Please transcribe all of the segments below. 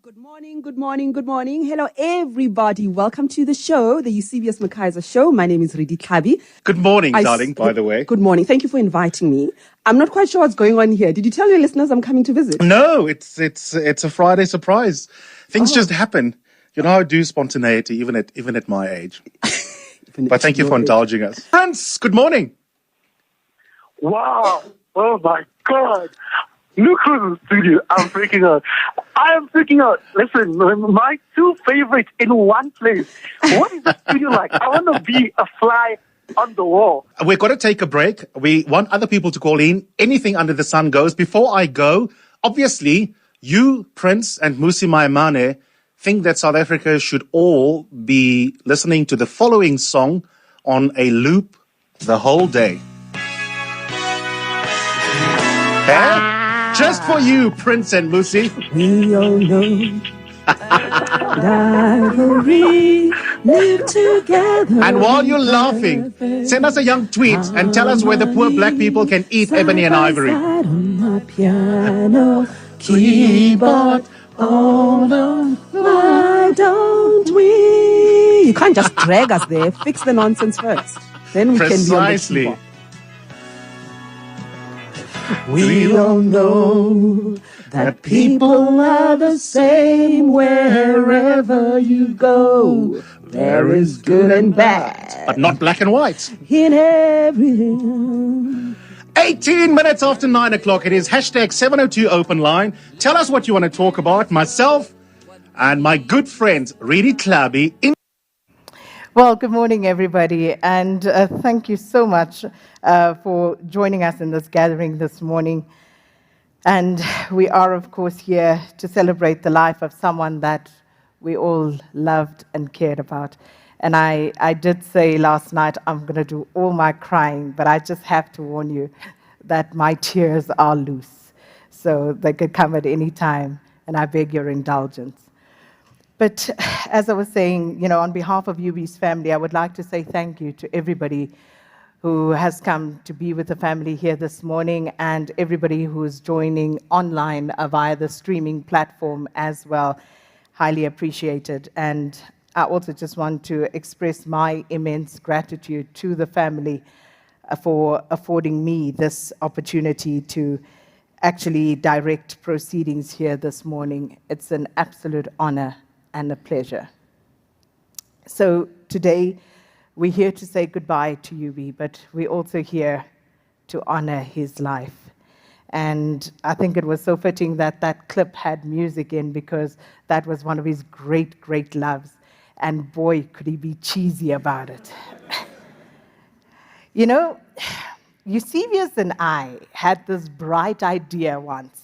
Good morning, good morning, good morning. Hello, everybody. Welcome to the show, the Eusebius McKaiser Show. My name is Ridi Klabi. Good morning, darling, by the way. Good morning. Thank you for inviting me. I'm not quite sure what's going on here. Did you tell your listeners I'm coming to visit? No, it's a Friday surprise. Things just happen. You know how I do spontaneity, even at my age. But thank you for indulging us. Prince, good morning. Wow. Oh, my God. Look who's in the studio. I'm freaking out. I am freaking out. Listen, my two favorites in one place. What is the studio like? I want to be a fly on the wall. We've got to take a break. We want other people to call in. Anything under the sun goes. Before I go, obviously, you, Prince, and Musi Maimane think that South Africa should all be listening to the following song on a loop the whole day. Eh? Just for you, Prince and Musi. We all know that we live together. And while you're laughing, send us a young tweet and tell us where the poor black people can eat ebony and ivory. On my piano, keyboard, oh no, why don't we? You can't just drag us there. Fix the nonsense first. Then we can be on the Precisely. keyboard. We all know that people are the same wherever you go. There is good and bad But not black and white. in everything. 18 minutes after 9 o'clock. It is hashtag 702 open line. Tell us what you want to talk about. Myself and my good friend, Ridi Klabi. Well, good morning, everybody, and thank you so much for joining us in this gathering this morning. And we are, of course, here to celebrate the life of someone that we all loved and cared about. And I did say last night I'm going to do all my crying, but I just have to warn you that my tears are loose. So they could come at any time, and I beg your indulgence. But as I was saying, you know, on behalf of UB's family, I would like to say thank you to everybody who has come to be with the family here this morning and everybody who is joining online via the streaming platform as well. Highly appreciated. And I also just want to express my immense gratitude to the family for affording me this opportunity to actually direct proceedings here this morning. It's an absolute honor and a pleasure. So today, we're here to say goodbye to UB, but we're also here to honor his life. And I think it was so fitting that that clip had music in because that was one of his great, great loves. And boy, could he be cheesy about it. You know, Eusebius and I had this bright idea once.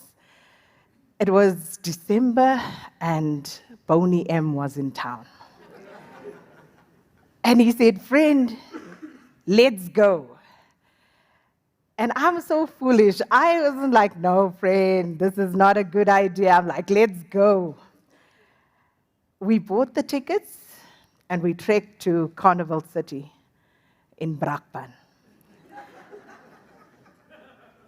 It was December and Boney M was in town. And he said, friend, let's go. And I'm so foolish. I wasn't like, no, friend, this is not a good idea. I'm like, let's go. We bought the tickets and we trekked to Carnival City in Brakpan.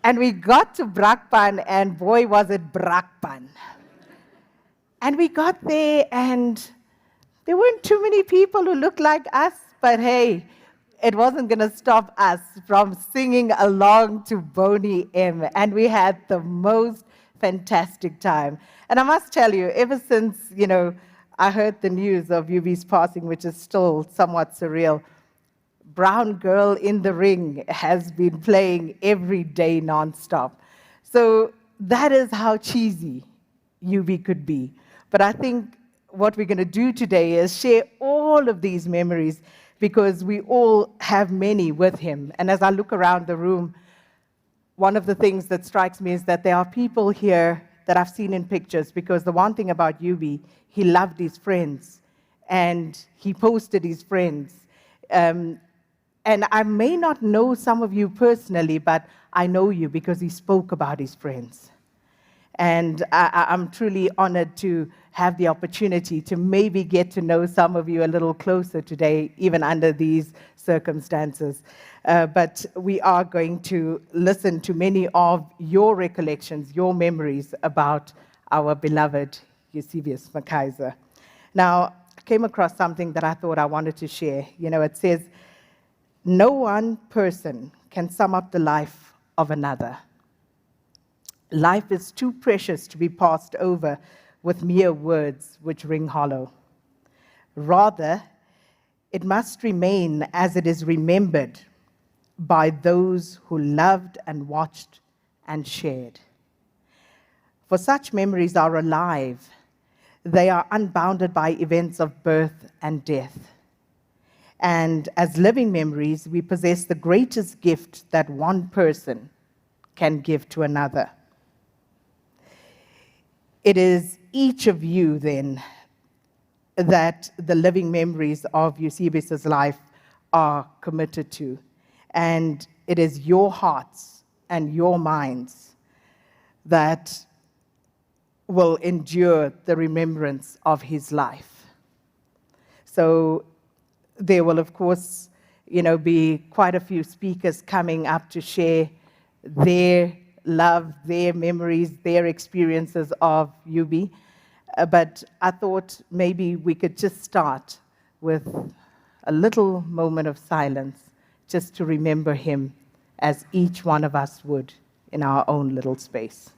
And we got to Brakpan, and boy, was it Brakpan. And we got there, and there weren't too many people who looked like us, but hey, it wasn't going to stop us from singing along to Boney M. And we had the most fantastic time. And I must tell you, ever since, you know, I heard the news of UB's passing, which is still somewhat surreal, Brown Girl in the Ring has been playing every day nonstop. So that is how cheesy UB could be. But I think what we're going to do today is share all of these memories because we all have many with him. And as I look around the room, one of the things that strikes me is that there are people here that I've seen in pictures because the one thing about UB, he loved his friends and he posted his friends. And I may not know some of you personally, but I know you because he spoke about his friends. And I'm truly honored to have the opportunity to maybe get to know some of you a little closer today, even under these circumstances. But we are going to listen to many of your recollections, your memories about our beloved Eusebius McKaiser. Now, I came across something that I thought I wanted to share. It says, no one person can sum up the life of another. Life is too precious to be passed over with mere words which ring hollow. Rather, it must remain as it is remembered by those who loved and watched and shared. For such memories are alive. They are unbounded by events of birth and death. And as living memories, we possess the greatest gift that one person can give to another. It is each of you, then, that the living memories of Eusebius's life are committed to. And it is your hearts and your minds that will endure the remembrance of his life. So there will, of course, be quite a few speakers coming up to share their love, their memories, their experiences of Euby. But I thought maybe we could just start with a little moment of silence just to remember him as each one of us would in our own little space.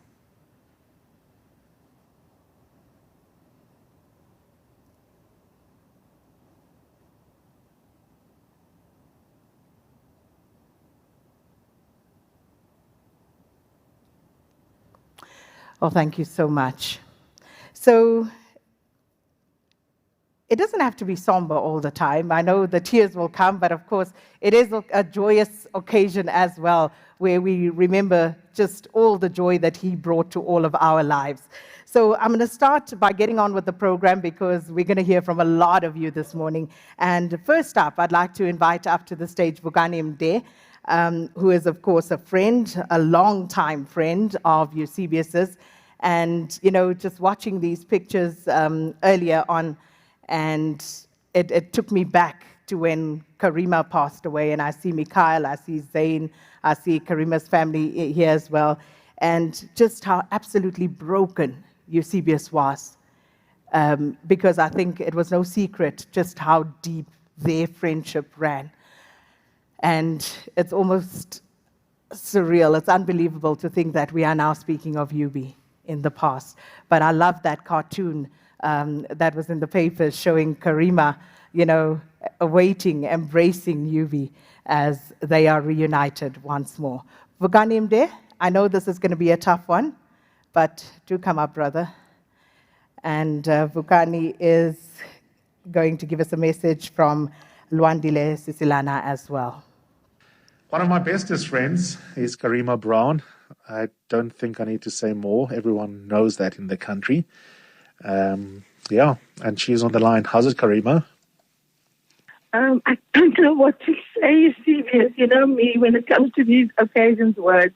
Well, thank you so much. So it doesn't have to be somber all the time. I know the tears will come, but of course, it is a joyous occasion as well, where we remember just all the joy that he brought to all of our lives. So I'm going to start by getting on with the program because we're going to hear from a lot of you this morning. And first up, I'd like to invite up to the stage Vukani Mde, who is, of course, a friend, a long-time friend of Eusebius's. And, just watching these pictures earlier on, and it took me back to when Karima passed away, and I see Mikhail, I see Zain, I see Karima's family here as well, and just how absolutely broken Eusebius was, because I think it was no secret just how deep their friendship ran. And it's almost surreal, it's unbelievable to think that we are now speaking of Euby in the past. But I love that cartoon that was in the papers showing Karima, awaiting, embracing Euby as they are reunited once more. Vukani Mde, I know this is going to be a tough one, but do come up, brother. And Vukani is going to give us a message from Luandile Sisilana as well. One of my bestest friends is Karima Brown. I don't think I need to say more. Everyone knows that in the country. And she's on the line. How's it, Karima? I don't know what to say, Eusebius. You know me, when it comes to these occasions, words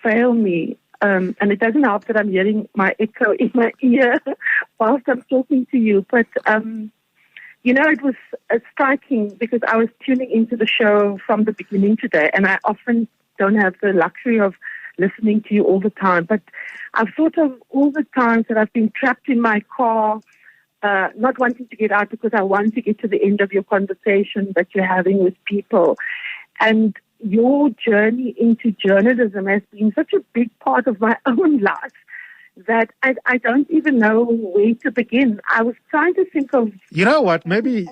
fail me. And it doesn't help that I'm hearing my echo in my ear whilst I'm talking to you. But, it was striking because I was tuning into the show from the beginning today, and I often don't have the luxury of listening to you all the time. But I've thought of all the times that I've been trapped in my car, not wanting to get out because I want to get to the end of your conversation that you're having with people. And your journey into journalism has been such a big part of my own life that I don't even know where to begin. I was trying to think of... You know what? Maybe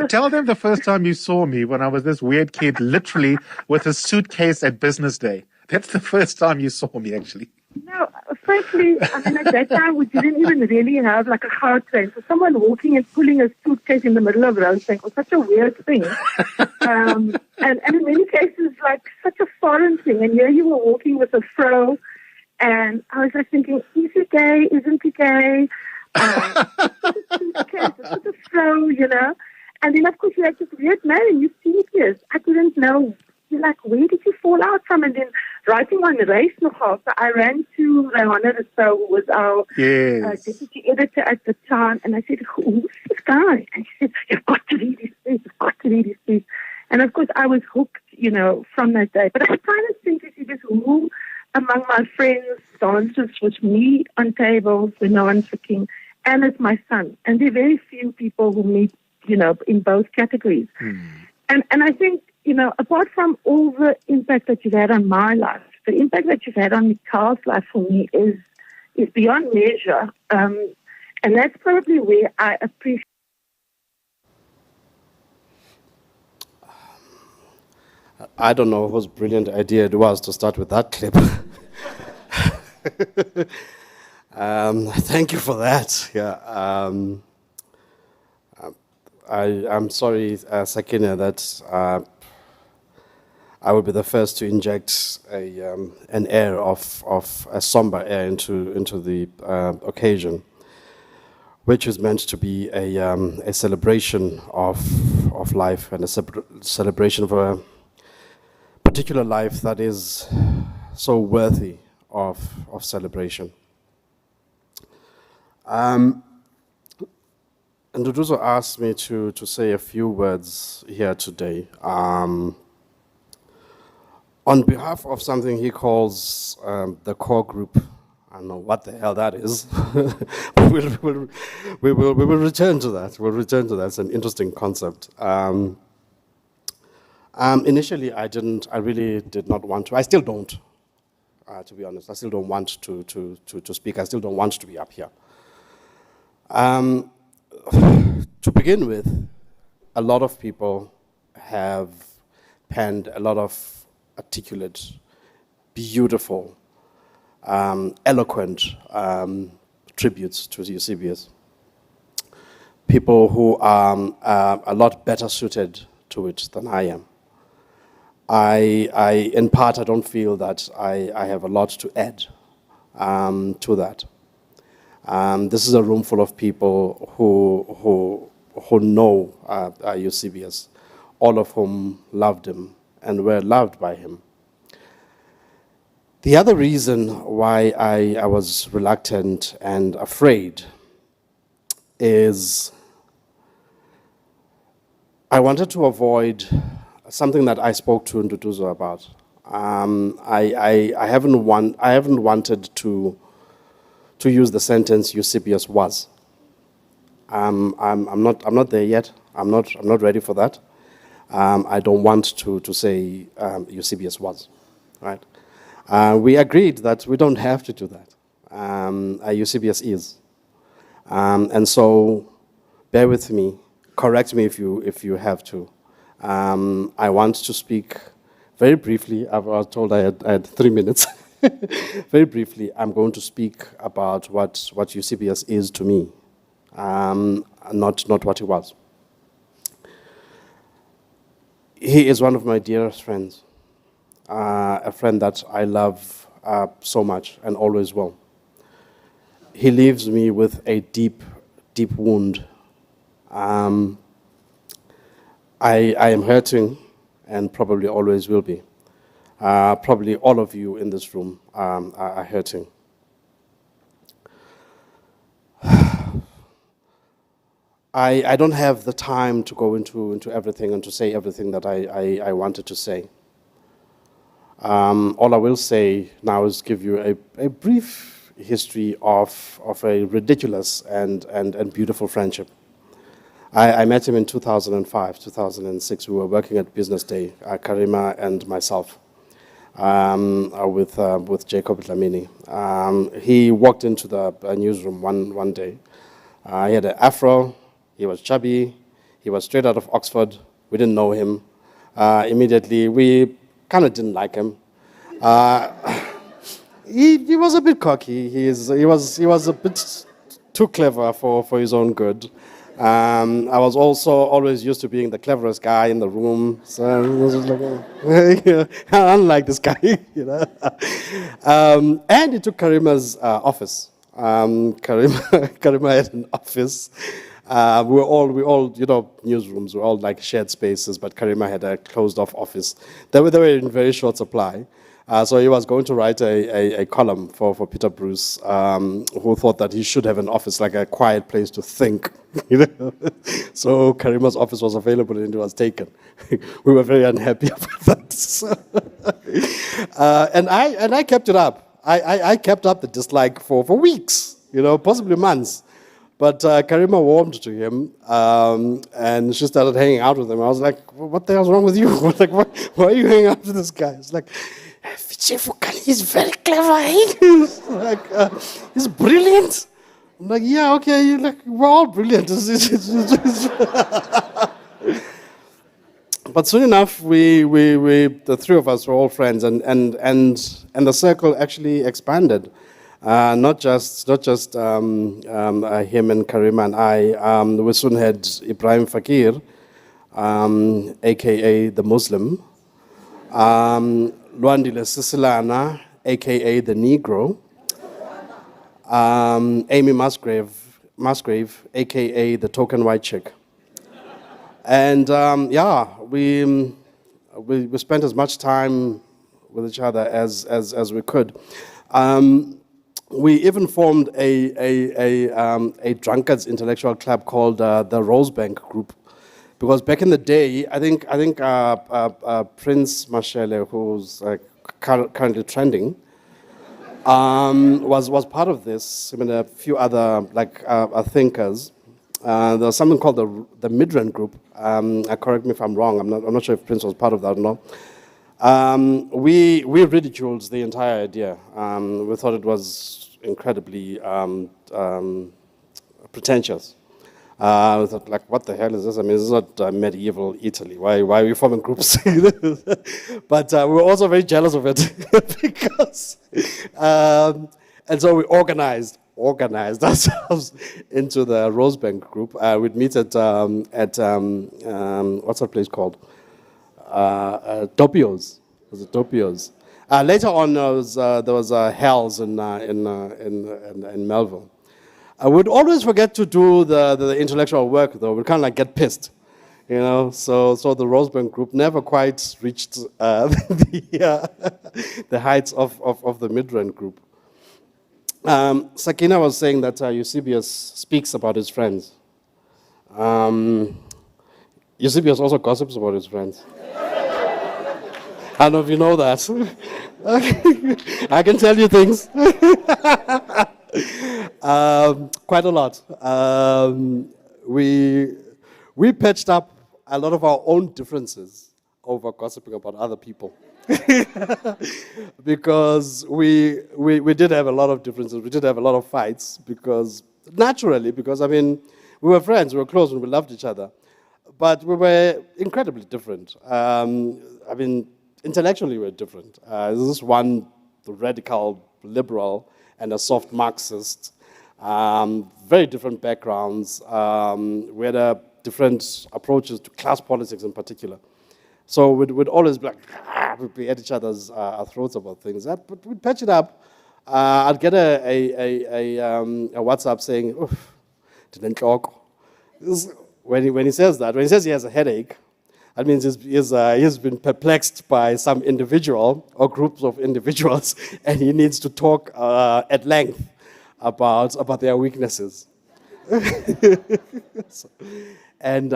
tell them the first time you saw me when I was this weird kid, literally with a suitcase at business day. That's the first time you saw me, actually. No, frankly, at that time, we didn't even really have like a car train. So someone walking and pulling a suitcase in the middle of road was such a weird thing. And in many cases, like such a foreign thing. And here you were walking with a fro. And I was like thinking, is he gay? Isn't he gay? It's a fro, And then, of course, you had this weird name, Eusebius. I didn't know. You're like, where did you fall out from? And then writing on the race nogal. So I ran to Rehana Rousseau, who was our deputy editor at the time. And I said, who's this guy? And she said, you've got to read his piece. You've got to read his piece. And, of course, I was hooked, from that day. But I was trying to think, Eusebius, who among my friends, dances with me on tables when no one's looking, and it's my son. And there are very few people who meet, in both categories. And I think, apart from all the impact that you've had on my life, the impact that you've had on Mikal's life for me is beyond measure. And that's probably where I appreciate. I don't know whose brilliant idea it was to start with that clip. Thank you for that. Yeah. I'm sorry, Sakina, that I will be the first to inject an air of a somber air into the occasion, which is meant to be a celebration of life and a celebration of a particular life that is so worthy of celebration. And Duduzo asked me to say a few words here today on behalf of something he calls the core group. I don't know what the hell that is. we will return to that. We'll return to that. It's an interesting concept. Initially, I really did not want to. I still don't, to be honest. I still don't want to speak. I still don't want to be up here. To begin with, a lot of people have penned a lot of articulate, beautiful, eloquent tributes to Eusebius. People who are a lot better suited to it than I am. In part, I don't feel that I have a lot to add to that. This is a room full of people who know Eusebius, all of whom loved him and were loved by him. The other reason why I was reluctant and afraid is I wanted to avoid something that I spoke to Nduduzo about. I haven't wanted to use the sentence Eusebius was. I'm not there yet. I'm not ready for that. I don't want to say Eusebius was, right? We agreed that we don't have to do that. Eusebius is, and so bear with me. Correct me if you have to. I want to speak very briefly. I was told I had 3 minutes. Very briefly, I'm going to speak about what Eusebius is to me, not what he was. He is one of my dearest friends, a friend that I love so much and always will. He leaves me with a deep, deep wound. I am hurting and probably always will be. Probably all of you in this room are hurting. I don't have the time to go into everything and to say everything that I wanted to say. All I will say now is give you a brief history of a ridiculous and beautiful friendship. I met him in 2005, 2006. We were working at Business Day, Karima and myself, with Jacob Dlamini. He walked into the newsroom one day. He had an afro. He was chubby. He was straight out of Oxford. We didn't know him. Immediately, we kind of didn't like him. He was a bit cocky. He was a bit too clever for his own good. I was also always used to being the cleverest guy in the room, so I was just like, I don't like this guy, you know. And he took Karima's office. Karima had an office. We all, you know, newsrooms. We're all like shared spaces, but Karima had a closed-off office. They were in very short supply. So he was going to write a column for Peter Bruce, who thought that he should have an office, like a quiet place to think. So Karima's office was available and it was taken. We were very unhappy about that. And I kept it up. I kept up the dislike for weeks, possibly months. But Karima warmed to him, and she started hanging out with him. I was like, what the hell's wrong with you? Like, why are you hanging out with this guy? It's like, he's very clever. He's like, he's brilliant. I'm like, yeah, okay, we're all brilliant. But soon enough, the three of us were all friends, and the circle actually expanded. Not just him and Karima and I. We soon had Ibrahim Fakir, aka the Muslim, Luandile Sisilana, aka the Negro, Amy Musgrave, aka the token white chick. And we spent as much time with each other as we could. We even formed a drunkards intellectual club called the Rosebank Group, because back in the day, I think Prince Mashele, who's currently trending, was part of this. I mean, a few other thinkers. There was something called the Midrand Group. Correct me if I'm wrong. I'm not sure if Prince was part of that or not. We ridiculed the entire idea. We thought it was incredibly pretentious. We thought, what the hell is this? I mean, this is not medieval Italy. Why are we forming groups? But we were also very jealous of it because, and so we organized ourselves into the Rosebank Group. We'd meet at what's that place called? Doppio's. Was it Doppio's? Later on, there was Hell's in Melville. I would always forget to do the intellectual work, though. We'd kind of get pissed, So the Rosebank Group never quite reached the heights of the Midrand Group. Sakina was saying that Eusebius speaks about his friends. Eusebius also gossips about his friends. I don't know if you know that. I can tell you things. Quite a lot. We patched up a lot of our own differences over gossiping about other people. Because we did have a lot of differences. We did have a lot of fights because I mean, we were friends, we were close, and we loved each other. But we were incredibly different. I mean, intellectually we were different. This is one radical liberal and a soft Marxist. Very different backgrounds. We had different approaches to class politics in particular. So we'd always be we'd be at each other's throats about things. But we'd patch it up. I'd get a WhatsApp saying, "Oof, didn't talk." When he says that, when he says he has a headache, that means he's been perplexed by some individual or groups of individuals, and he needs to talk at length about their weaknesses. And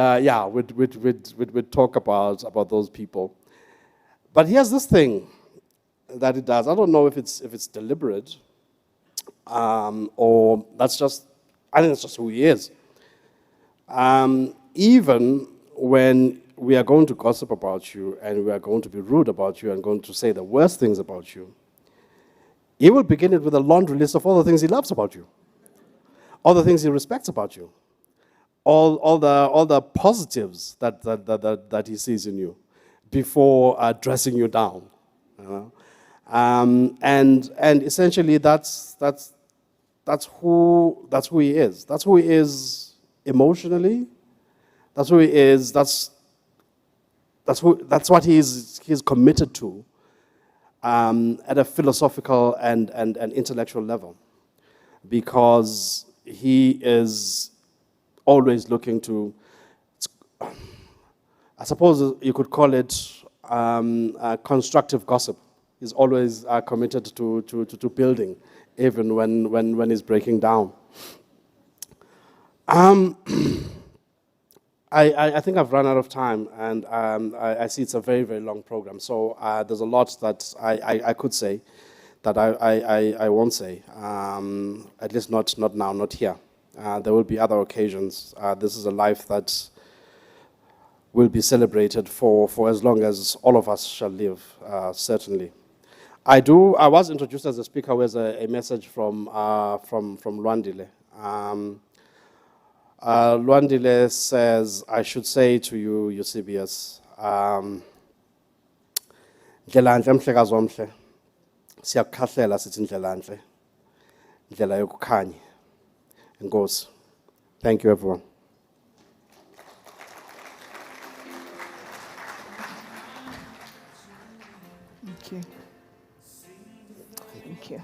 we'd talk about those people. But here's this thing that it does. I don't know if it's deliberate, or I think that's just who he is. Even when we are going to gossip about you and we are going to be rude about you and going to say the worst things about you, he will begin it with a laundry list of all the things he loves about you, all the things he respects about you, all the positives that he sees in you before dressing you down. And essentially that's who he is. That's who he is emotionally. That's who he is. That's what he's committed to at a philosophical and intellectual level, because he is always looking to, I suppose you could call it constructive gossip. He's always committed to building, even when it's breaking down. I think I've run out of time, and I see it's a very, very long program. So there's a lot that I could say that I won't say, at least not now, not here. There will be other occasions. This is a life that will be celebrated for as long as all of us shall live, certainly. I was introduced as a speaker with a message from Lwandile. Lwandile says, I should say to you, Eusebius, ndlela ntle mhlekazi omhle, siyakukhahlela sithi ndlela ntle, ndlela yokukhanya. Enkosi. Thank you, everyone. Thank you. Thank you.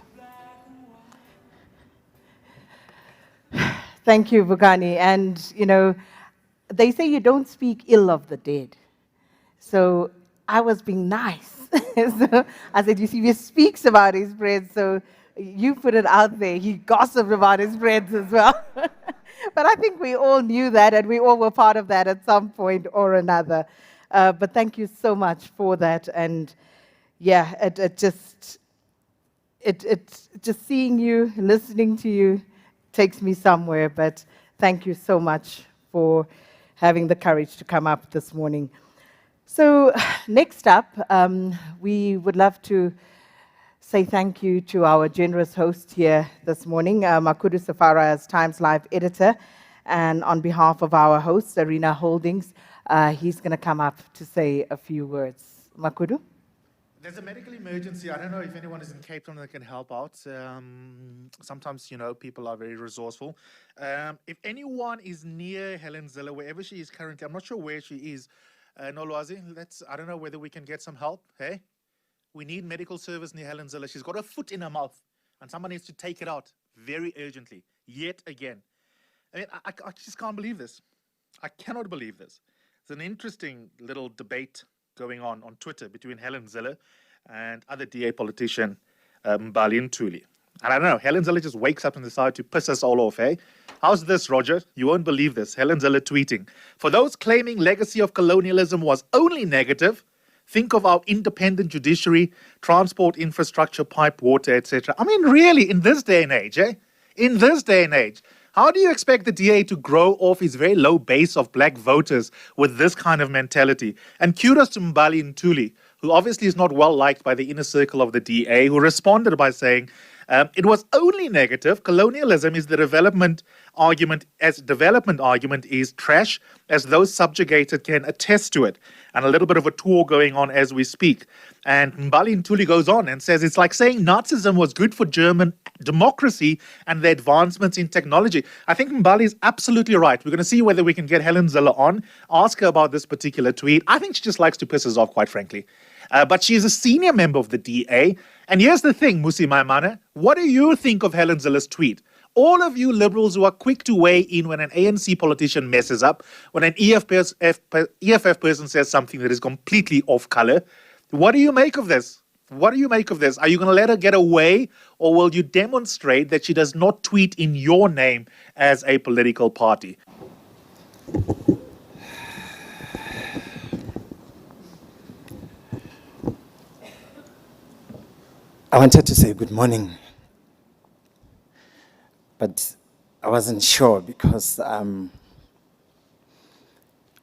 Thank you, Vukani. And, you know, they say you don't speak ill of the dead. So I was being nice. So I said, Eusebius speaks about his friends, so you put it out there. He gossiped about his friends as well. But I think we all knew that, and we all were part of that at some point or another. But thank you so much for that. And yeah, it just seeing you, listening to you, takes me somewhere, but thank you so much for having the courage to come up this morning. So next up, we would love to say thank you to our generous host here this morning, Makudu Safara as TimesLIVE editor, and on behalf of our host, Arena Holdings, he's going to come up to say a few words. Makudu? There's a medical emergency. I don't know if anyone is in Cape Town that can help out. Sometimes, you know, people are very resourceful. If anyone is near Helen Zille, wherever she is currently, I'm not sure where she is. Nolwazi, I don't know whether we can get some help. Hey, we need medical service near Helen Zille. She's got her foot in her mouth, and someone needs to take it out very urgently, yet again. I mean, I just can't believe this. I cannot believe this. It's an interesting little debate going on Twitter between Helen Zille and other DA politician Mbali Ntuli. And I don't know, Helen Zille just wakes up and decides to piss us all off, eh? How's this, Roger? You won't believe this. Helen Zille tweeting, for those claiming legacy of colonialism was only negative, think of our independent judiciary, transport infrastructure, pipe water, etc. I mean, really, in this day and age, eh? In this day and age, how do you expect the DA to grow off his very low base of black voters with this kind of mentality? And kudos to Mbali Ntuli, who obviously is not well liked by the inner circle of the DA, who responded by saying, it was only negative. Colonialism is the development argument, as development argument is trash, as those subjugated can attest to it. And a little bit of a tour going on as we speak. And Mbali Ntuli goes on and says, it's like saying Nazism was good for German democracy and the advancements in technology. I think Mbali is absolutely right. We're going to see whether we can get Helen Zille on, ask her about this particular tweet. I think she just likes to piss us off, quite frankly. But she is a senior member of the DA. And here's the thing, Musi Maimane, what do you think of Helen Zille's tweet? All of you liberals who are quick to weigh in when an ANC politician messes up, when an EFF person says something that is completely off color, what do you make of this? What do you make of this? Are you going to let her get away, or will you demonstrate that she does not tweet in your name as a political party? I wanted to say good morning, but I wasn't sure because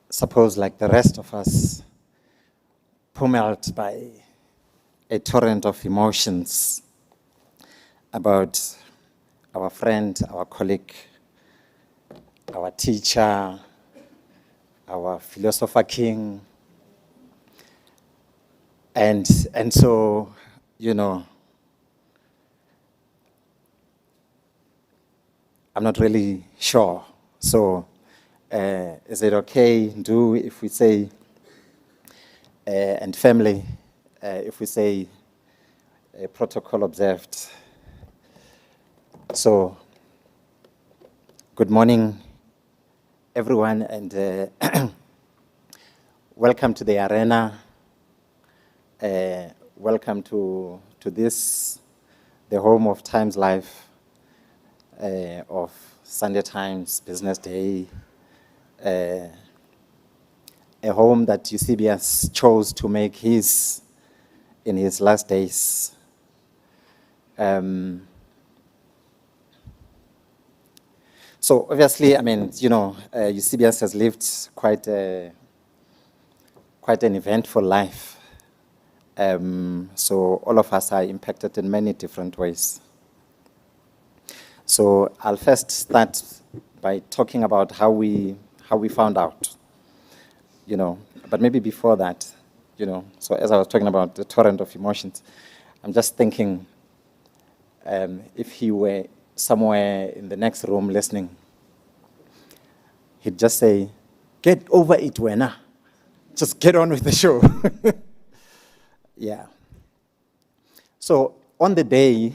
suppose like the rest of us, pummeled by a torrent of emotions about our friend, our colleague, our teacher, our philosopher king, and so, you know, I'm not really sure. So, is it okay, if we say, and family, if we say protocol observed? So, good morning, everyone, and welcome to the arena. welcome to this, the home of TimesLIVE, of Sunday Times, Business Day, a home that Eusebius chose to make his in his last days. So obviously, I mean, Eusebius has lived quite an eventful life. So all of us are impacted in many different ways. So I'll first start by talking about how we found out, But maybe before that, So as I was talking about the torrent of emotions, I'm just thinking, if he were somewhere in the next room listening, he'd just say, "Get over it, Wena. Just get on with the show." Yeah. So on the day,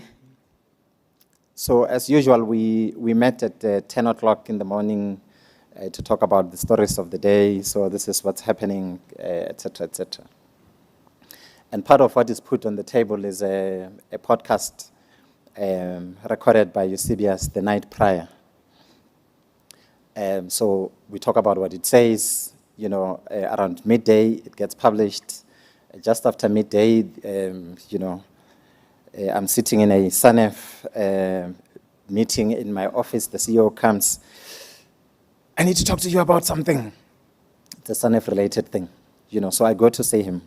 so as usual, we met at 10 o'clock in the morning to talk about the stories of the day. So this is what's happening, etc., etc. And part of what is put on the table is a podcast recorded by Eusebius the night prior. So we talk about what it says, around midday, it gets published. Just after midday, I'm sitting in a SANEF meeting in my office. The CEO comes, "I need to talk to you about something." It's a SANEF-related thing, So I go to see him,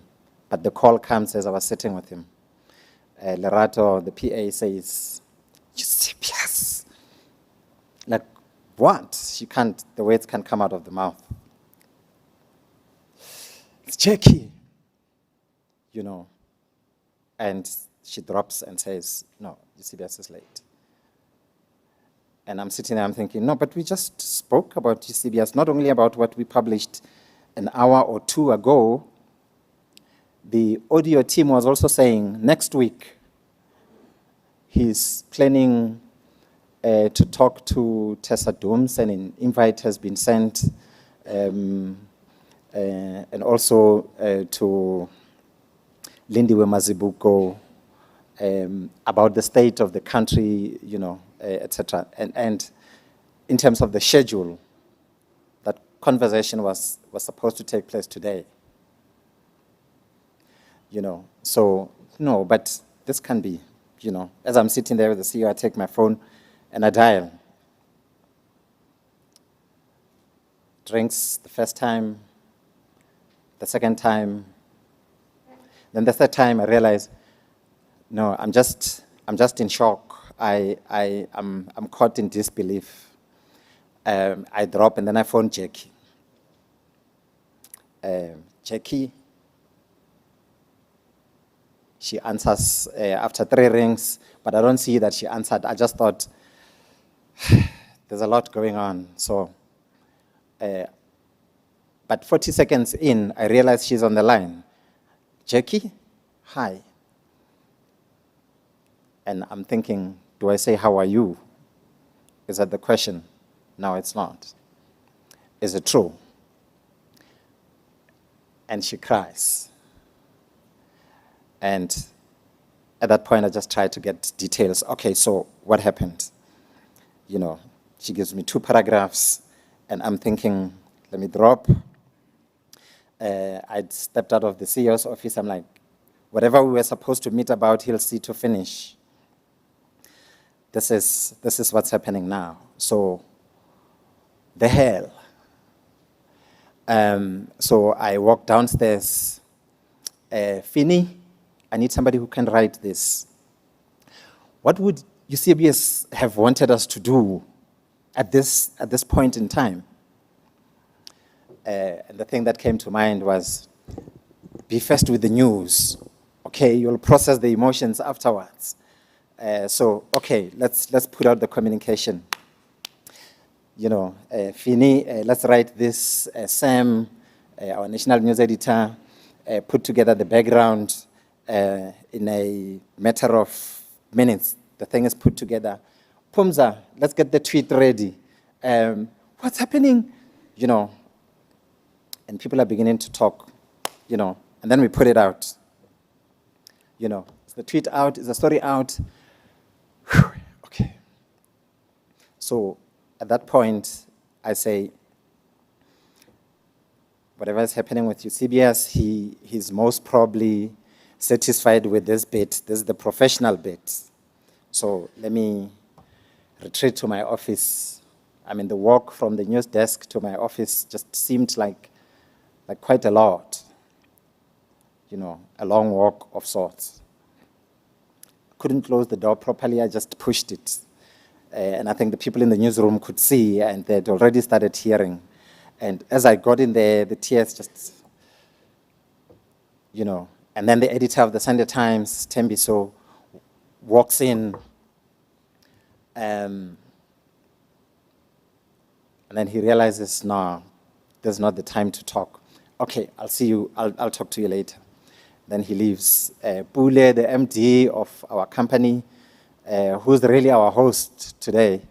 but the call comes as I was sitting with him. Lerato, the PA, says, "Eusebius." Like, what? The words can't come out of the mouth. "It's Jackie." And she drops and says, "No, Eusebius is late." And I'm sitting there, I'm thinking, no, but we just spoke about Eusebius, not only about what we published an hour or two ago. The audio team was also saying next week he's planning to talk to Tessa Dooms, and an invite has been sent, and also to Lindiwe Mazibuko, about the state of the country, etc. And in terms of the schedule, that conversation was supposed to take place today. So no, but this can be, as I'm sitting there with the CEO, I take my phone and I dial. Drinks the first time, the second time, then the third time I realize, no, I'm just in shock. I'm caught in disbelief. I drop and then I phone Jackie. Jackie. She answers after 3 rings, but I don't see that she answered. I just thought, there's a lot going on. So, but 40 seconds in, I realized she's on the line. "Jackie, hi." And I'm thinking, do I say, "How are you"? Is that the question? No, it's not. Is it true? And she cries. And at that point, I just tried to get details. Okay, so what happened? She gives me 2 paragraphs, and I'm thinking, let me drop. I'd stepped out of the CEO's office. I'm like, whatever we were supposed to meet about, he'll see to finish. This is what's happening now. So, the hell. So I walk downstairs. "Fini, I need somebody who can write this. What would Eusebius have wanted us to do at this point in time?" And the thing that came to mind was, be first with the news. Okay, you'll process the emotions afterwards. So, okay, let's put out the communication. Fini, let's write this. Sam, our national news editor, put together the background in a matter of minutes. The thing is put together. Pumza, let's get the tweet ready. What's happening? And people are beginning to talk, and then we put it out. is the tweet out? Is the story out? Whew, okay. So at that point, I say, whatever is happening with Eusebius, he's most probably satisfied with this bit. This is the professional bit. So let me retreat to my office. I mean, the walk from the news desk to my office just seemed like quite a lot. A long walk of sorts. Couldn't close the door properly, I just pushed it. And I think the people in the newsroom could see, and they'd already started hearing. And as I got in there, the tears just, and then the editor of the Sunday Times, Tembiso, walks in, and then he realizes, no, there's not the time to talk. Okay, I'll see you, I'll talk to you later. Then he leaves. Pule, the MD of our company, who's really our host today,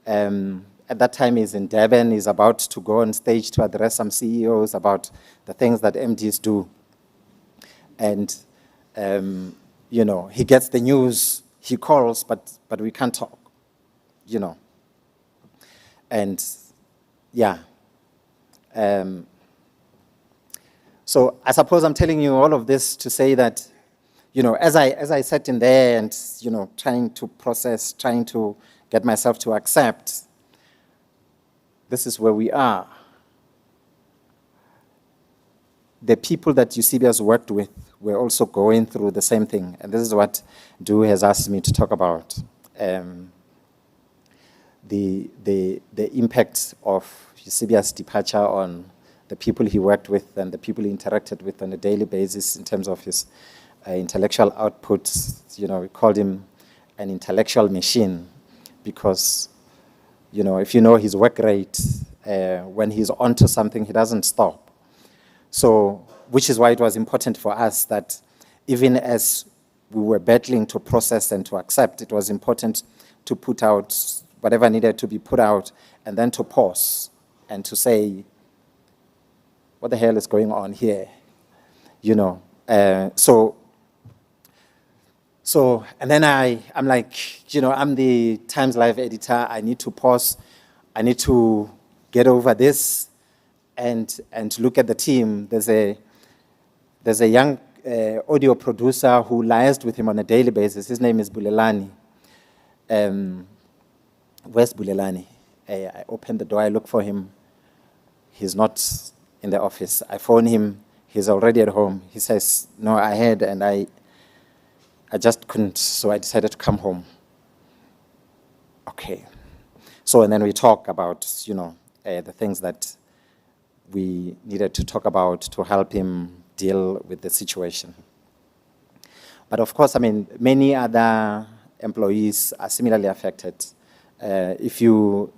at that time he's in Durban. He's about to go on stage to address some CEOs about the things that MDs do. And, he gets the news, he calls, but we can't talk, And, yeah. So I suppose I'm telling you all of this to say that, as I sat in there and, trying to process, trying to get myself to accept, this is where we are. The people that Eusebius worked with were also going through the same thing. And this is what Du has asked me to talk about. The impact of Eusebius' departure on the people he worked with and the people he interacted with on a daily basis in terms of his intellectual output. We called him an intellectual machine because, if you know his work rate, when he's onto something, he doesn't stop. So, which is why it was important for us that even as we were battling to process and to accept, it was important to put out whatever needed to be put out and then to pause and to say, what the hell is going on here? So, and then I'm like, I'm the TimesLIVE editor. I need to pause. I need to get over this and look at the team. There's a young audio producer who liaised with him on a daily basis. His name is Bulelani. Where's Bulelani? I opened the door. I look for him. He's not in the office. I phone him. He's already at home. He says, no, I had, and I just couldn't, so I decided to come home. Okay. So, and then we talk about, the things that we needed to talk about to help him deal with the situation. But of course, many other employees are similarly affected. If you,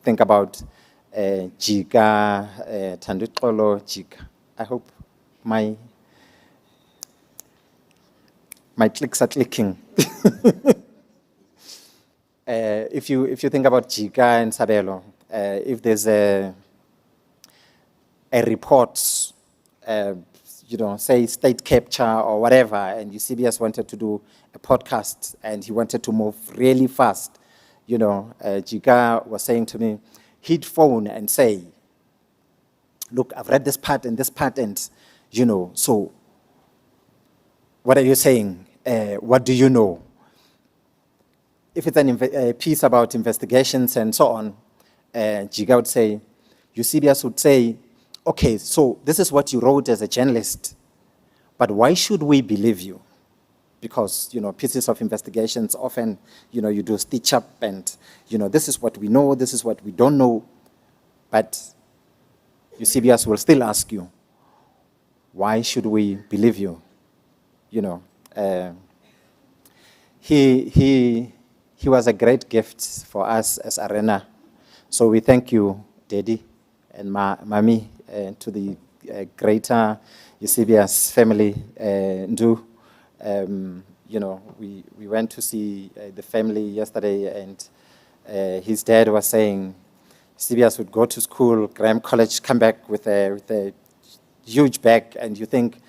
think about Jika, Tandutolo, Jika. I hope my clicks are clicking. If you think about Jika and Sabelo, if there's a report, say state capture or whatever, and Eusebius wanted to do a podcast and he wanted to move really fast, Jika was saying to me, he'd phone and say, look, I've read this part and, so what are you saying? What do you know? If it's a piece about investigations and so on, Jika would say, Eusebius would say, okay, so this is what you wrote as a journalist, but why should we believe you? Because, pieces of investigations often, you do stitch up and, this is what we know, this is what we don't know, but Eusebius will still ask you, why should we believe you? He was a great gift for us as Arena. So we thank you, Daddy and Mami, to the greater Eusebius family, Ndu. We went to see the family yesterday, and his dad was saying Eusebius would go to school, Graham College, come back with a huge bag, and you think,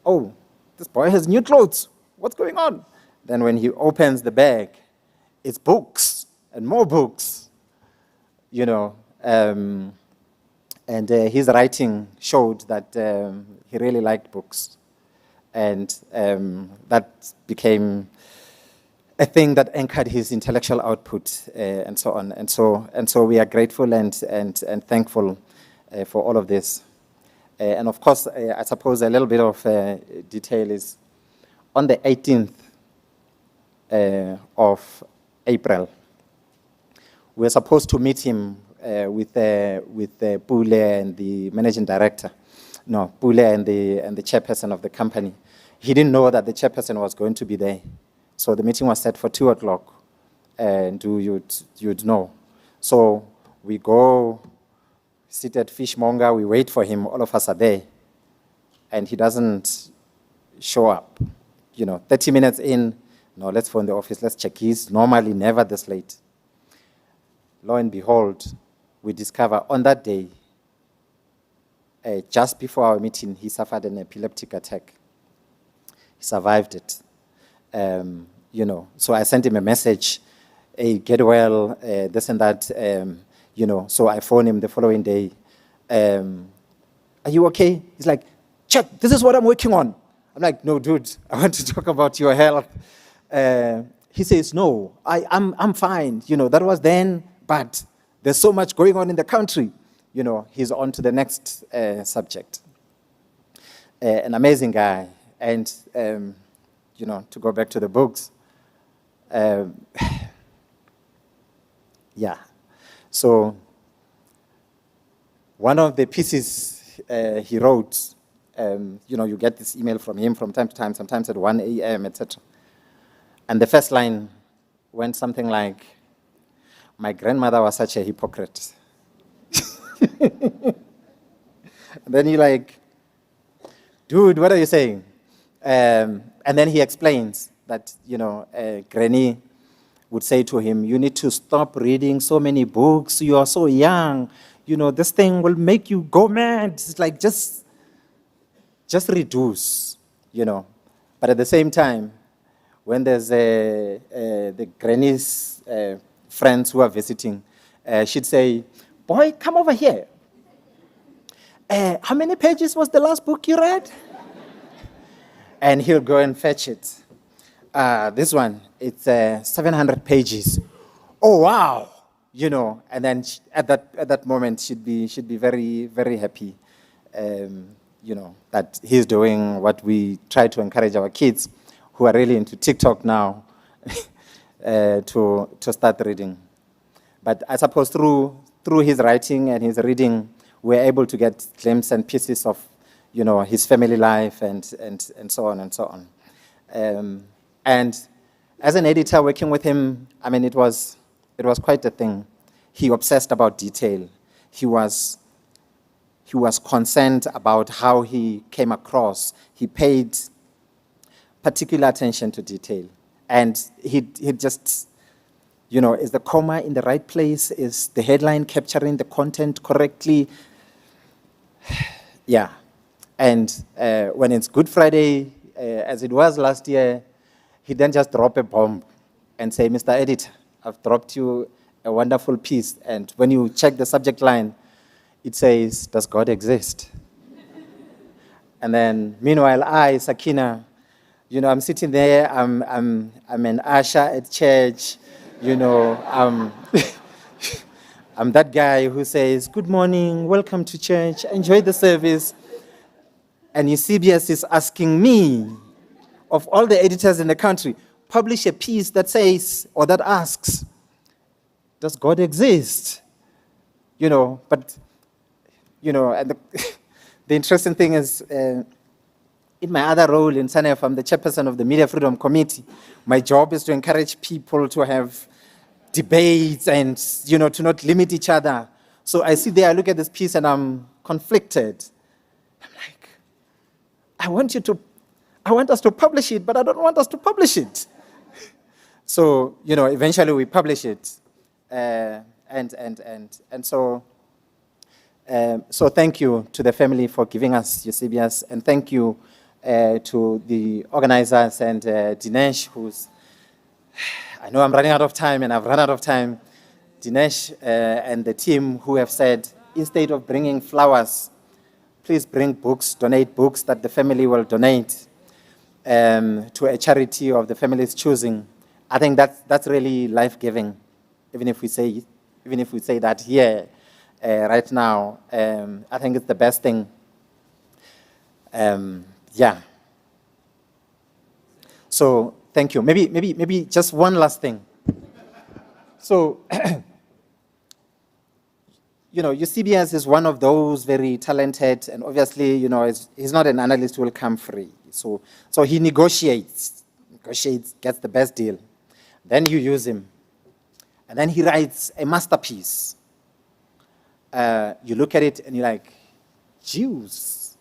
oh, this boy has new clothes. What's going on? Then when he opens the bag, it's books and more books, you know. And his writing showed that he really liked books. And that became a thing that anchored his intellectual output and so on. And so we are grateful and thankful for all of this. And of course, I suppose a little bit of detail is on the 18th of April, we were supposed to meet him with Pule and the managing director. No, Pule and the chairperson of the company. He didn't know that the chairperson was going to be there. So the meeting was set for 2 o'clock, and you'd know. So we go, sit at Fishmonger, we wait for him, all of us are there, and he doesn't show up. 30 minutes in, no, let's phone the office, let's check. He's normally never this late. Lo and behold, we discover on that day, just before our meeting, he suffered an epileptic attack. He survived it. So I sent him a message, hey, get well, this and that, so I phoned him the following day. Are you okay? He's like, check, this is what I'm working on. I'm like, no, dude, I want to talk about your health. He says, no, I'm fine. That was then, but there's so much going on in the country. He's on to the next subject. An amazing guy. And, to go back to the books, yeah. So one of the pieces he wrote, you get this email from him from time to time, sometimes at 1 a.m., etc. And the first line went something like, my grandmother was such a hypocrite. And then you're like, dude, what are you saying? And then he explains that, Granny would say to him, you need to stop reading so many books. You are so young. This thing will make you go mad. It's like, just reduce, But at the same time, when there's the Granny's friends who are visiting, she'd say, boy, come over here. How many pages was the last book you read? And he'll go and fetch it. This one, it's 700 pages. Oh, wow. And then at that moment, she'd be very, very happy, that he's doing what we try to encourage our kids who are really into TikTok now to start reading. But I suppose through his writing and his reading, we're able to get glimpses and pieces of his family life and so on and so on. And as an editor working with him, I mean, it was quite a thing. He obsessed about detail. He was concerned about how he came across. He paid particular attention to detail. And he just, is the comma in the right place? Is the headline capturing the content correctly? Yeah. And when it's Good Friday, as it was last year, he then just drop a bomb and say, Mr. Editor, I've dropped you a wonderful piece. And when you check the subject line, it says, does God exist? And then, meanwhile, I, Sakina, I'm sitting there, I'm an usher at church, I'm that guy who says, good morning, welcome to church, enjoy the service. And Eusebius is asking me, of all the editors in the country, publish a piece that says, or that asks, does God exist? But, and the interesting thing is, in my other role in SANEF, I'm the chairperson of the Media Freedom Committee. My job is to encourage people to have debates and, to not limit each other. So I sit there, I look at this piece, and I'm conflicted. I'm like, I want us to publish it, but I don't want us to publish it. So, eventually we publish it. So thank you to the family for giving us Eusebius, and thank you to the organizers and Dinesh, who's, I know I'm running out of time and I've run out of time. Dinesh and the team who have said, instead of bringing flowers, please bring books, donate books that the family will donate to a charity of the family's choosing. I think that's really life-giving, even if we say that here right now. I think it's the best thing. Yeah. So thank you. Maybe just one last thing. So, Eusebius is one of those very talented, and obviously, he's not an analyst who will come free. So he negotiates, gets the best deal. Then you use him. And then he writes a masterpiece. You look at it and you're like, Jews,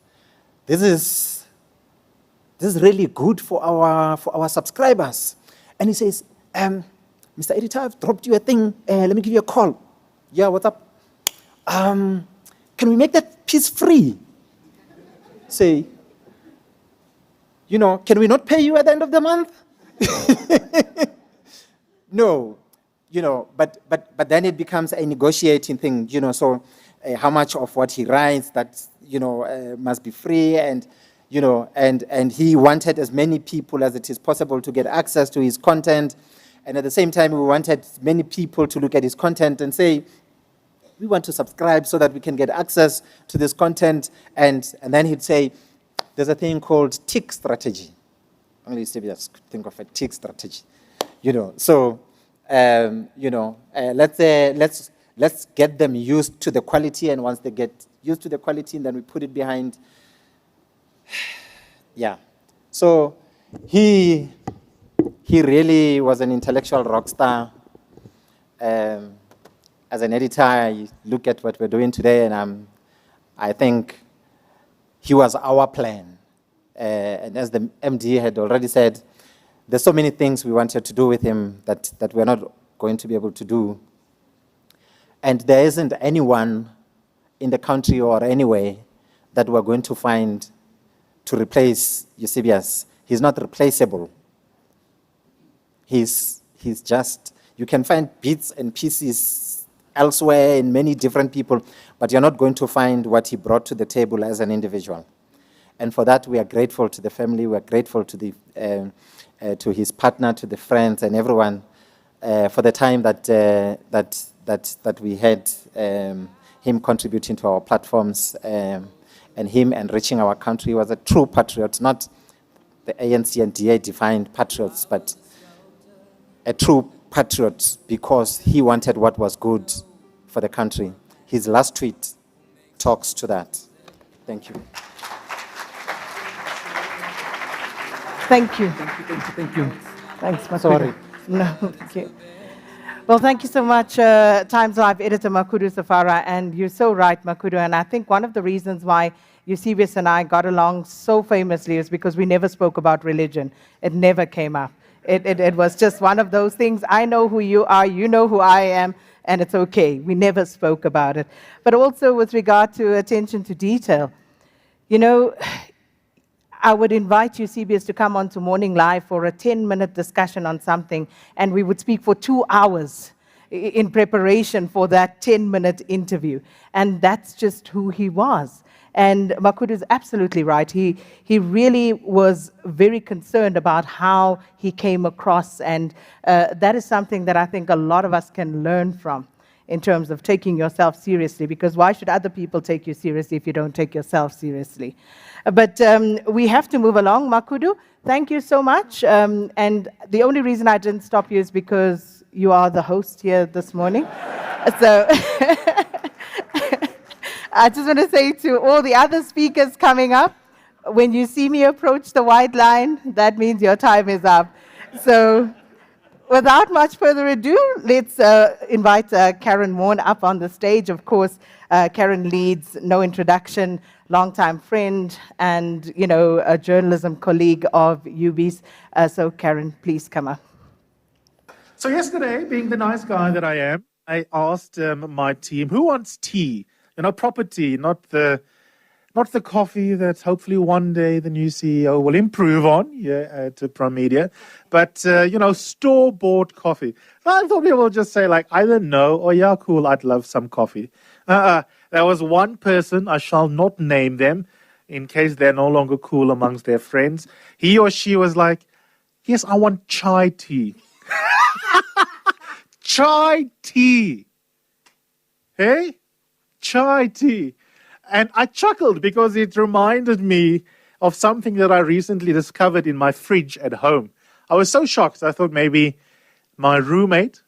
this is really good for our subscribers. And he says, Mr. Editor, I've dropped you a thing. Let me give you a call. Yeah, what's up? Can we make that piece free? Say, can we not pay you at the end of the month? No, but then it becomes a negotiating thing, so how much of what he writes that, must be free, and he wanted as many people as it is possible to get access to his content. And at the same time, we wanted many people to look at his content and say, we want to subscribe so that we can get access to this content. And then he'd say, there's a thing called tick strategy. Only Eusebius could think of a tick strategy. So, let's get them used to the quality. And once they get used to the quality, then we put it behind. Yeah. So he really was an intellectual rock star. As an editor, I look at what we're doing today, and I think he was our plan. And as the MD had already said, there's so many things we wanted to do with him that we're not going to be able to do. And there isn't anyone in the country or anywhere that we're going to find to replace Eusebius. He's not replaceable. He's just, you can find bits and pieces elsewhere in many different people, but you're not going to find what he brought to the table as an individual. And for that, we are grateful to the family. We are grateful to the to his partner, to the friends, and everyone for the time that we had him contributing to our platforms and him enriching our country. He was a true patriot, not the ANC and DA defined patriots, but a true patriot because he wanted what was good for the country. His last tweet talks to that. Thank you. Thank you. Thank you. Thanks, Makudu. Sorry. No, thank you. Well, thank you so much, TimesLIVE editor Makudu Safara. And you're so right, Makudu. And I think one of the reasons why Eusebius and I got along so famously is because we never spoke about religion. It never came up. It was just one of those things. I know who you are, you know who I am, and it's okay. We never spoke about it. But also with regard to attention to detail, I would invite Eusebius to come on to Morning Live for a 10-minute discussion on something, and we would speak for 2 hours in preparation for that 10-minute interview. And that's just who he was. And Makudu is absolutely right. He really was very concerned about how he came across, and that is something that I think a lot of us can learn from in terms of taking yourself seriously, because why should other people take you seriously if you don't take yourself seriously? But we have to move along. Makudu, thank you so much. And the only reason I didn't stop you is because you are the host here this morning. So I just want to say to all the other speakers coming up, when you see me approach the white line, that means your time is up. So without much further ado, let's invite Karen Moore up on the stage. Of course, Karen leads No Introduction, longtime friend, and a journalism colleague of UB's. So Karen, please come up. So yesterday, being the nice guy that I am, I asked my team, who wants tea? Proper tea, not the Not the coffee that hopefully one day the new CEO will improve on here at Prime Media, but, store-bought coffee. I thought people will just say, like, either no or, yeah, cool, I'd love some coffee. There was one person, I shall not name them, in case they're no longer cool amongst their friends. He or she was like, yes, I want chai tea. Chai tea. Hey? Chai tea. And I chuckled because it reminded me of something that I recently discovered in my fridge at home. I was so shocked. I thought maybe my roommate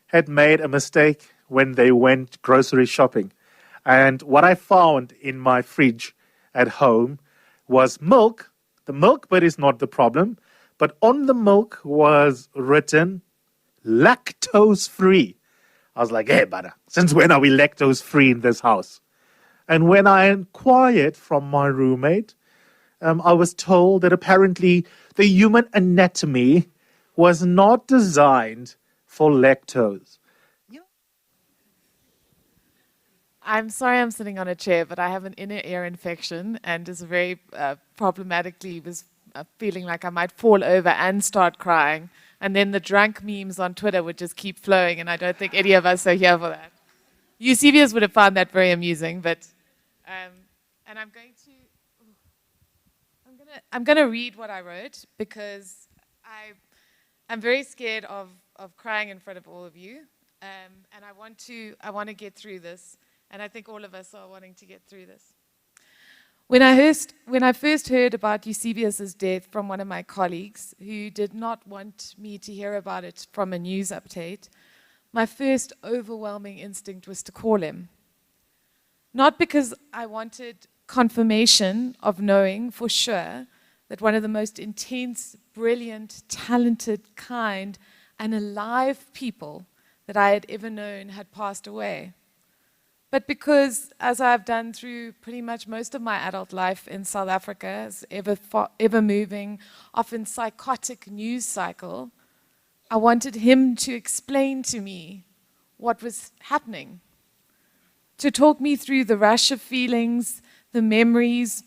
had made a mistake when they went grocery shopping. And what I found in my fridge at home was milk. The milk bit is not the problem, but on the milk was written lactose free. I was like, hey, brother, since when are we lactose free in this house? And when I inquired from my roommate, I was told that apparently the human anatomy was not designed for lactose. I'm sorry I'm sitting on a chair, but I have an inner ear infection and is very problematically was feeling like I might fall over and start crying. And then the drunk memes on Twitter would just keep flowing, and I don't think any of us are here for that. Eusebius would have found that very amusing, but and I'm going to read what I wrote because I'm very scared of crying in front of all of you, and I want to get through this, and I think all of us are wanting to get through this. When I first heard about Eusebius's death from one of my colleagues who did not want me to hear about it from a news update, my first overwhelming instinct was to call him. Not because I wanted confirmation of knowing for sure that one of the most intense, brilliant, talented, kind, and alive people that I had ever known had passed away. But because, as I've done through pretty much most of my adult life in South Africa's ever-moving, often psychotic news cycle, I wanted him to explain to me what was happening, to talk me through the rush of feelings, the memories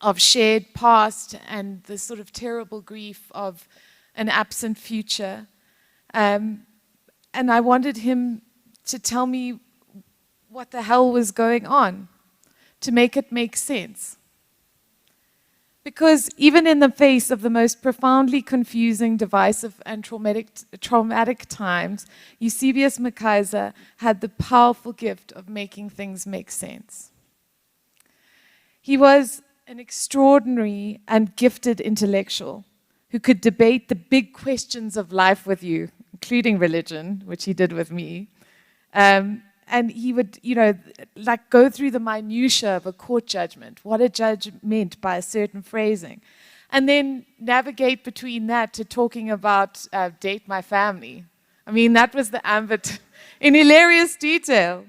of shared past, and the sort of terrible grief of an absent future. And I wanted him to tell me what the hell was going on, to make it make sense. Because even in the face of the most profoundly confusing, divisive, and traumatic times, Eusebius McKaiser had the powerful gift of making things make sense. He was an extraordinary and gifted intellectual who could debate the big questions of life with you, including religion, which he did with me. And he would, go through the minutiae of a court judgment, what a judge meant by a certain phrasing, and then navigate between that to talking about date my family. I mean, that was the ambit in hilarious detail.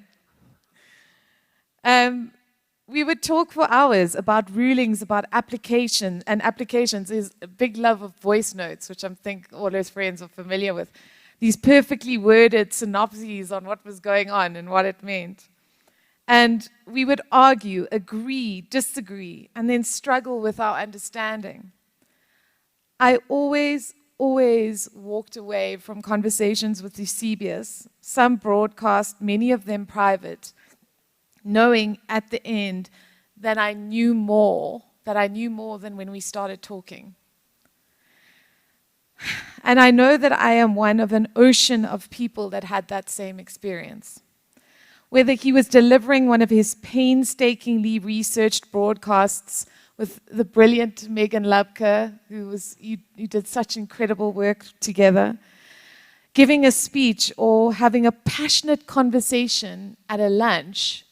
We would talk for hours about rulings, about applications. Is a big love of voice notes, which I think all his friends are familiar with. These perfectly worded synopses on what was going on and what it meant. And we would argue, agree, disagree, and then struggle with our understanding. I always walked away from conversations with Eusebius, some broadcast, many of them private, knowing at the end that I knew more than when we started talking. And I know that I am one of an ocean of people that had that same experience. Whether he was delivering one of his painstakingly researched broadcasts with the brilliant Megan Lubke, who did such incredible work together, giving a speech or having a passionate conversation at a lunch,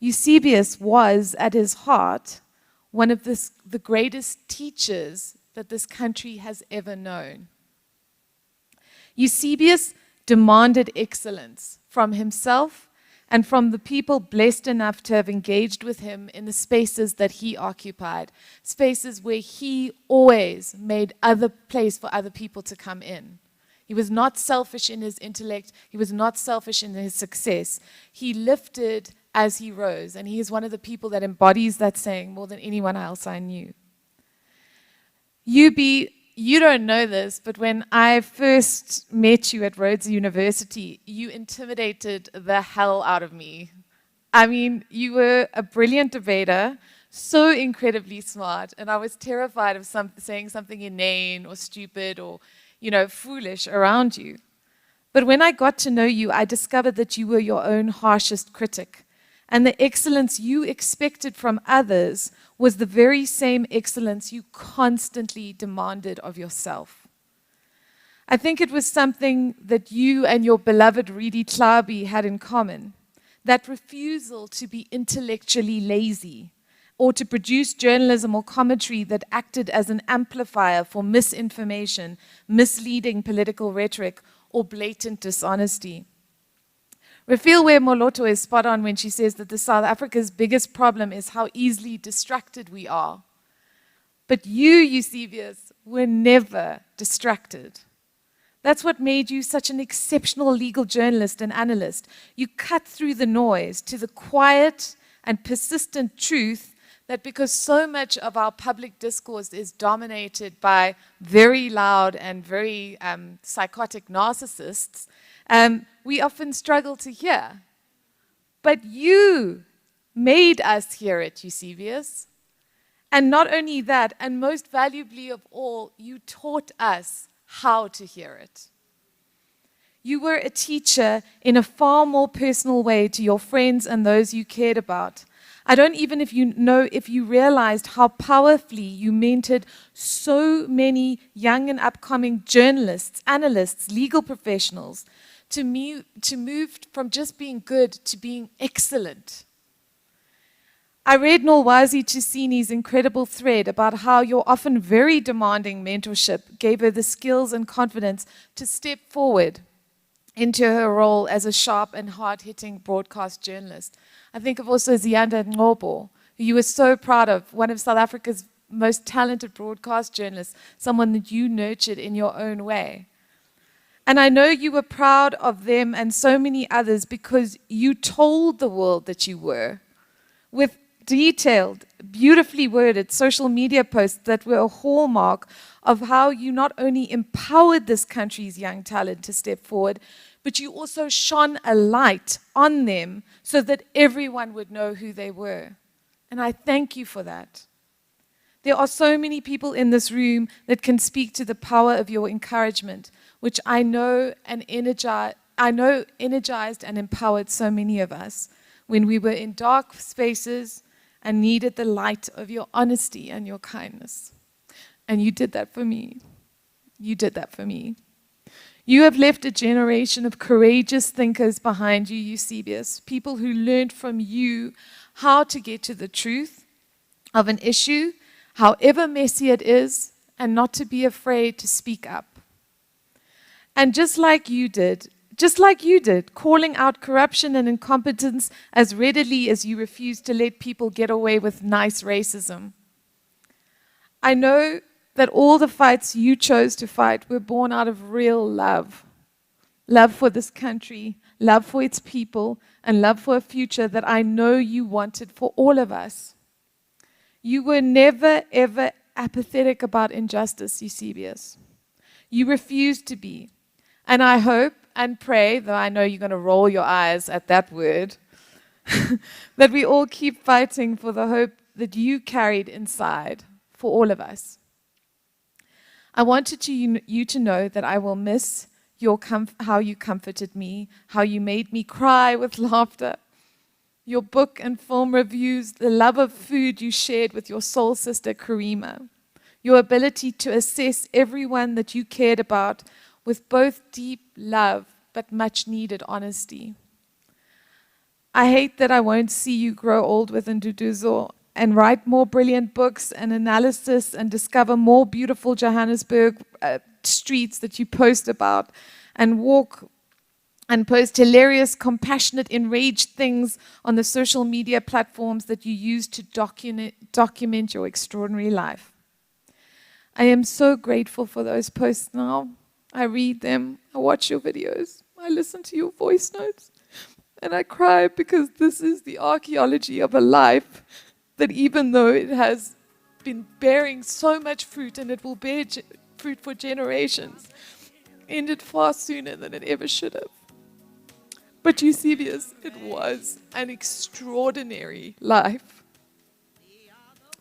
Eusebius was, at his heart, one of the greatest teachers that this country has ever known. Eusebius demanded excellence from himself and from the people blessed enough to have engaged with him in the spaces that he occupied, spaces where he always made other place for other people to come in. He was not selfish in his intellect. He was not selfish in his success. He lifted as he rose. And he is one of the people that embodies that saying more than anyone else I knew. You don't know this, but when I first met you at Rhodes University, you intimidated the hell out of me. I mean, you were a brilliant debater, so incredibly smart, and I was terrified of saying something inane or stupid or, foolish around you. But when I got to know you, I discovered that you were your own harshest critic, and the excellence you expected from others was the very same excellence you constantly demanded of yourself. I think it was something that you and your beloved Rudi Tlabi had in common, that refusal to be intellectually lazy or to produce journalism or commentary that acted as an amplifier for misinformation, misleading political rhetoric, or blatant dishonesty. Refilwe Moloto is spot on when she says that the South Africa's biggest problem is how easily distracted we are. But you, Eusebius, were never distracted. That's what made you such an exceptional legal journalist and analyst. You cut through the noise to the quiet and persistent truth that because so much of our public discourse is dominated by very loud and very psychotic narcissists, we often struggle to hear. But you made us hear it, Eusebius. And not only that, and most valuably of all, you taught us how to hear it. You were a teacher in a far more personal way to your friends and those you cared about. I don't even know if you realized how powerfully you mentored so many young and upcoming journalists, analysts, legal professionals to move from just being good to being excellent. I read Nolwazi Tusini's incredible thread about how your often very demanding mentorship gave her the skills and confidence to step forward into her role as a sharp and hard-hitting broadcast journalist. I think of also Ziyanda Ngobo, who you were so proud of, one of South Africa's most talented broadcast journalists, someone that you nurtured in your own way. And I know you were proud of them and so many others because you told the world that you were, with detailed, beautifully worded social media posts that were a hallmark of how you not only empowered this country's young talent to step forward, but you also shone a light on them so that everyone would know who they were. And I thank you for that. There are so many people in this room that can speak to the power of your encouragement, which I know energized and empowered so many of us when we were in dark spaces and needed the light of your honesty and your kindness. And you did that for me. You did that for me. You have left a generation of courageous thinkers behind you, Eusebius, people who learned from you how to get to the truth of an issue, however messy it is, and not to be afraid to speak up. And just like you did, calling out corruption and incompetence as readily as you refused to let people get away with nice racism. I know that all the fights you chose to fight were born out of real love. Love for this country, love for its people, and love for a future that I know you wanted for all of us. You were never, ever apathetic about injustice, Eusebius. You refused to be. And I hope and pray, though I know you're going to roll your eyes at that word, that we all keep fighting for the hope that you carried inside for all of us. I wanted you to know that I will miss how you comforted me, how you made me cry with laughter, your book and film reviews, the love of food you shared with your soul sister Karima, your ability to assess everyone that you cared about with both deep love but much needed honesty. I hate that I won't see you grow old with Nduduzo and write more brilliant books and analysis and discover more beautiful Johannesburg streets that you post about and walk and post hilarious, compassionate, enraged things on the social media platforms that you use to document your extraordinary life. I am so grateful for those posts now. I read them, I watch your videos, I listen to your voice notes, And I cry because this is the archaeology of a life that, even though it has been bearing so much fruit and it will bear fruit for generations, ended far sooner than it ever should have. But Eusebius, it was an extraordinary life.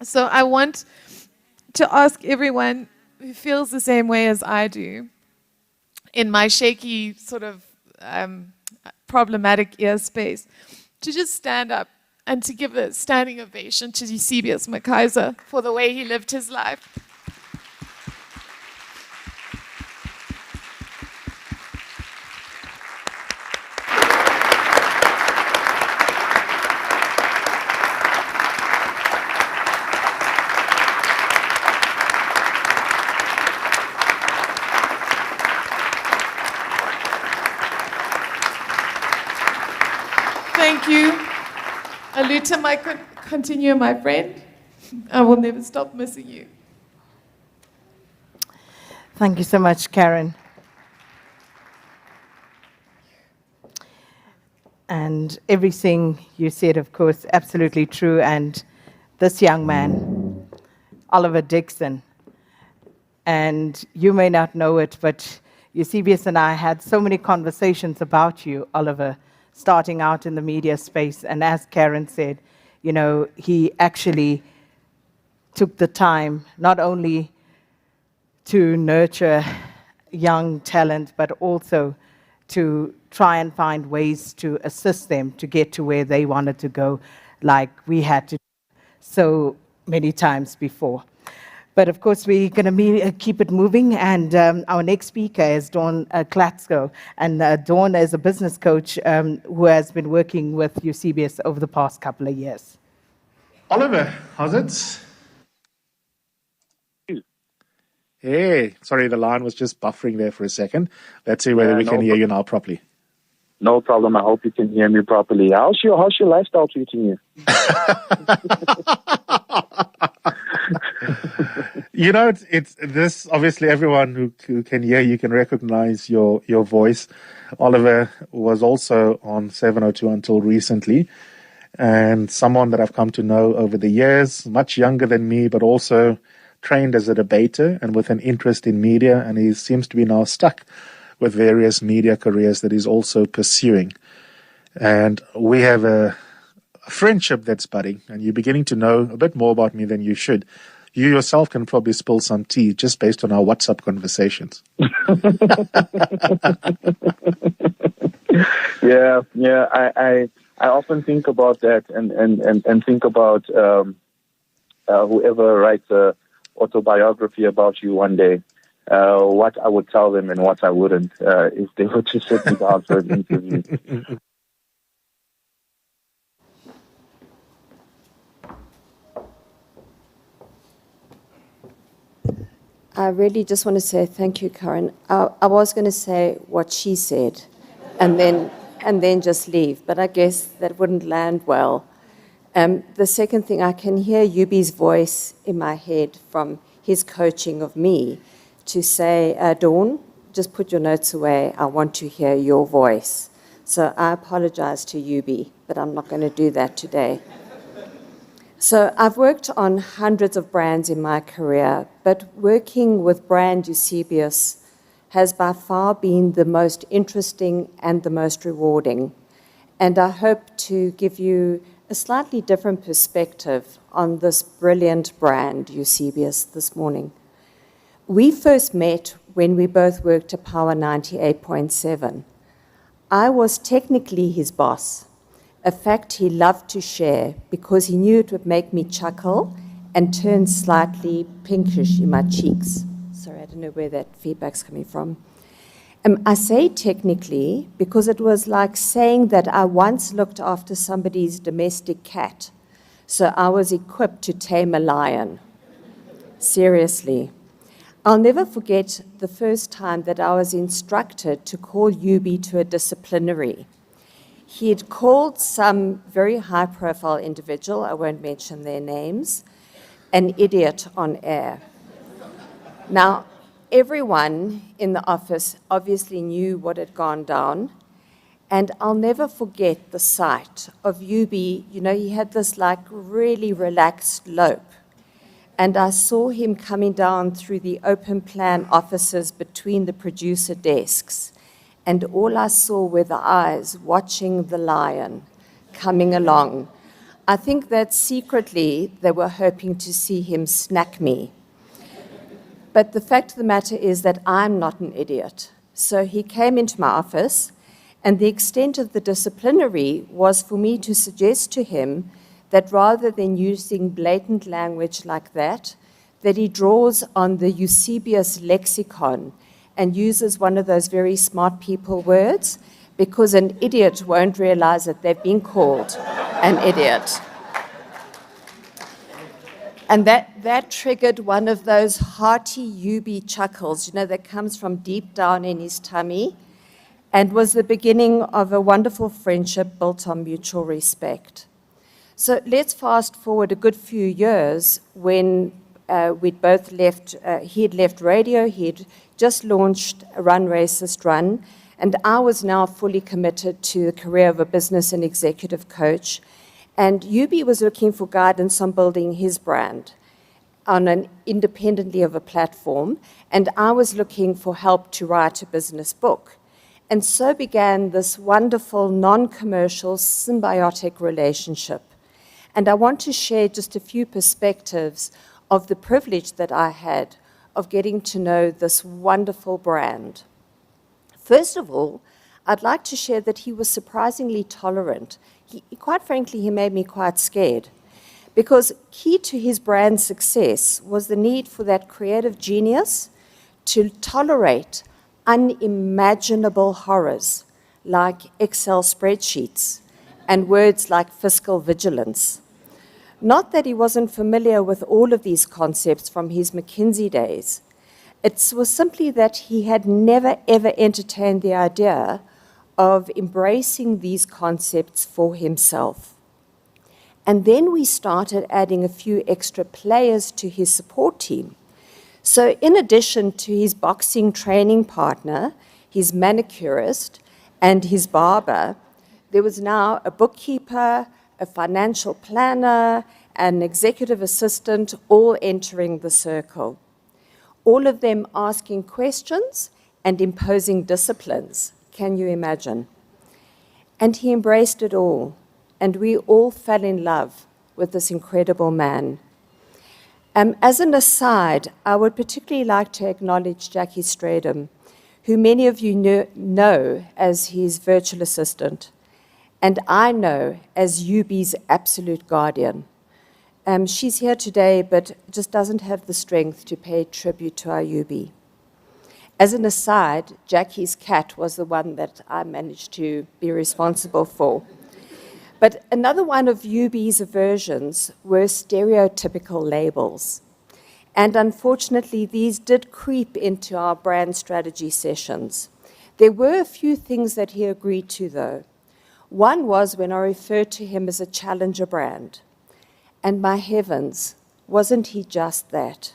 So I want to ask everyone who feels the same way as I do, in my shaky sort of problematic ear space, to just stand up and to give a standing ovation to Eusebius McKaiser for the way he lived his life. Thank you. Aluta, continue, my friend. I will never stop missing you. Thank you so much, Karen. And everything you said, of course, absolutely true. And this young man, Oliver Dixon, and you may not know it, but Eusebius and I had so many conversations about you, Oliver, starting out in the media space. And as Karen said, you know, he actually took the time not only to nurture young talent, but also to try and find ways to assist them to get to where they wanted to go, like we had to so many times before. But of course, we're going to keep it moving, and our next speaker is Dawn Klatsko. And Dawn is a business coach who has been working with Eusebius over the past couple of years. Oliver, how's it? Hey, sorry, the line was just buffering there for a second. Let's see whether we can hear you now properly. No problem. I hope you can hear me properly. How's your lifestyle treating you? You know, it's this, obviously everyone who can hear you can recognize your voice. Oliver was also on 702 until recently, and someone that I've come to know over the years, much younger than me, but also trained as a debater and with an interest in media, and he seems to be now stuck with various media careers that he's also pursuing. And we have a friendship that's budding, and you're beginning to know a bit more about me than you should. You yourself can probably spill some tea just based on our WhatsApp conversations. Yeah. I often think about that and think about whoever writes a autobiography about you one day, what I would tell them and what I wouldn't if they were to sit me down for an interview. I really just want to say thank you, Karen. I was going to say what she said and then just leave, but I guess that wouldn't land well. The second thing, I can hear Yubi's voice in my head from his coaching of me to say, Dawn, just put your notes away. I want to hear your voice. So I apologize to Yubi, but I'm not going to do that today. So I've worked on hundreds of brands in my career, but working with brand Eusebius has by far been the most interesting and the most rewarding. And I hope to give you a slightly different perspective on this brilliant brand, Eusebius, this morning. We first met when we both worked at Power 98.7. I was technically his boss, a fact he loved to share because he knew it would make me chuckle and turn slightly pinkish in my cheeks. Sorry, I don't know where that feedback's coming from. I say technically because it was like saying that I once looked after somebody's domestic cat, so I was equipped to tame a lion. Seriously. I'll never forget the first time that I was instructed to call Yubi to a disciplinary. He had called some very high-profile individual, I won't mention their names, an idiot on air. Now, everyone in the office obviously knew what had gone down, And I'll never forget the sight of Yubi. You know, he had this like really relaxed lope. And I saw him coming down through the open plan offices between the producer desks. And all I saw were the eyes watching the lion coming along. I think that secretly they were hoping to see him snack me. But the fact of the matter is that I'm not an idiot. So he came into my office, and the extent of the disciplinary was for me to suggest to him that rather than using blatant language like that he draws on the Eusebius lexicon and uses one of those very smart people words, because an idiot won't realize that they've been called an idiot. And that triggered one of those hearty Yubi chuckles, you know, that comes from deep down in his tummy, and was the beginning of a wonderful friendship built on mutual respect. So let's fast forward a good few years when we'd both left, he'd left radio, he'd just launched Run Racist Run, and I was now fully committed to the career of a business and executive coach. And Yubi was looking for guidance on building his brand independently of a platform, and I was looking for help to write a business book. And so began this wonderful, non-commercial, symbiotic relationship. And I want to share just a few perspectives of the privilege that I had of getting to know this wonderful brand. First of all, I'd like to share that he was surprisingly tolerant. Quite frankly, he made me quite scared, because key to his brand success was the need for that creative genius to tolerate unimaginable horrors like Excel spreadsheets and words like fiscal vigilance. Not that he wasn't familiar with all of these concepts from his McKinsey days. It was simply that he had never, ever entertained the idea of embracing these concepts for himself. And then we started adding a few extra players to his support team. So in addition to his boxing training partner, his manicurist, and his barber, there was now a bookkeeper, a financial planner, an executive assistant, all entering the circle. All of them asking questions and imposing disciplines. Can you imagine? And he embraced it all, and we all fell in love with this incredible man. As an aside, I would particularly like to acknowledge Jackie Stradham, who many of you know as his virtual assistant, and I know as Yubi's absolute guardian. She's here today, but just doesn't have the strength to pay tribute to our Yubi. As an aside, Jackie's cat was the one that I managed to be responsible for. But another one of Yubi's aversions were stereotypical labels. And unfortunately, these did creep into our brand strategy sessions. There were a few things that he agreed to, though. One was when I referred to him as a challenger brand. And my heavens, wasn't he just that?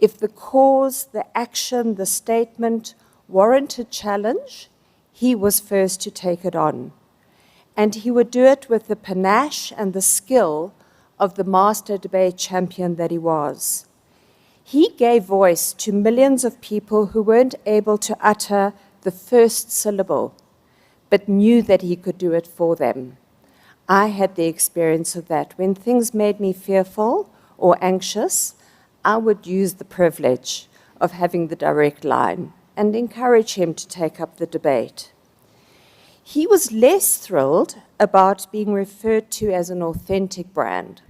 If the cause, the action, the statement warranted challenge, he was first to take it on. And he would do it with the panache and the skill of the master debate champion that he was. He gave voice to millions of people who weren't able to utter the first syllable, but knew that he could do it for them. I had the experience of that. When things made me fearful or anxious, I would use the privilege of having the direct line and encourage him to take up the debate. He was less thrilled about being referred to as an authentic brand.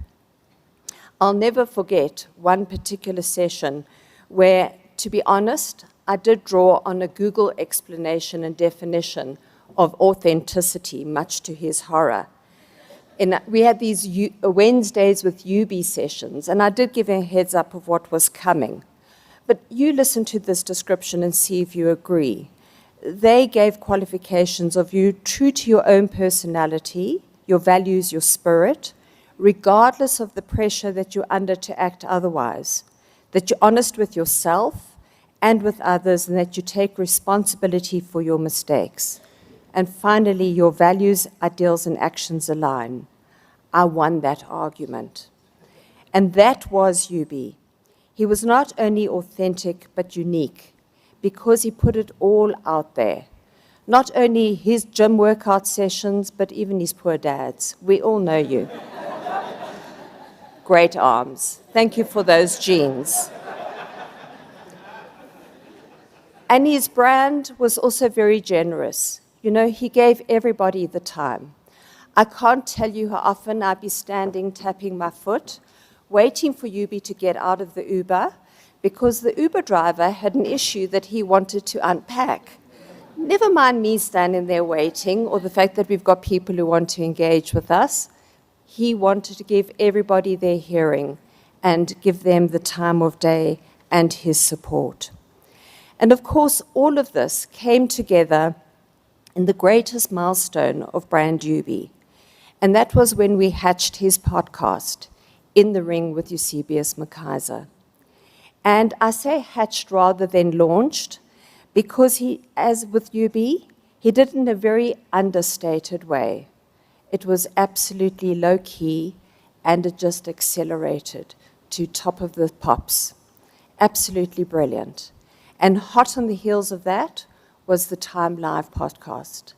I'll never forget one particular session where, to be honest, I did draw on a Google explanation and definition of authenticity, much to his horror. And we had these Wednesdays with Yubi sessions, and I did give a heads up of what was coming. But you listen to this description and see if you agree. They gave qualifications of you true to your own personality, your values, your spirit, regardless of the pressure that you're under to act otherwise, that you're honest with yourself and with others, and that you take responsibility for your mistakes. And finally, your values, ideals, and actions align. I won that argument. And that was Yubi. He was not only authentic, but unique, because he put it all out there. Not only his gym workout sessions, but even his poor dad's. We all know you. Great arms. Thank you for those genes. And his brand was also very generous. You know, he gave everybody the time. I can't tell you how often I'd be standing, tapping my foot, waiting for Yubi to get out of the Uber, because the Uber driver had an issue that he wanted to unpack. Never mind me standing there waiting, or the fact that we've got people who want to engage with us. He wanted to give everybody their hearing and give them the time of day and his support. And of course, all of this came together in the greatest milestone of Brand Yubi. And that was when we hatched his podcast, In the Ring with Eusebius McKaiser. And I say hatched rather than launched, because he, as with Yubi, he did it in a very understated way. It was absolutely low-key, and it just accelerated to top of the pops. Absolutely brilliant. And hot on the heels of that was the TimesLIVE podcast.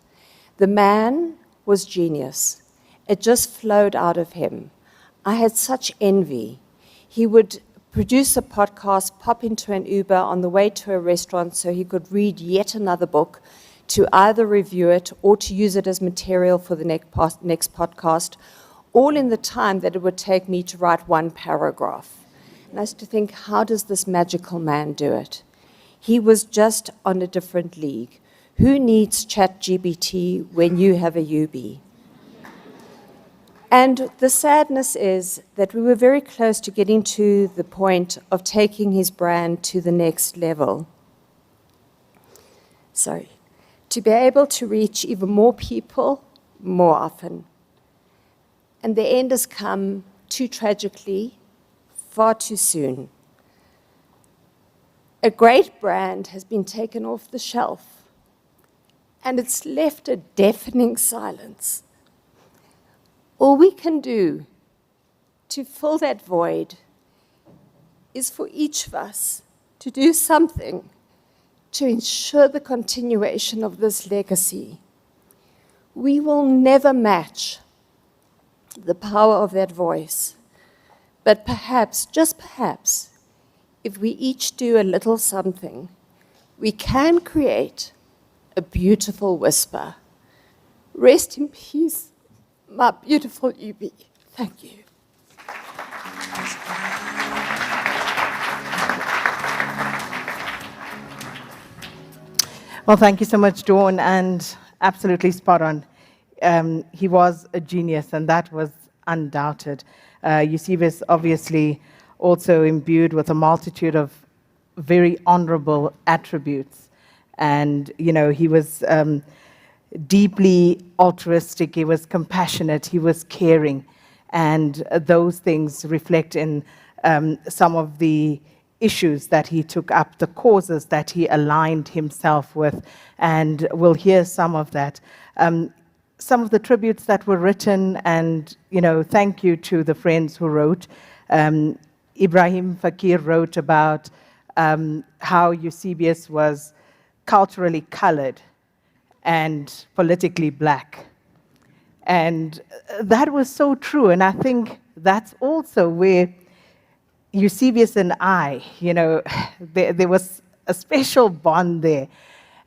The man was genius. It just flowed out of him. I had such envy. He would produce a podcast, pop into an Uber on the way to a restaurant so he could read yet another book, to either review it or to use it as material for the next podcast, all in the time that it would take me to write one paragraph. And I used to think, how does this magical man do it? He was just on a different league. Who needs ChatGPT when you have a Yubi? And the sadness is that we were very close to getting to the point of taking his brand to the next level. So, to be able to reach even more people more often. And the end has come too tragically, far too soon. A great brand has been taken off the shelf, and it's left a deafening silence. All we can do to fill that void is for each of us to do something to ensure the continuation of this legacy. We will never match the power of that voice, but perhaps, just perhaps, if we each do a little something, we can create a beautiful whisper. Rest in peace, my beautiful Yubi. Thank you. Well, thank you so much, Dawn, and absolutely spot on. He was a genius, and that was undoubted. Eusebius obviously also imbued with a multitude of very honorable attributes. And, you know, he was deeply altruistic, he was compassionate, he was caring. And those things reflect in some of the issues that he took up, the causes that he aligned himself with. And we'll hear some of that. Some of the tributes that were written, and, you know, thank you to the friends who wrote. Ibrahim Fakir wrote about how Eusebius was culturally colored and politically black. And that was so true. And I think that's also where Eusebius and I, you know, there was a special bond there.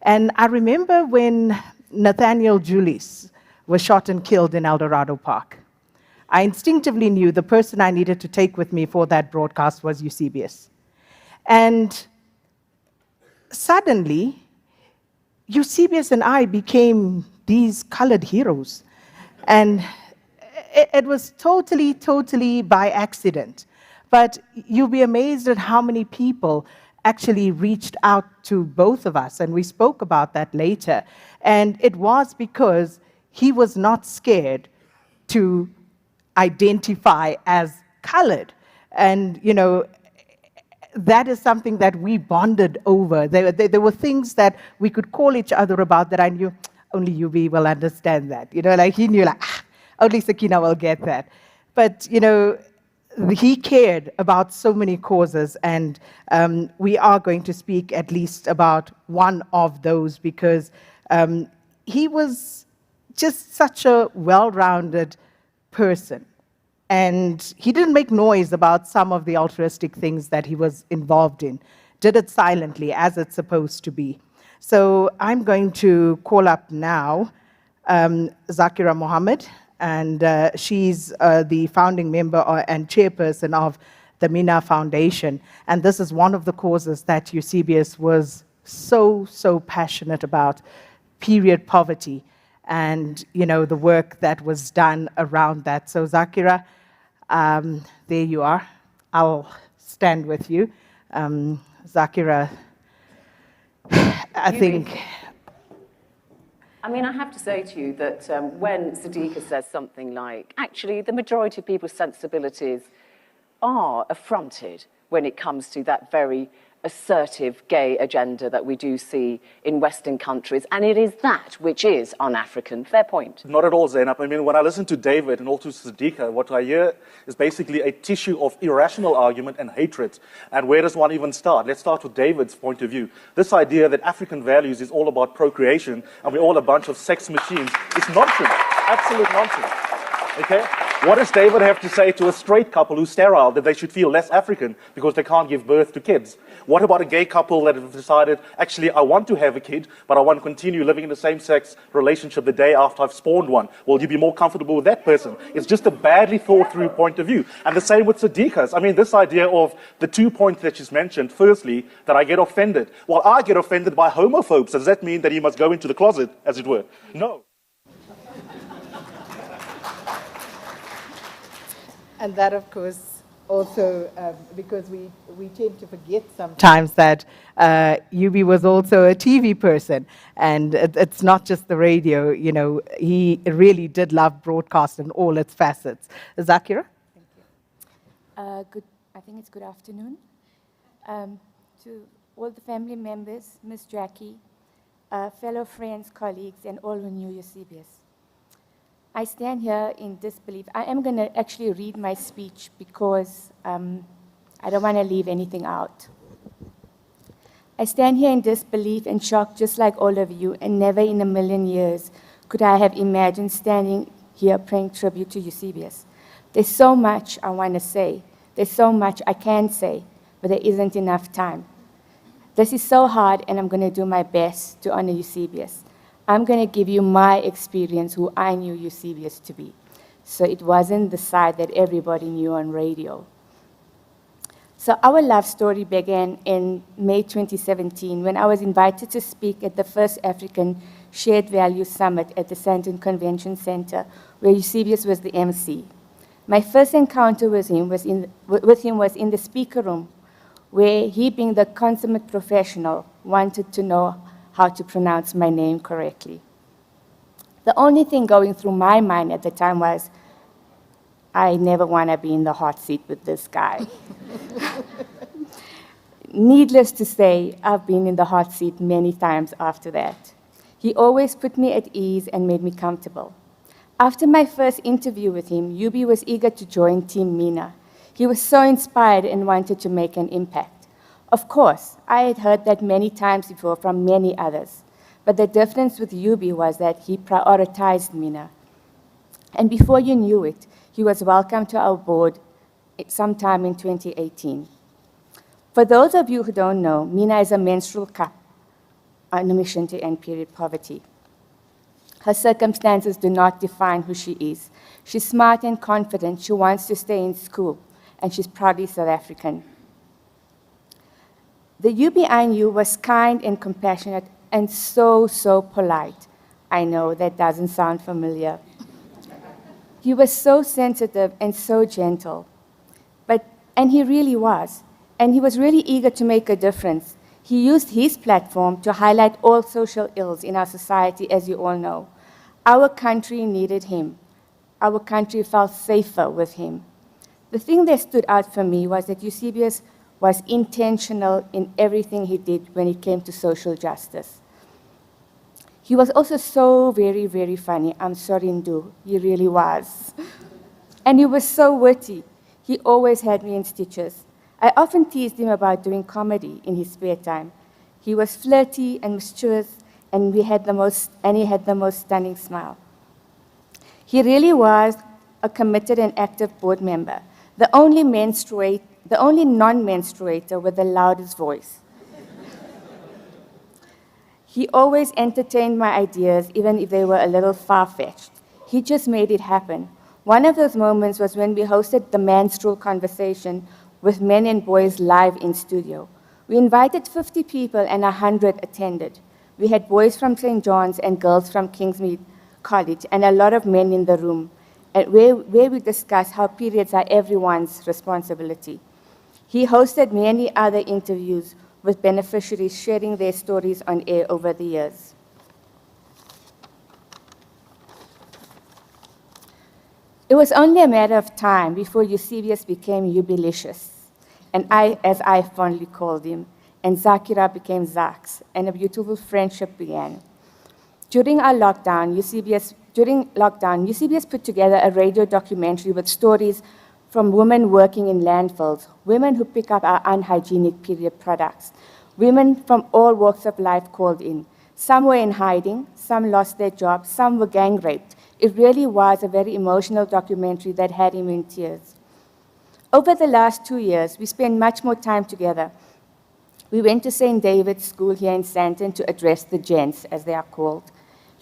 And I remember when Nathaniel Julius was shot and killed in El Dorado Park, I instinctively knew the person I needed to take with me for that broadcast was Eusebius. And suddenly, Eusebius and I became these colored heroes. And it was totally by accident. But you'll be amazed at how many people actually reached out to both of us, and we spoke about that later. And it was because he was not scared to identify as colored. And, you know, that is something that we bonded over. There were things that we could call each other about that I knew, only Yubi will understand that. Like he knew, like, only Sakina will get that. But, he cared about so many causes, and we are going to speak at least about one of those because he was just such a well-rounded person. And he didn't make noise about some of the altruistic things that he was involved in, did it silently, as it's supposed to be. So I'm going to call up now Zakira Mohammed, and she's the founding member and chairperson of the Mina Foundation. And this is one of the causes that Eusebius was so, so passionate about, period poverty, and the work that was done around that. So Zakira, there you are. I'll stand with you. Zakira, I think... I mean, I have to say to you that when Sadiqa says something like, actually, the majority of people's sensibilities are affronted when it comes to that very assertive gay agenda that we do see in Western countries, and it is that which is un-African. Fair point. Not at all, Zainab. I mean, when I listen to David and also Sadiqa, what I hear is basically a tissue of irrational argument and hatred. And where does one even start? Let's start with David's point of view. This idea that African values is all about procreation and we're all a bunch of sex machines is nonsense. Absolute nonsense. Okay? What does David have to say to a straight couple who's sterile that they should feel less African because they can't give birth to kids? What about a gay couple that have decided, actually, I want to have a kid, but I want to continue living in the same-sex relationship the day after I've spawned one? Will you be more comfortable with that person? It's just a badly thought-through point of view. And the same with Sadiqa's. I mean, this idea of the 2 points that she's mentioned, firstly, that I get offended. Well, I get offended by homophobes. Does that mean that he must go into the closet, as it were? No. And that, of course, also because we tend to forget sometimes that Yubi was also a TV person, and it's not just the radio. He really did love broadcast in all its facets. Zakira? Thank you. I think it's good afternoon. To all the family members, Miss Jackie, fellow friends, colleagues, and all who knew Eusebius. I stand here in disbelief. I am going to actually read my speech because I don't want to leave anything out. I stand here in disbelief and shock just like all of you, and never in a million years could I have imagined standing here paying tribute to Eusebius. There's so much I want to say. There's so much I can say, but there isn't enough time. This is so hard, and I'm going to do my best to honor Eusebius. I'm going to give you my experience, who I knew Eusebius to be. So it wasn't the side that everybody knew on radio. So our love story began in May 2017 when I was invited to speak at the first African Shared Values Summit at the Sandton Convention Center, where Eusebius was the MC. My first encounter with him was in the speaker room, where he, being the consummate professional, wanted to know how to pronounce my name correctly. The only thing going through my mind at the time was, I never want to be in the hot seat with this guy. Needless to say, I've been in the hot seat many times after that. He always put me at ease and made me comfortable. After my first interview with him, Yubi was eager to join Team Mina. He was so inspired and wanted to make an impact. Of course, I had heard that many times before from many others, but the difference with Yubi was that he prioritized Mina. And before you knew it, he was welcomed to our board sometime in 2018. For those of you who don't know, Mina is a menstrual cup on a mission to end period poverty. Her circumstances do not define who she is. She's smart and confident, she wants to stay in school, and she's proudly South African. The Yubi I knew was kind and compassionate and so, so polite. I know that doesn't sound familiar. He was so sensitive and so gentle, and he really was. And he was really eager to make a difference. He used his platform to highlight all social ills in our society, as you all know. Our country needed him. Our country felt safer with him. The thing that stood out for me was that Eusebius was intentional in everything he did when it came to social justice. He was also so very, very funny. I'm sorry, Ndu. He really was. And he was so witty. He always had me in stitches. I often teased him about doing comedy in his spare time. He was flirty and mischievous, and he had the most stunning smile. He really was a committed and active board member, the only non-menstruator with the loudest voice. He always entertained my ideas, even if they were a little far-fetched. He just made it happen. One of those moments was when we hosted the Menstrual Conversation with men and boys live in studio. We invited 50 people and 100 attended. We had boys from St. John's and girls from Kingsmead College and a lot of men in the room, where we discussed how periods are everyone's responsibility. He hosted many other interviews with beneficiaries sharing their stories on air over the years. It was only a matter of time before Eusebius became Eubilicious, and as I fondly called him, and Zakira became Zax, and a beautiful friendship began. During lockdown, Eusebius put together a radio documentary with stories from women working in landfills, women who pick up our unhygienic period products. Women from all walks of life called in. Some were in hiding, some lost their jobs, some were gang raped. It really was a very emotional documentary that had him in tears. Over the last 2 years, we spent much more time together. We went to St. David's School here in Sandton to address the gents, as they are called.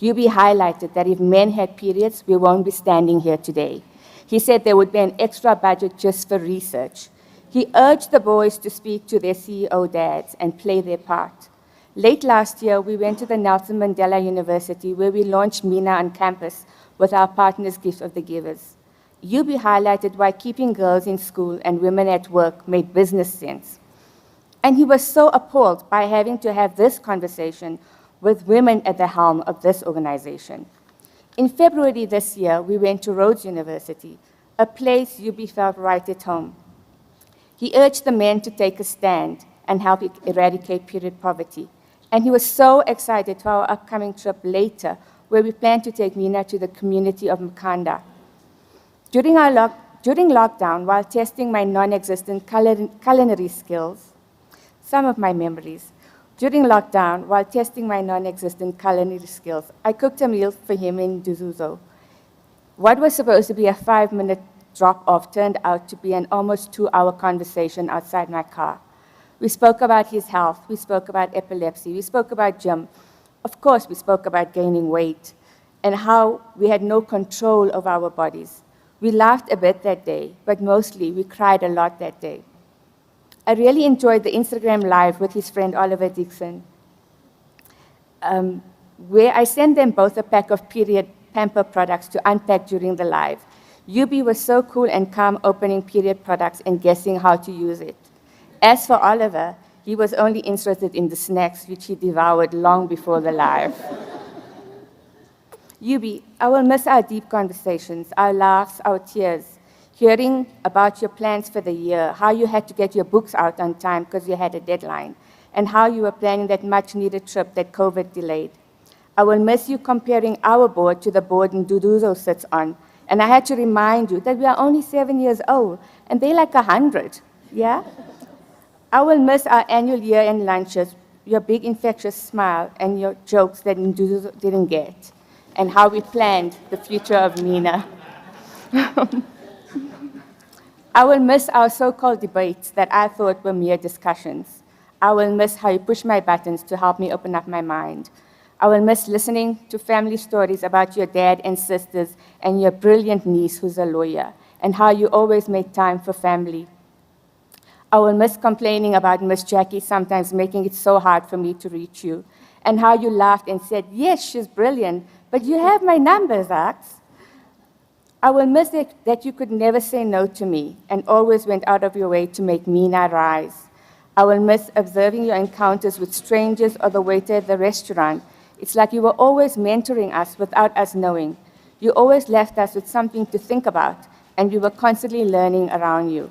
UB highlighted that if men had periods, we won't be standing here today. He said there would be an extra budget just for research. He urged the boys to speak to their CEO dads and play their part. Late last year, we went to the Nelson Mandela University where we launched MENA on campus with our partners' Gift of the Givers. UB highlighted why keeping girls in school and women at work made business sense. And he was so appalled by having to have this conversation with women at the helm of this organization. In February this year, we went to Rhodes University, a place UB felt right at home. He urged the men to take a stand and help eradicate period poverty. And he was so excited for our upcoming trip later, where we plan to take Mina to the community of Mkanda. During lockdown, while testing my non-existent culinary skills, some of my memories, during lockdown, while testing my non-existent culinary skills, I cooked a meal for him in Duzuzo. What was supposed to be a 5-minute drop-off turned out to be an almost 2-hour conversation outside my car. We spoke about his health, we spoke about epilepsy, we spoke about gym. Of course, we spoke about gaining weight and how we had no control of our bodies. We laughed a bit that day, but mostly we cried a lot that day. I really enjoyed the Instagram Live with his friend Oliver Dixon, where I sent them both a pack of period pamper products to unpack during the live. UB was so cool and calm opening period products and guessing how to use it. As for Oliver, he was only interested in the snacks, which he devoured long before the live. UB, I will miss our deep conversations, our laughs, our tears, hearing about your plans for the year, how you had to get your books out on time because you had a deadline, and how you were planning that much-needed trip that COVID delayed. I will miss you comparing our board to the board Nduduzo sits on, and I had to remind you that we are only 7 years old, and they're like 100, yeah? I will miss our annual year-end lunches, your big infectious smile, and your jokes that Nduduzo didn't get, and how we planned the future of MENA. I will miss our so-called debates that I thought were mere discussions. I will miss how you push my buttons to help me open up my mind. I will miss listening to family stories about your dad and sisters and your brilliant niece who's a lawyer, and how you always make time for family. I will miss complaining about Miss Jackie sometimes making it so hard for me to reach you, and how you laughed and said, yes, she's brilliant, but you have my numbers, Ax. I will miss that you could never say no to me and always went out of your way to make MENA rise. I will miss observing your encounters with strangers or the waiter at the restaurant. It's like you were always mentoring us without us knowing. You always left us with something to think about, and we were constantly learning around you.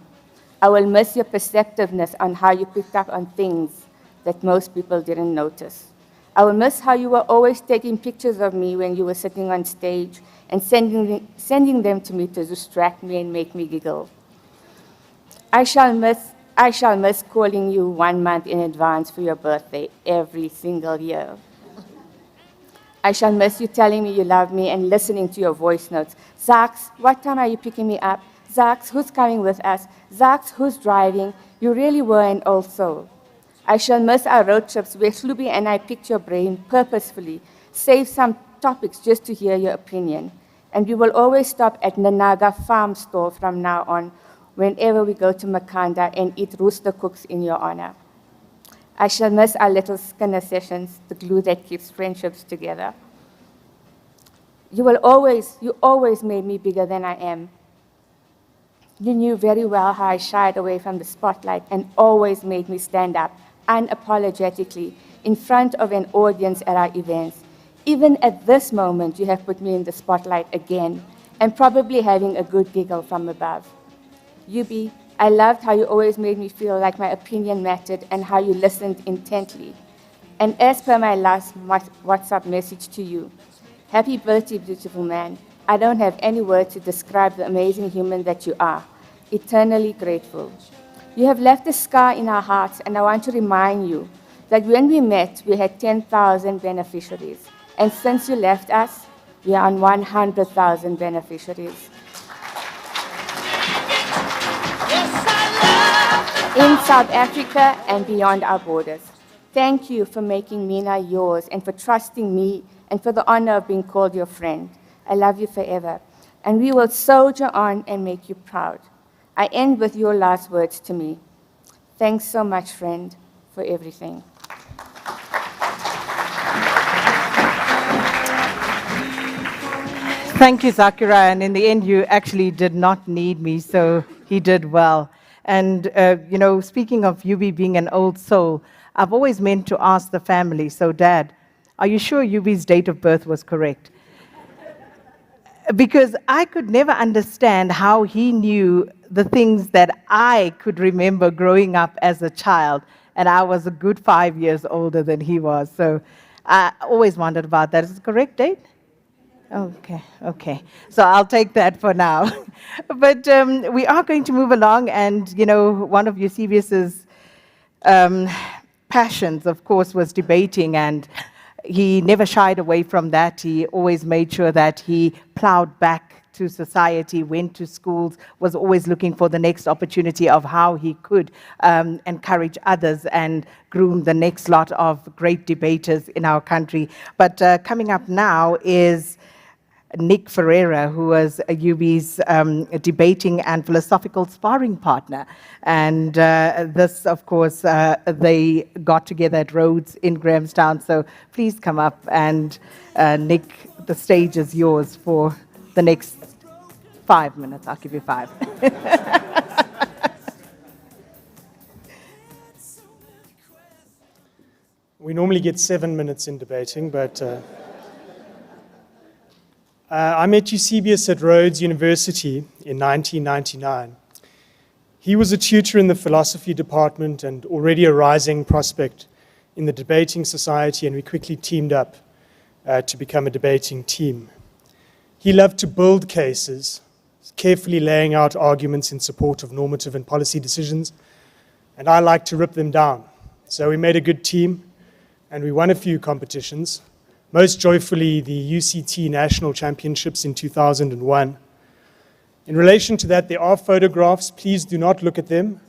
I will miss your perceptiveness on how you picked up on things that most people didn't notice. I will miss how you were always taking pictures of me when you were sitting on stage and sending them to me to distract me and make me giggle. I shall miss calling you 1 month in advance for your birthday every single year. I shall miss you telling me you love me and listening to your voice notes. Zax, what time are you picking me up? Zax, who's coming with us? Zax, who's driving? You really were an old soul. I shall miss our road trips where Slubi and I picked your brain purposefully, save some topics just to hear your opinion. And we will always stop at Nanaga Farm Store from now on whenever we go to Makanda and eat rooster cooks in your honor. I shall miss our little Skinner sessions, the glue that keeps friendships together. You always made me bigger than I am. You knew very well how I shied away from the spotlight and always made me stand up unapologetically in front of an audience at our events. Even at this moment, you have put me in the spotlight again and probably having a good giggle from above. Yubi, I loved how you always made me feel like my opinion mattered and how you listened intently. And as per my last WhatsApp message to you, happy birthday, beautiful man. I don't have any words to describe the amazing human that you are. Eternally grateful. You have left a scar in our hearts, and I want to remind you that when we met, we had 10,000 beneficiaries. And since you left us, we are on 100,000 beneficiaries. In South Africa and beyond our borders. Thank you for making Mina yours and for trusting me and for the honor of being called your friend. I love you forever. And we will soldier on and make you proud. I end with your last words to me. Thanks so much, friend, for everything. Thank you, Zakira. And in the end, you actually did not need me, so he did well. And, speaking of Yubi being an old soul, I've always meant to ask the family, so Dad, are you sure Yubi's date of birth was correct? Because I could never understand how he knew the things that I could remember growing up as a child, and I was a good 5 years older than he was. So I always wondered about that. Is it the correct date? Okay. So I'll take that for now. But we are going to move along, and, one of Eusebius's passions, of course, was debating, and he never shied away from that. He always made sure that he plowed back to society, went to schools, was always looking for the next opportunity of how he could encourage others and groom the next lot of great debaters in our country. But coming up now is Nick Ferreira, who was Yubi's debating and philosophical sparring partner. And this, of course, they got together at Rhodes in Grahamstown. So please come up, and Nick, the stage is yours for the next 5 minutes. I'll give you 5. We normally get 7 minutes in debating, but I met Eusebius at Rhodes University in 1999. He was a tutor in the philosophy department and already a rising prospect in the debating society, and we quickly teamed up to become a debating team. He loved to build cases, carefully laying out arguments in support of normative and policy decisions, and I liked to rip them down. So we made a good team, and we won a few competitions. Most joyfully, the UCT National Championships in 2001. In relation to that, there are photographs. Please do not look at them.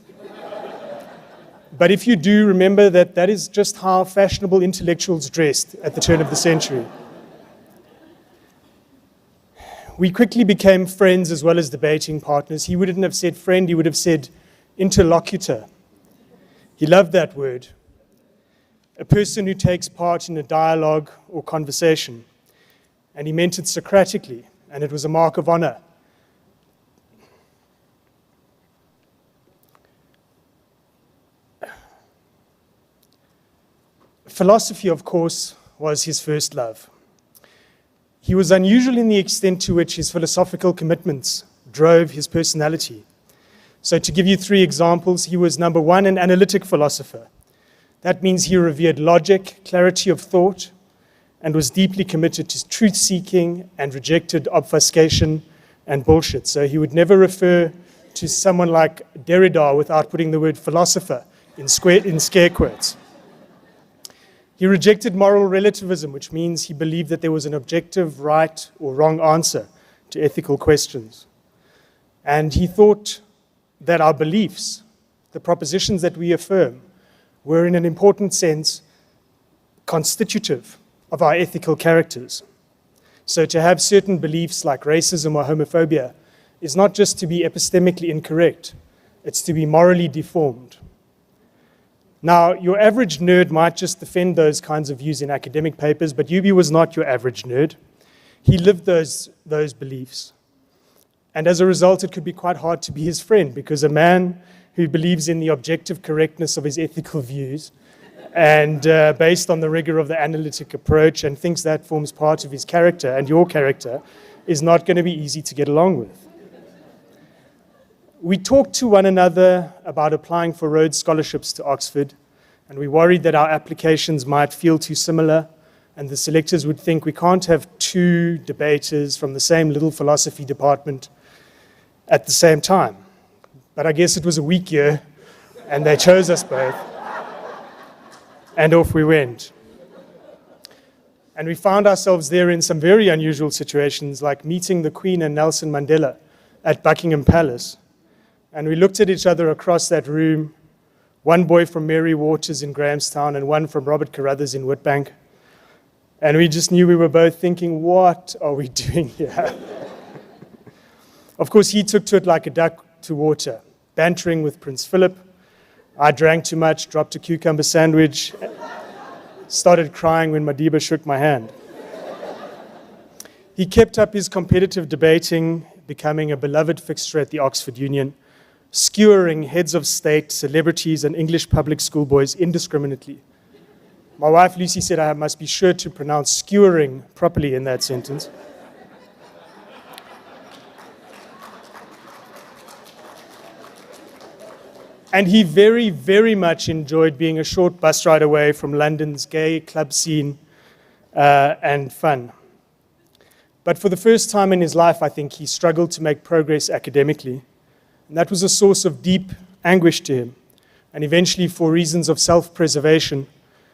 But if you do, remember that that is just how fashionable intellectuals dressed at the turn of the century. We quickly became friends as well as debating partners. He wouldn't have said friend, he would have said interlocutor. He loved that word. A person who takes part in a dialogue or conversation. And he meant it Socratically, and it was a mark of honor. Philosophy, of course, was his first love. He was unusual in the extent to which his philosophical commitments drove his personality. So to give you 3 examples, he was, number 1, an analytic philosopher. That means he revered logic, clarity of thought, and was deeply committed to truth-seeking and rejected obfuscation and bullshit. So he would never refer to someone like Derrida without putting the word philosopher in scare quotes. He rejected moral relativism, which means he believed that there was an objective right or wrong answer to ethical questions. And he thought that our beliefs, the propositions that we affirm, were in an important sense constitutive of our ethical characters. So to have certain beliefs like racism or homophobia is not just to be epistemically incorrect, it's to be morally deformed. Now, your average nerd might just defend those kinds of views in academic papers, but Euby was not your average nerd. He lived those beliefs. And as a result, it could be quite hard to be his friend, because a man who believes in the objective correctness of his ethical views and based on the rigor of the analytic approach and thinks that forms part of his character and your character is not going to be easy to get along with. We talked to one another about applying for Rhodes scholarships to Oxford, and we worried that our applications might feel too similar, and the selectors would think we can't have two debaters from the same little philosophy department at the same time. But I guess it was a weak year, and they chose us both, and off we went. And we found ourselves there in some very unusual situations, like meeting the Queen and Nelson Mandela at Buckingham Palace. And we looked at each other across that room, one boy from Mary Waters in Grahamstown and one from Robert Carruthers in Witbank. And we just knew we were both thinking, what are we doing here? Of course, he took to it like a duck to water, bantering with Prince Philip. I drank too much, dropped a cucumber sandwich, started crying when Madiba shook my hand. He kept up his competitive debating, becoming a beloved fixture at the Oxford Union, skewering heads of state, celebrities, and English public school boys indiscriminately. My wife Lucy said I must be sure to pronounce skewering properly in that sentence. And he very, very much enjoyed being a short bus ride away from London's gay club scene and fun. But for the first time in his life, I think he struggled to make progress academically. And that was a source of deep anguish to him. And eventually, for reasons of self-preservation,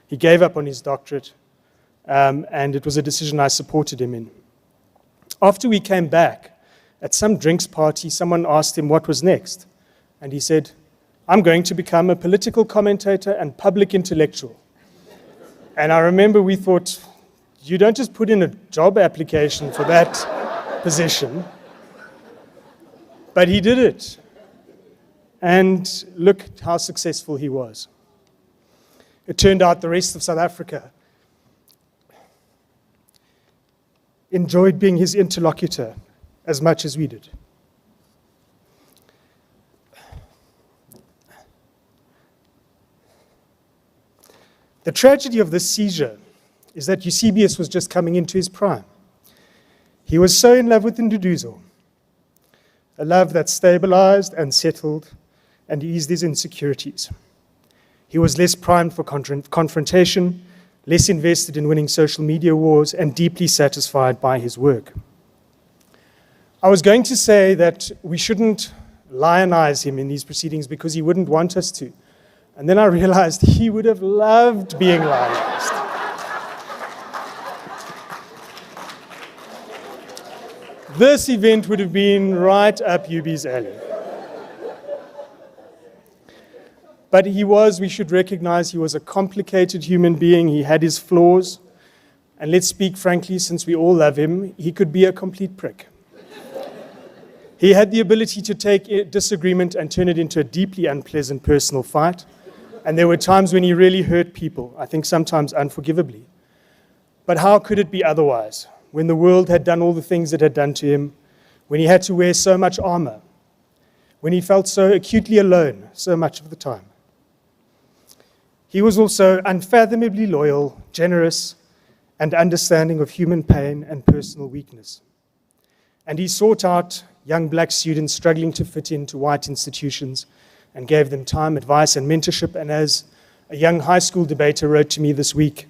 he gave up on his doctorate. And it was a decision I supported him in. After we came back, at some drinks party, someone asked him what was next. And he said, I'm going to become a political commentator and public intellectual. And I remember we thought, you don't just put in a job application for that position. But he did it. And look how successful he was. It turned out the rest of South Africa enjoyed being his interlocutor as much as we did. The tragedy of this seizure is that Eusebius was just coming into his prime. He was so in love with Nduduzo, a love that stabilized and settled and eased his insecurities. He was less primed for confrontation, less invested in winning social media wars, and deeply satisfied by his work. I was going to say that we shouldn't lionize him in these proceedings because he wouldn't want us to. And then I realized he would have loved being lionized. This event would have been right up Euby's alley. But we should recognize he was a complicated human being. He had his flaws. And let's speak frankly, since we all love him, he could be a complete prick. He had the ability to take disagreement and turn it into a deeply unpleasant personal fight. And there were times when he really hurt people, I think sometimes unforgivably. But how could it be otherwise, when the world had done all the things it had done to him, when he had to wear so much armor, when he felt so acutely alone so much of the time? He was also unfathomably loyal, generous, and understanding of human pain and personal weakness. And he sought out young black students struggling to fit into white institutions and gave them time, advice, and mentorship. And as a young high school debater wrote to me this week,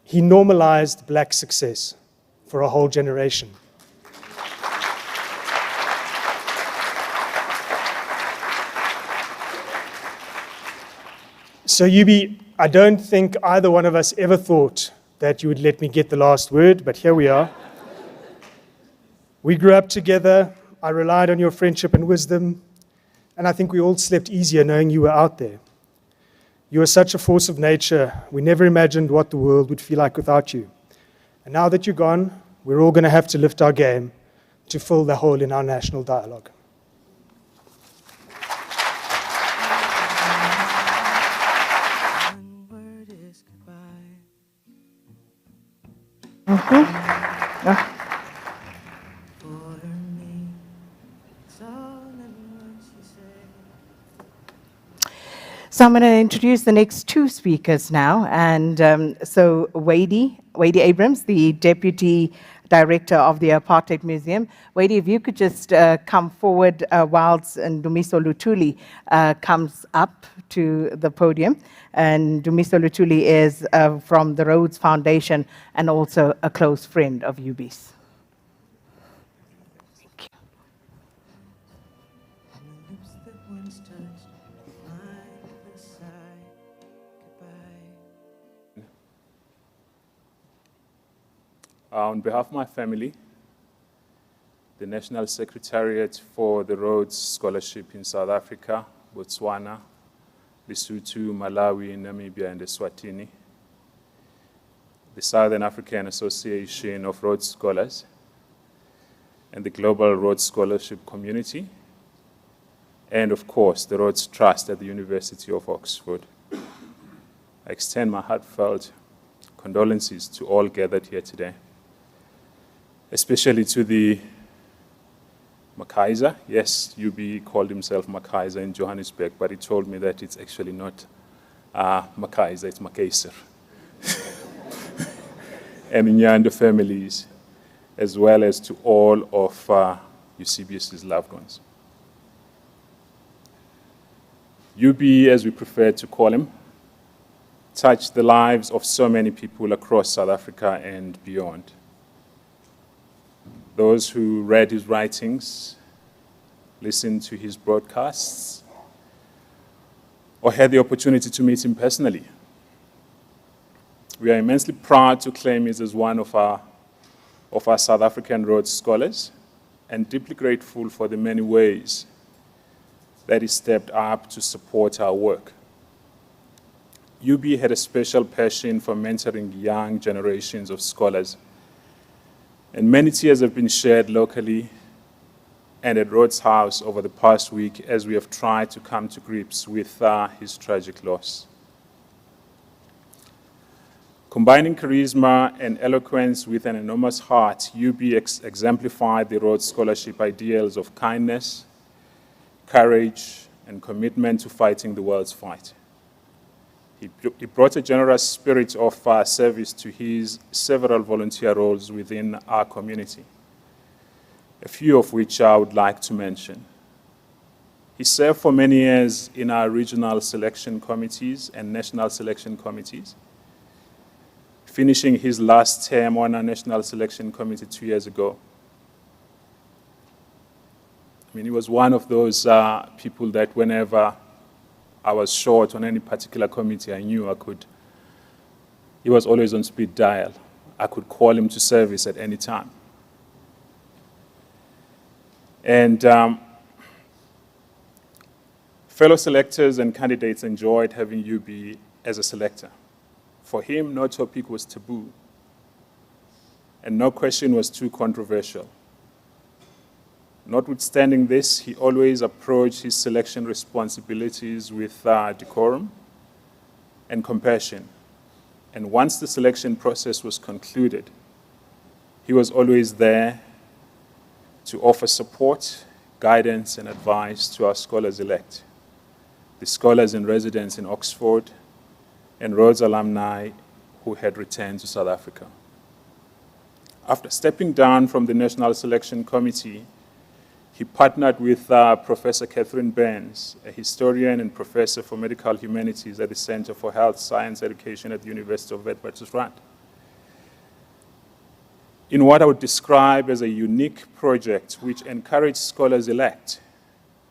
he normalized black success for a whole generation. So Yubi, I don't think either one of us ever thought that you would let me get the last word, but here we are. We grew up together. I relied on your friendship and wisdom, and I think we all slept easier knowing you were out there. You are such a force of nature. We never imagined what the world would feel like without you. And now that you're gone, we're all going to have to lift our game to fill the hole in our national dialogue. So I'm going to introduce the next two speakers now. And so Wady Abrams, the Deputy Director of the Apartheid Museum. Wady, if you could just come forward whilst Dumiso Lutuli comes up to the podium. And Dumiso Lutuli is from the Rhodes Foundation and also a close friend of Yubi's. On behalf of my family, the National Secretariat for the Rhodes Scholarship in South Africa, Botswana, Lesotho, Malawi, Namibia, and Eswatini, the Southern African Association of Rhodes Scholars, and the Global Rhodes Scholarship Community, and of course, the Rhodes Trust at the University of Oxford. I extend my heartfelt condolences to all gathered here today, especially to the McKaiser. Yes, UB called himself McKaiser in Johannesburg, but he told me that it's actually not McKaiser, it's McKaiser. And Nyanda families, as well as to all of Eusebius's loved ones. UB, as we prefer to call him, touched the lives of so many people across South Africa and beyond. Those who read his writings, listened to his broadcasts, or had the opportunity to meet him personally. We are immensely proud to claim him as one of our South African Rhodes scholars, and deeply grateful for the many ways that he stepped up to support our work. UB had a special passion for mentoring young generations of scholars, and many tears have been shed locally and at Rhodes House over the past week as we have tried to come to grips with his tragic loss. Combining charisma and eloquence with an enormous heart, UB exemplified the Rhodes Scholarship ideals of kindness, courage, and commitment to fighting the world's fight. He brought a generous spirit of service to his several volunteer roles within our community, a few of which I would like to mention. He served for many years in our regional selection committees and national selection committees, finishing his last term on our national selection committee 2 years ago. I mean, he was one of those people that whenever I was short on any particular committee, I knew he was always on speed dial. I could call him to service at any time. And fellow selectors and candidates enjoyed having UB as a selector. For him, no topic was taboo, and no question was too controversial. Notwithstanding this, he always approached his selection responsibilities with decorum and compassion. And once the selection process was concluded, he was always there to offer support, guidance, and advice to our scholars-elect, the scholars in residence in Oxford, and Rhodes alumni who had returned to South Africa. After stepping down from the National Selection Committee, He partnered with Professor Catherine Burns, a historian and professor for medical humanities at the Center for Health Science Education at the University of Witwatersrand, in what I would describe as a unique project which encouraged scholars-elect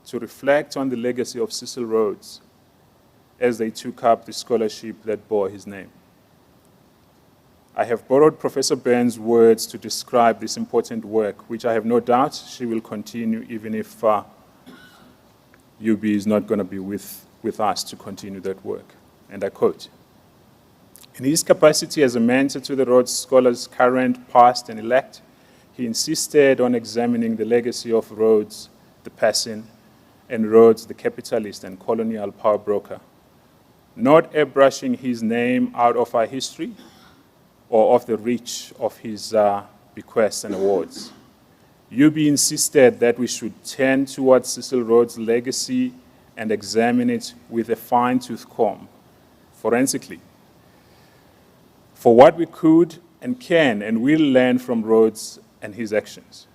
to reflect on the legacy of Cecil Rhodes as they took up the scholarship that bore his name. I have borrowed Professor Burns' words to describe this important work, which I have no doubt she will continue even if UB is not going to be with us to continue that work. And I quote, "In his capacity as a mentor to the Rhodes Scholars, current, past, and elect, he insisted on examining the legacy of Rhodes, the person, and Rhodes, the capitalist and colonial power broker, not airbrushing his name out of our history, or of the reach of his bequests and awards. UB insisted that we should turn towards Cecil Rhodes' legacy and examine it with a fine-tooth comb, forensically, for what we could and can and will learn from Rhodes and his actions.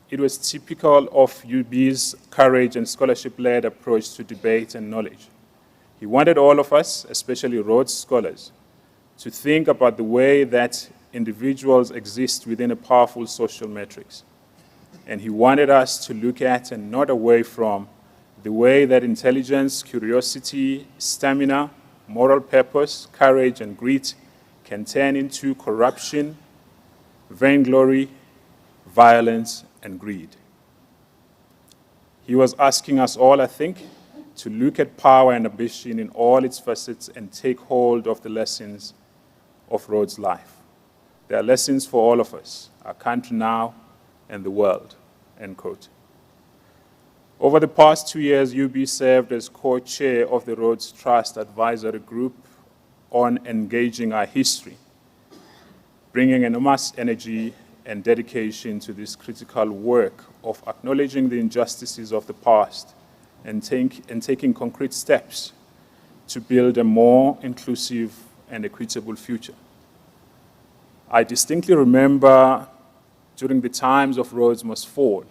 It was typical of UB's courage and scholarship-led approach to debate and knowledge. He wanted all of us, especially Rhodes scholars, to think about the way that individuals exist within a powerful social matrix. And he wanted us to look at and not away from the way that intelligence, curiosity, stamina, moral purpose, courage, and grit can turn into corruption, vainglory, violence, and greed. He was asking us all, I think, to look at power and ambition in all its facets and take hold of the lessons of Rhodes' life. There are lessons for all of us, our country now and the world," end quote. Over the past 2 years, UB served as co-chair of the Rhodes Trust Advisory Group on engaging our history, bringing enormous energy and dedication to this critical work of acknowledging the injustices of the past and taking concrete steps to build a more inclusive and equitable future. I distinctly remember during the times of Rhodes Must Fall,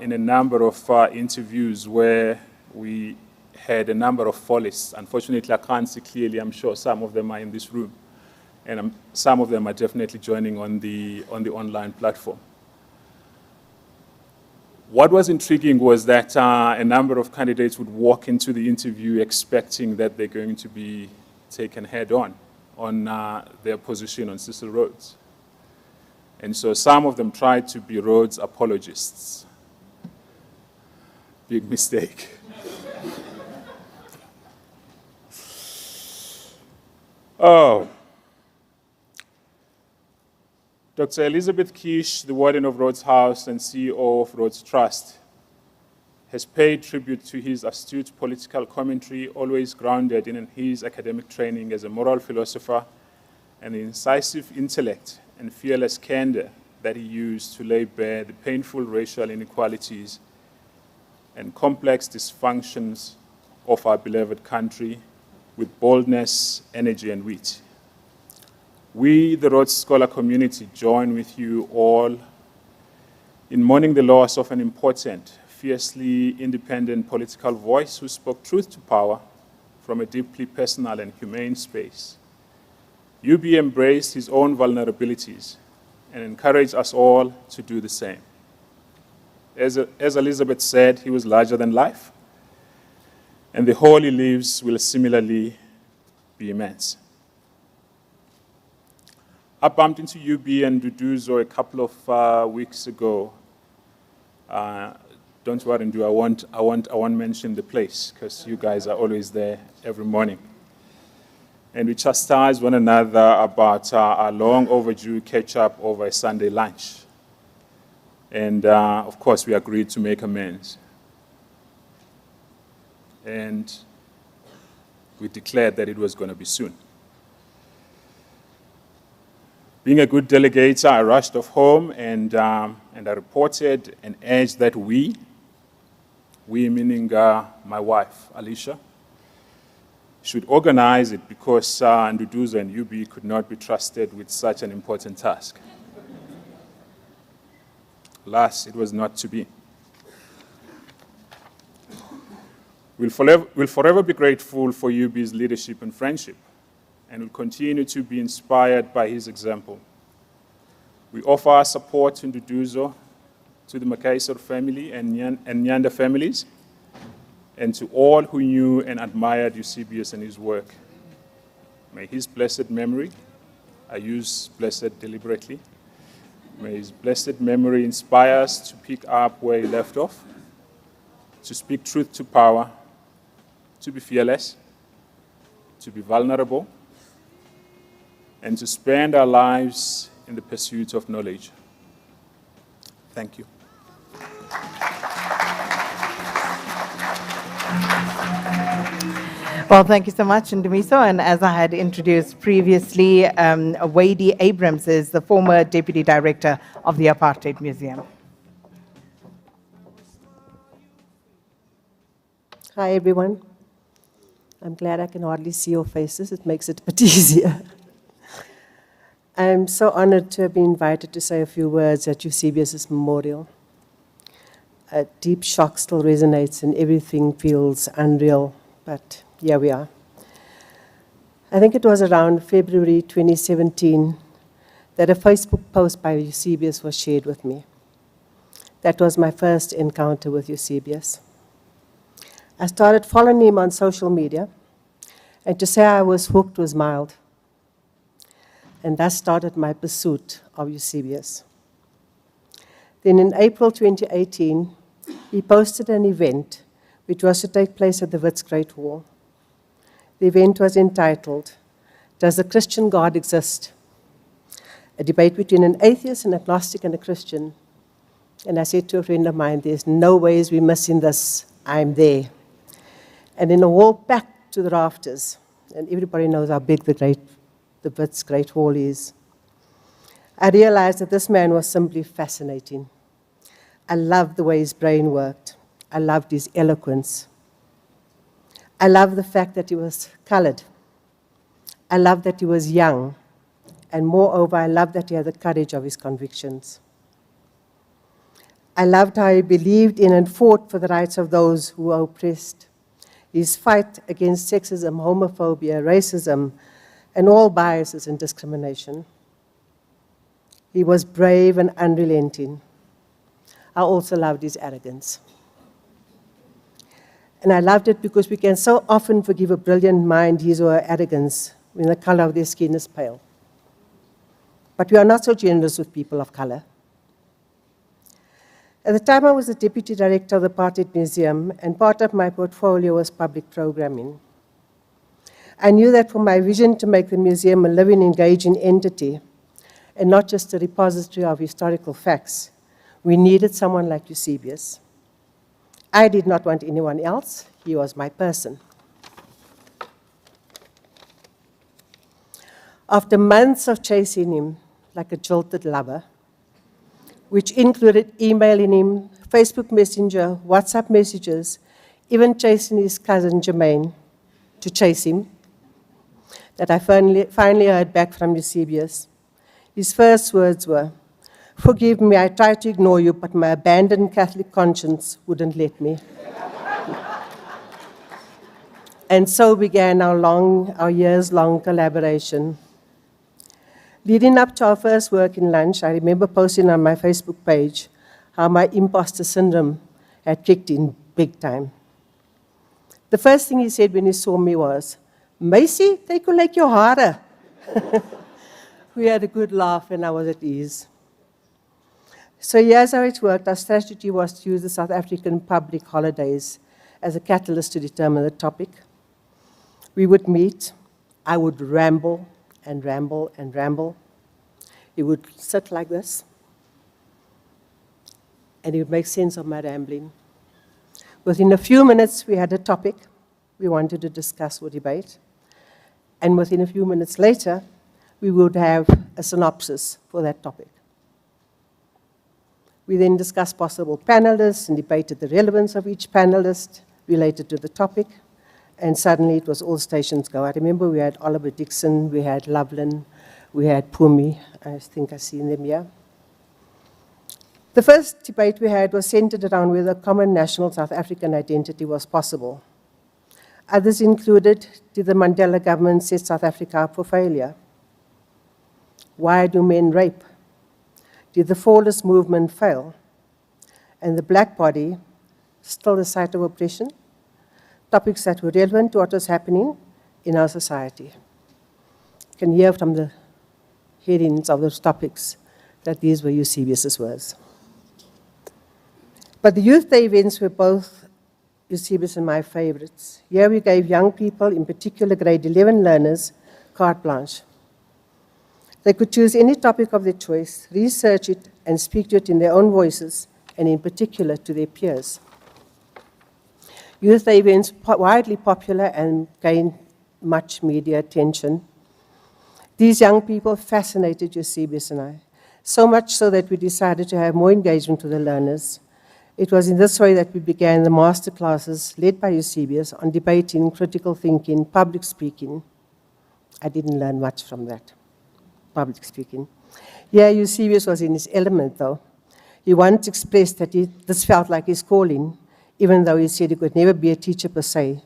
in a number of interviews where we had a number of follists. Unfortunately, I can't see clearly. I'm sure some of them are in this room, and some of them are definitely joining on the online platform. What was intriguing was that a number of candidates would walk into the interview expecting that they're going to be taken head-on their position on Cecil Rhodes. And so some of them tried to be Rhodes apologists. Big mistake. Oh. Dr. Elizabeth Kish, the warden of Rhodes House and CEO of Rhodes Trust, has paid tribute to his astute political commentary, always grounded in his academic training as a moral philosopher, and the incisive intellect and fearless candor that he used to lay bare the painful racial inequalities and complex dysfunctions of our beloved country with boldness, energy, and wit. We, the Rhodes Scholar community, join with you all in mourning the loss of an important, fiercely independent political voice who spoke truth to power from a deeply personal and humane space. UB embraced his own vulnerabilities and encouraged us all to do the same. As Elizabeth said, he was larger than life, and the hole he leaves will similarly be immense. I bumped into UB and Duduzo a couple of weeks ago. Don't worry, Ndu, I won't mention the place because you guys are always there every morning. And we chastised one another about our long overdue catch-up over a Sunday lunch. And of course, we agreed to make amends. And we declared that it was going to be soon. Being a good delegator, I rushed off home and I reported and urged that we meaning my wife, Alicia, should organize it because Nduduzo and UB could not be trusted with such an important task. Alas, it was not to be. We'll forever be grateful for UB's leadership and friendship, and will continue to be inspired by his example. We offer our support to Nduduzo, to the McKaiser family and Nyanda families, and to all who knew and admired Eusebius and his work. May his blessed memory, I use blessed deliberately, may his blessed memory inspire us to pick up where he left off, to speak truth to power, to be fearless, to be vulnerable, and to spend our lives in the pursuit of knowledge. Thank you. Well, thank you so much, Ndumiso. And as I had introduced previously, Wady Abrams is the former Deputy Director of the Apartheid Museum. Hi, everyone. I'm glad I can hardly see your faces. It makes it a bit easier. I'm so honored to have been invited to say a few words at Eusebius' memorial. A deep shock still resonates and everything feels unreal, but here we are. I think it was around February 2017 that a Facebook post by Eusebius was shared with me. That was my first encounter with Eusebius. I started following him on social media, and to say I was hooked was mild. And that started my pursuit of Eusebius. Then in April 2018, he posted an event which was to take place at the Wits Great Hall. The event was entitled, "Does the Christian God Exist?" A debate between an atheist, an agnostic, and a Christian. And I said to a friend of mine, there's no ways we're missing this. I'm there. And in a hall packed to the rafters, and everybody knows how big the Wits Great Hall is, I realized that this man was simply fascinating. I loved the way his brain worked. I loved his eloquence. I loved the fact that he was colored. I loved that he was young. And moreover, I loved that he had the courage of his convictions. I loved how he believed in and fought for the rights of those who were oppressed. His fight against sexism, homophobia, racism, and all biases and discrimination. He was brave and unrelenting. I also loved his arrogance. And I loved it because we can so often forgive a brilliant mind his or her arrogance when the color of their skin is pale. But we are not so generous with people of color. At the time, I was the Deputy Director of the Apartheid Museum, and part of my portfolio was public programming. I knew that for my vision to make the museum a living, engaging entity, and not just a repository of historical facts, we needed someone like Eusebius. I did not want anyone else. He was my person. After months of chasing him like a jilted lover, which included emailing him, Facebook Messenger, WhatsApp messages, even chasing his cousin Jermaine to chase him, that I finally heard back from Eusebius. His first words were, "Forgive me, I tried to ignore you, but my abandoned Catholic conscience wouldn't let me." And so began our years-long collaboration. Leading up to our first working lunch, I remember posting on my Facebook page how my imposter syndrome had kicked in big time. The first thing he said when he saw me was, "Meisie, take you like your hare." We had a good laugh and I was at ease. So here's how it worked. Our strategy was to use the South African public holidays as a catalyst to determine the topic. We would meet. I would ramble and ramble and ramble. He would sit like this, and he would make sense of my rambling. Within a few minutes, we had a topic we wanted to discuss or debate, and within a few minutes later, we would have a synopsis for that topic. We then discussed possible panelists and debated the relevance of each panelist related to the topic, and suddenly it was all stations go. I remember we had Oliver Dixon, we had Loveland, we had Pumi. I think I've seen them here. The first debate we had was centered around whether a common national South African identity was possible, Others included, did the Mandela government set South Africa up for failure? Why do men rape? Did the Flawless movement fail? And the black body still the site of oppression? Topics that were relevant to what was happening in our society. You can hear from the headings of those topics that these were Eusebius's words. But the Youth Day events were both Eusebius and my favorites. Here we gave young people, in particular grade 11 learners, carte blanche. They could choose any topic of their choice, research it, and speak to it in their own voices, and in particular to their peers. Youth Day events widely popular and gained much media attention. These young people fascinated Eusebius and I, so much so that we decided to have more engagement with the learners. It was in this way that we began the master classes led by Eusebius on debating, critical thinking, public speaking. I didn't learn much from that, public speaking. Yeah, Eusebius was in his element, though. He once expressed that this felt like his calling, even though he said he could never be a teacher per se.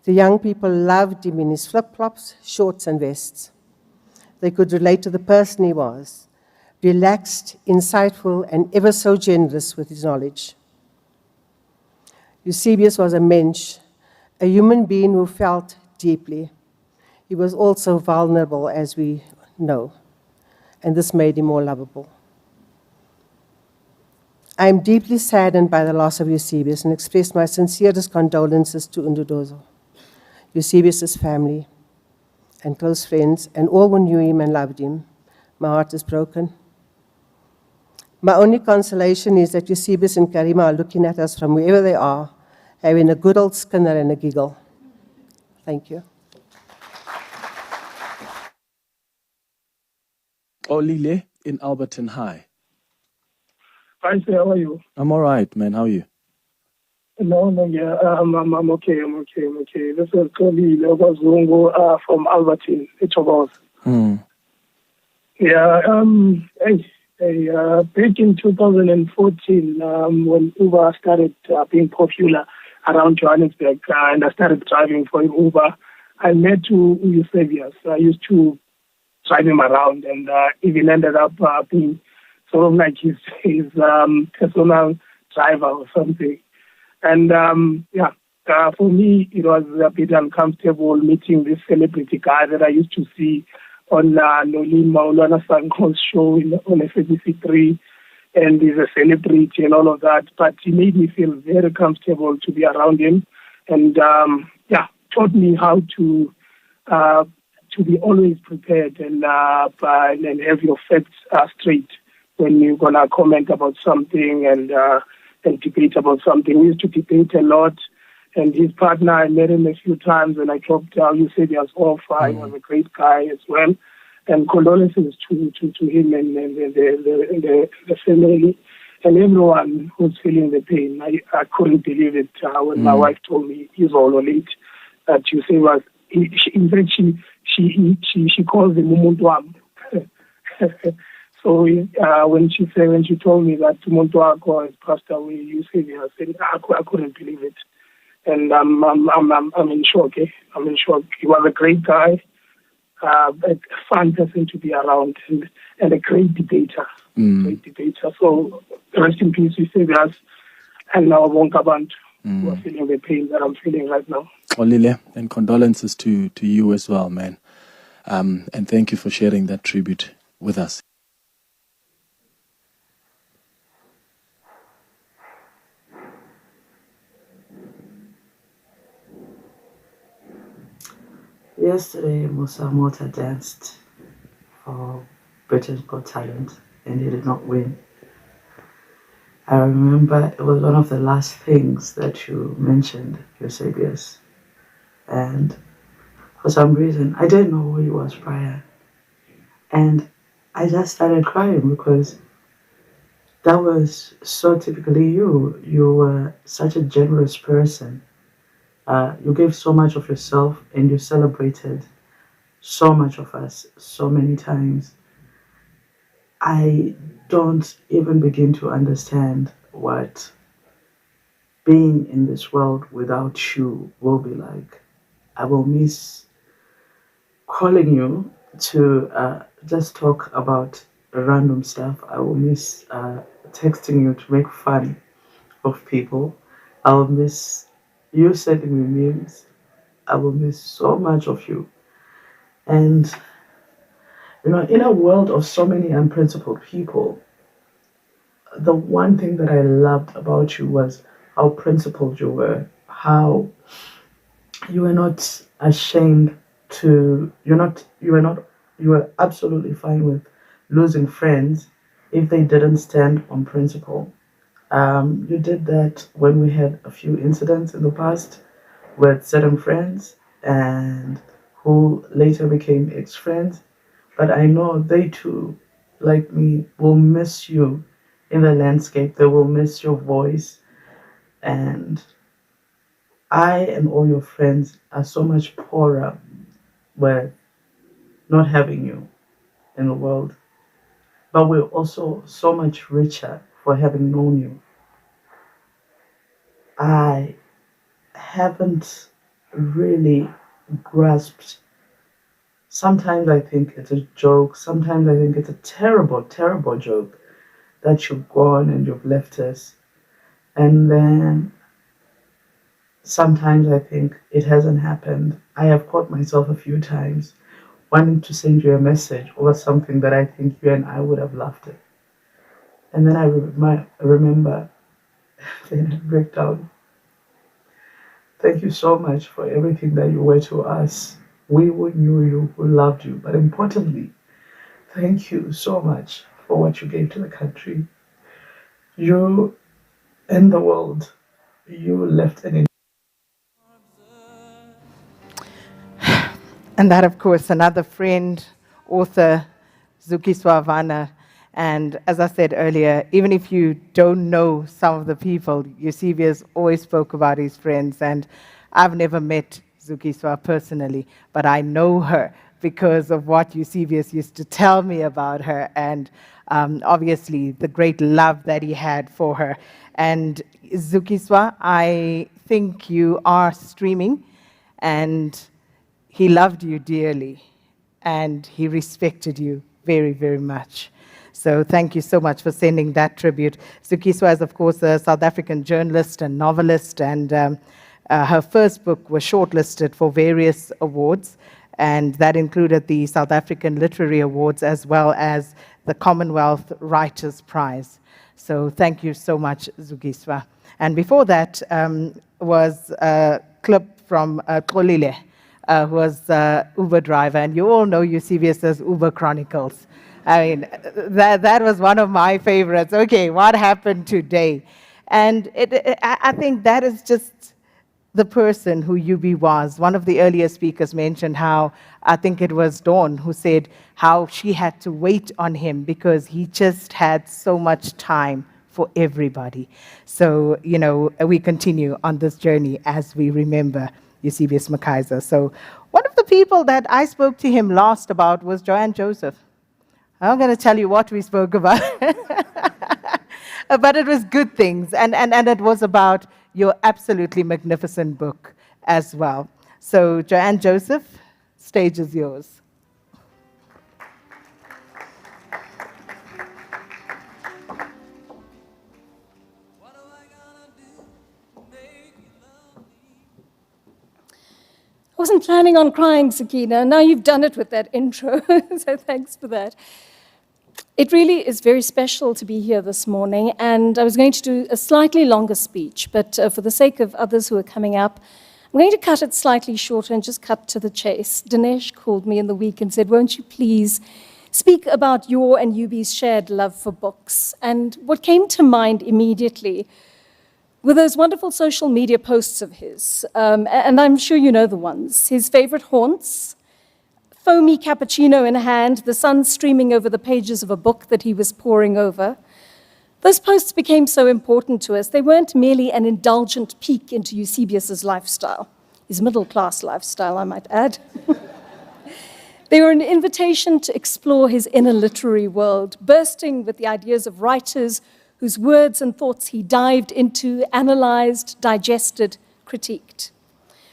The young people loved him in his flip-flops, shorts, and vests. They could relate to the person he was, relaxed, insightful, and ever so generous with his knowledge. Eusebius was a mensch, a human being who felt deeply. He was also vulnerable, as we know, and this made him more lovable. I am deeply saddened by the loss of Eusebius and express my sincerest condolences to Nduduzo, Eusebius's family and close friends, and all who knew him and loved him. My heart is broken. My only consolation is that Eusebius and Karima are looking at us from wherever they are, having a good old skinner and a giggle. Thank you. Olile in Alberton High. Hi, sir. How are you? I'm all right, man. How are you? No, yeah. I'm okay. I'm okay. This is Koli Zungu from Alberton. It's about. Yeah. Back in 2014, when Uber started being popular around Johannesburg, and I started driving for Uber, I met Eusebius. I used to drive him around, and even ended up being sort of like his personal driver or something. And for me, it was a bit uncomfortable meeting this celebrity guy that I used to see on Nolin Maulana Sanko's show on SABC3, and he's a celebrity and all of that. But he made me feel very comfortable to be around him, and taught me how to be always prepared and have your facts straight when you're gonna comment about something and debate about something. We used to debate a lot, and his partner, I met him a few times, and I dropped Eusebius off. He was a great guy as well, and condolences to him and the family and everyone who's feeling the pain. I couldn't believe it when my wife told me he's all late. That Eusebius, in fact, she calls him Umuntu wami. So when she told me that Umuntu wako has passed away, Eusebius, I couldn't believe it, and I'm in shock. I'm in shock. He was a great guy, a fun person to be around, and a great debater. Great debater. So rest in peace, Eusebius, and now Wonkabantu, who are feeling the pain that I'm feeling right now. Olile, and condolences to you as well, man. And thank you for sharing that tribute with us. Yesterday, Musa Mota danced for Britain's Got Talent, and he did not win. I remember it was one of the last things that you mentioned, Eusebius. And for some reason, I didn't know who he was prior. And I just started crying because that was so typically you. You were such a generous person. You gave so much of yourself, and you celebrated so much of us so many times. I don't even begin to understand what being in this world without you will be like. I will miss calling you to just talk about random stuff. I will miss texting you to make fun of people. I will miss you sending me memes. I will miss so much of you. And, in a world of so many unprincipled people, the one thing that I loved about you was how principled you were, how you were not ashamed you were absolutely fine with losing friends if they didn't stand on principle. You did that when we had a few incidents in the past with certain friends and who later became ex-friends. But I know they too, like me, will miss you in the landscape. They will miss your voice. And I and all your friends are so much poorer with not having you in the world. But we're also so much richer for having known you. I haven't really grasped. Sometimes I think it's a joke. Sometimes I think it's a terrible, terrible joke that you've gone and you've left us. And then sometimes I think it hasn't happened. I have caught myself a few times wanting to send you a message over something that I think you and I would have loved it. And then I remember, then I break down. Thank you so much for everything that you were to us. We who knew you, who loved you. But importantly, thank you so much for what you gave to the country. You and the world, you left an. And that, of course, another friend, author, Zuki Swavana. And as I said earlier, even if you don't know some of the people, Eusebius always spoke about his friends. And I've never met Zuki Swa personally, but I know her because of what Eusebius used to tell me about her, and obviously the great love that he had for her. And Zuki Swa, I think you are streaming, and he loved you dearly, and he respected you very, very much. So thank you so much for sending that tribute. Zukiswa is, of course, a South African journalist and novelist, and her first book was shortlisted for various awards, and that included the South African Literary Awards as well as the Commonwealth Writers' Prize. So thank you so much, Zukiswa. And before that was a clip from Xolile, who was Uber driver, and you all know Eusebius as Uber Chronicles. I mean, that was one of my favorites. Okay, what happened today? And I think that is just the person who UB was. One of the earlier speakers mentioned how, I think it was Dawn, who said how she had to wait on him because he just had so much time for everybody. So, we continue on this journey as we remember Eusebius McKaiser. So one of the people that I spoke to him last about was Joanne Joseph. I'm going to tell you what we spoke about. But it was good things, and it was about your absolutely magnificent book as well. So Joanne Joseph, stage is yours. I wasn't planning on crying, Sakina. Now you've done it with that intro, so thanks for that. It really is very special to be here this morning, and I was going to do a slightly longer speech, but for the sake of others who are coming up, I'm going to cut it slightly shorter and just cut to the chase. Dinesh called me in the week and said, won't you please speak about your and UB's shared love for books? And what came to mind immediately were those wonderful social media posts of his, and I'm sure you know the ones. His favorite haunts, foamy cappuccino in hand, the sun streaming over the pages of a book that he was poring over. Those posts became so important to us. They weren't merely an indulgent peek into Eusebius's lifestyle, his middle-class lifestyle, I might add. They were an invitation to explore his inner literary world, bursting with the ideas of writers whose words and thoughts he dived into, analyzed, digested, critiqued.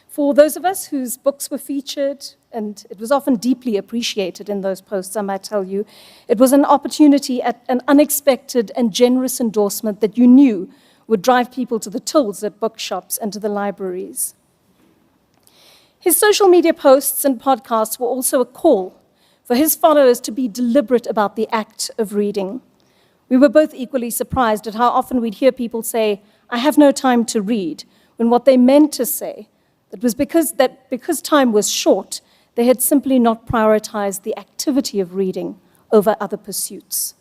For those of us whose books were featured, and it was often deeply appreciated in those posts, I might tell you, it was an opportunity at an unexpected and generous endorsement that you knew would drive people to the tills at bookshops and to the libraries. His social media posts and podcasts were also a call for his followers to be deliberate about the act of reading. We were both equally surprised at how often we'd hear people say, "I have no time to read," when what they meant to say was because time was short, they had simply not prioritized the activity of reading over other pursuits.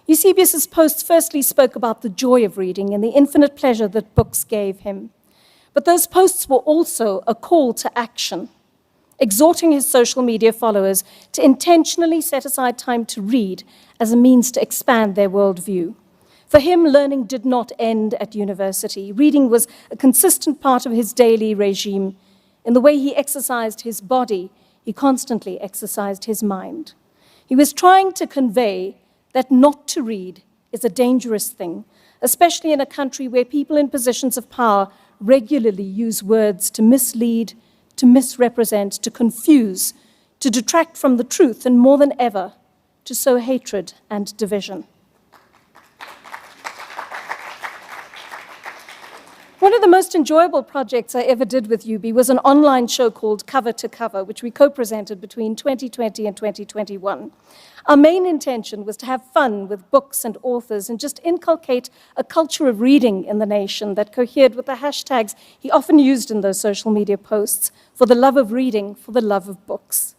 Eusebius's posts firstly spoke about the joy of reading and the infinite pleasure that books gave him. But those posts were also a call to action, exhorting his social media followers to intentionally set aside time to read as a means to expand their worldview. For him, learning did not end at university. Reading was a consistent part of his daily regime. In the way he exercised his body, he constantly exercised his mind. He was trying to convey that not to read is a dangerous thing, especially in a country where people in positions of power regularly use words to mislead, to misrepresent, to confuse, to detract from the truth, and more than ever, to sow hatred and division. One of the most enjoyable projects I ever did with UB was an online show called Cover to Cover, which we co-presented between 2020 and 2021. Our main intention was to have fun with books and authors and just inculcate a culture of reading in the nation that cohered with the hashtags he often used in those social media posts, for the love of reading, for the love of books.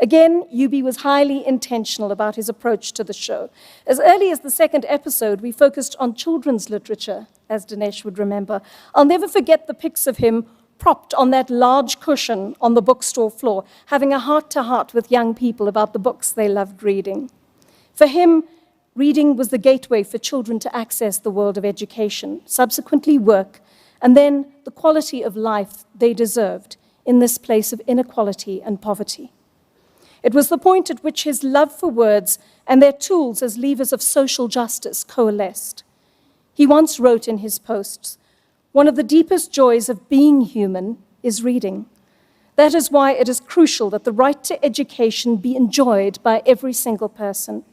Again, UB was highly intentional about his approach to the show. As early as the second episode, we focused on children's literature, as Dinesh would remember. I'll never forget the pics of him propped on that large cushion on the bookstore floor, having a heart-to-heart with young people about the books they loved reading. For him, reading was the gateway for children to access the world of education, subsequently work, and then the quality of life they deserved in this place of inequality and poverty. It was the point at which his love for words and their tools as levers of social justice coalesced. He once wrote in his posts, "One of the deepest joys of being human is reading. That is why it is crucial that the right to education be enjoyed by every single person.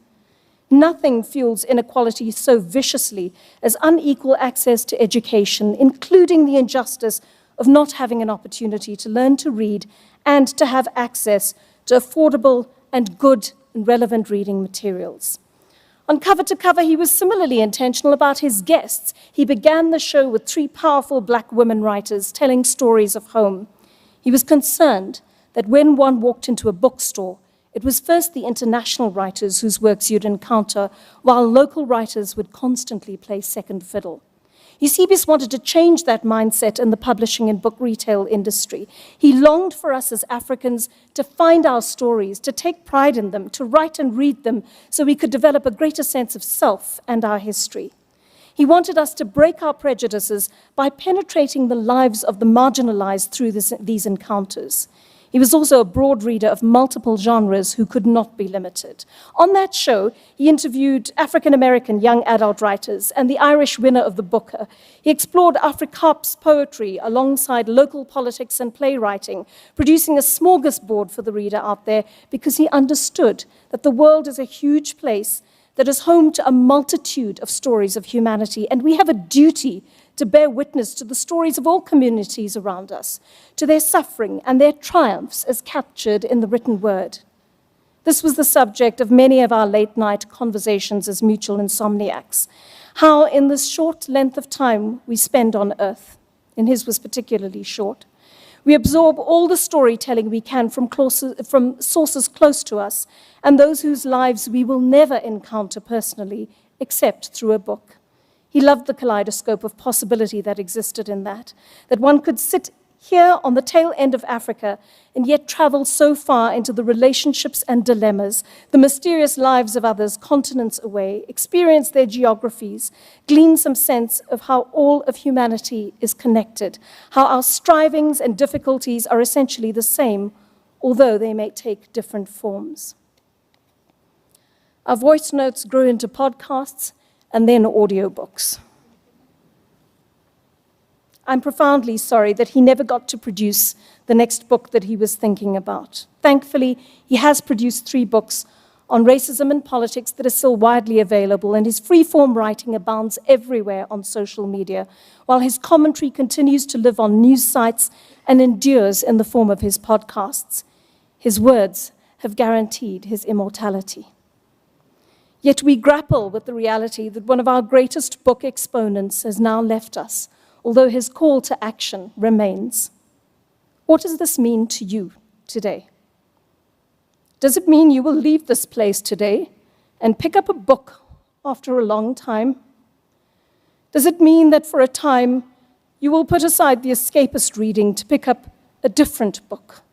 Nothing fuels inequality so viciously as unequal access to education, including the injustice of not having an opportunity to learn to read and to have access to affordable and good and relevant reading materials." On Cover to Cover, he was similarly intentional about his guests. He began the show with 3 powerful Black women writers telling stories of home. He was concerned that when one walked into a bookstore, it was first the international writers whose works you'd encounter, while local writers would constantly play second fiddle. Eusebius wanted to change that mindset in the publishing and book retail industry. He longed for us as Africans to find our stories, to take pride in them, to write and read them so we could develop a greater sense of self and our history. He wanted us to break our prejudices by penetrating the lives of the marginalized through these encounters. He was also a broad reader of multiple genres who could not be limited. On that show, he interviewed African-American young adult writers and the Irish winner of the Booker. He explored Afrikaans poetry alongside local politics and playwriting, producing a smorgasbord for the reader out there because he understood that the world is a huge place that is home to a multitude of stories of humanity, and we have a duty to bear witness to the stories of all communities around us, to their suffering and their triumphs as captured in the written word. This was the subject of many of our late-night conversations as mutual insomniacs, how in this short length of time we spend on earth, and his was particularly short, we absorb all the storytelling we can from sources close to us and those whose lives we will never encounter personally except through a book. He loved the kaleidoscope of possibility that existed in that one could sit here on the tail end of Africa and yet travel so far into the relationships and dilemmas, the mysterious lives of others continents away, experience their geographies, glean some sense of how all of humanity is connected, how our strivings and difficulties are essentially the same, although they may take different forms. Our voice notes grew into podcasts, and then audiobooks. I'm profoundly sorry that he never got to produce the next book that he was thinking about. Thankfully, he has produced 3 books on racism and politics that are still widely available, and his free-form writing abounds everywhere on social media, while his commentary continues to live on news sites and endures in the form of his podcasts. His words have guaranteed his immortality. Yet we grapple with the reality that one of our greatest book exponents has now left us, although his call to action remains. What does this mean to you today? Does it mean you will leave this place today and pick up a book after a long time? Does it mean that for a time you will put aside the escapist reading to pick up a different book,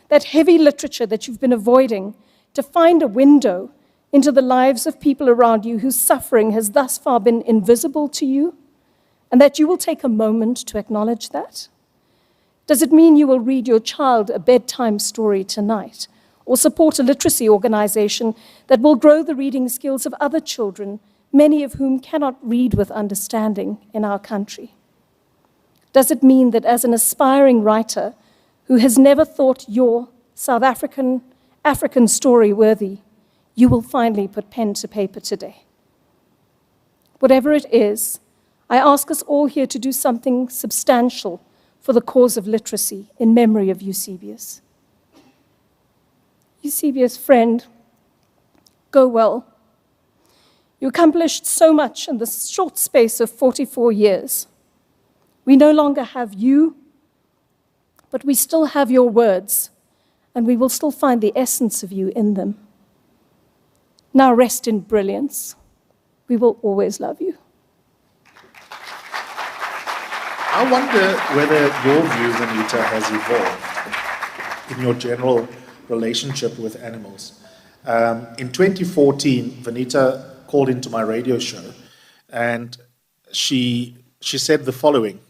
that heavy literature that you've been avoiding, to find a window into the lives of people around you whose suffering has thus far been invisible to you, and that you will take a moment to acknowledge that? Does it mean you will read your child a bedtime story tonight, or support a literacy organization that will grow the reading skills of other children, many of whom cannot read with understanding in our country? Does it mean that as an aspiring writer who has never thought your South African story worthy, you will finally put pen to paper today? Whatever it is, I ask us all here to do something substantial for the cause of literacy in memory of Eusebius. Eusebius, friend, go well. You accomplished so much in the short space of 44 years. We no longer have you, but we still have your words, and we will still find the essence of you in them. Now rest in brilliance. We will always love you. I wonder whether your view, Vanita, has evolved in your general relationship with animals. In 2014, Vanita called into my radio show, and she said the following.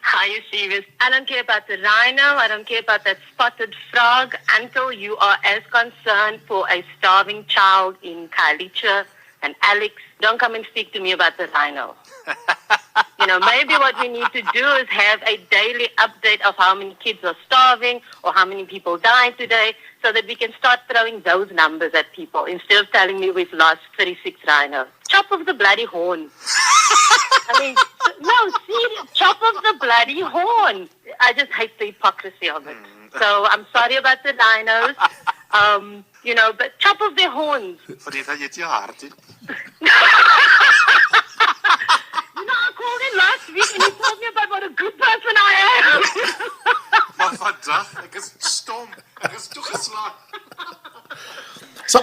Hi, Eusebius. I don't care about the rhino. I don't care about that spotted frog until you are as concerned for a starving child in Khayelitsha and Alex. Don't come and speak to me about the rhino. Maybe what we need to do is have a daily update of how many kids are starving or how many people died today, so that we can start throwing those numbers at people instead of telling me we've lost 36 rhinos. Chop off the bloody horn. No, serious. Chop off the bloody horn. I just hate the hypocrisy of it. So I'm sorry about the rhinos. But chop off their horns. I called him last week and he told me about what a good person I am. So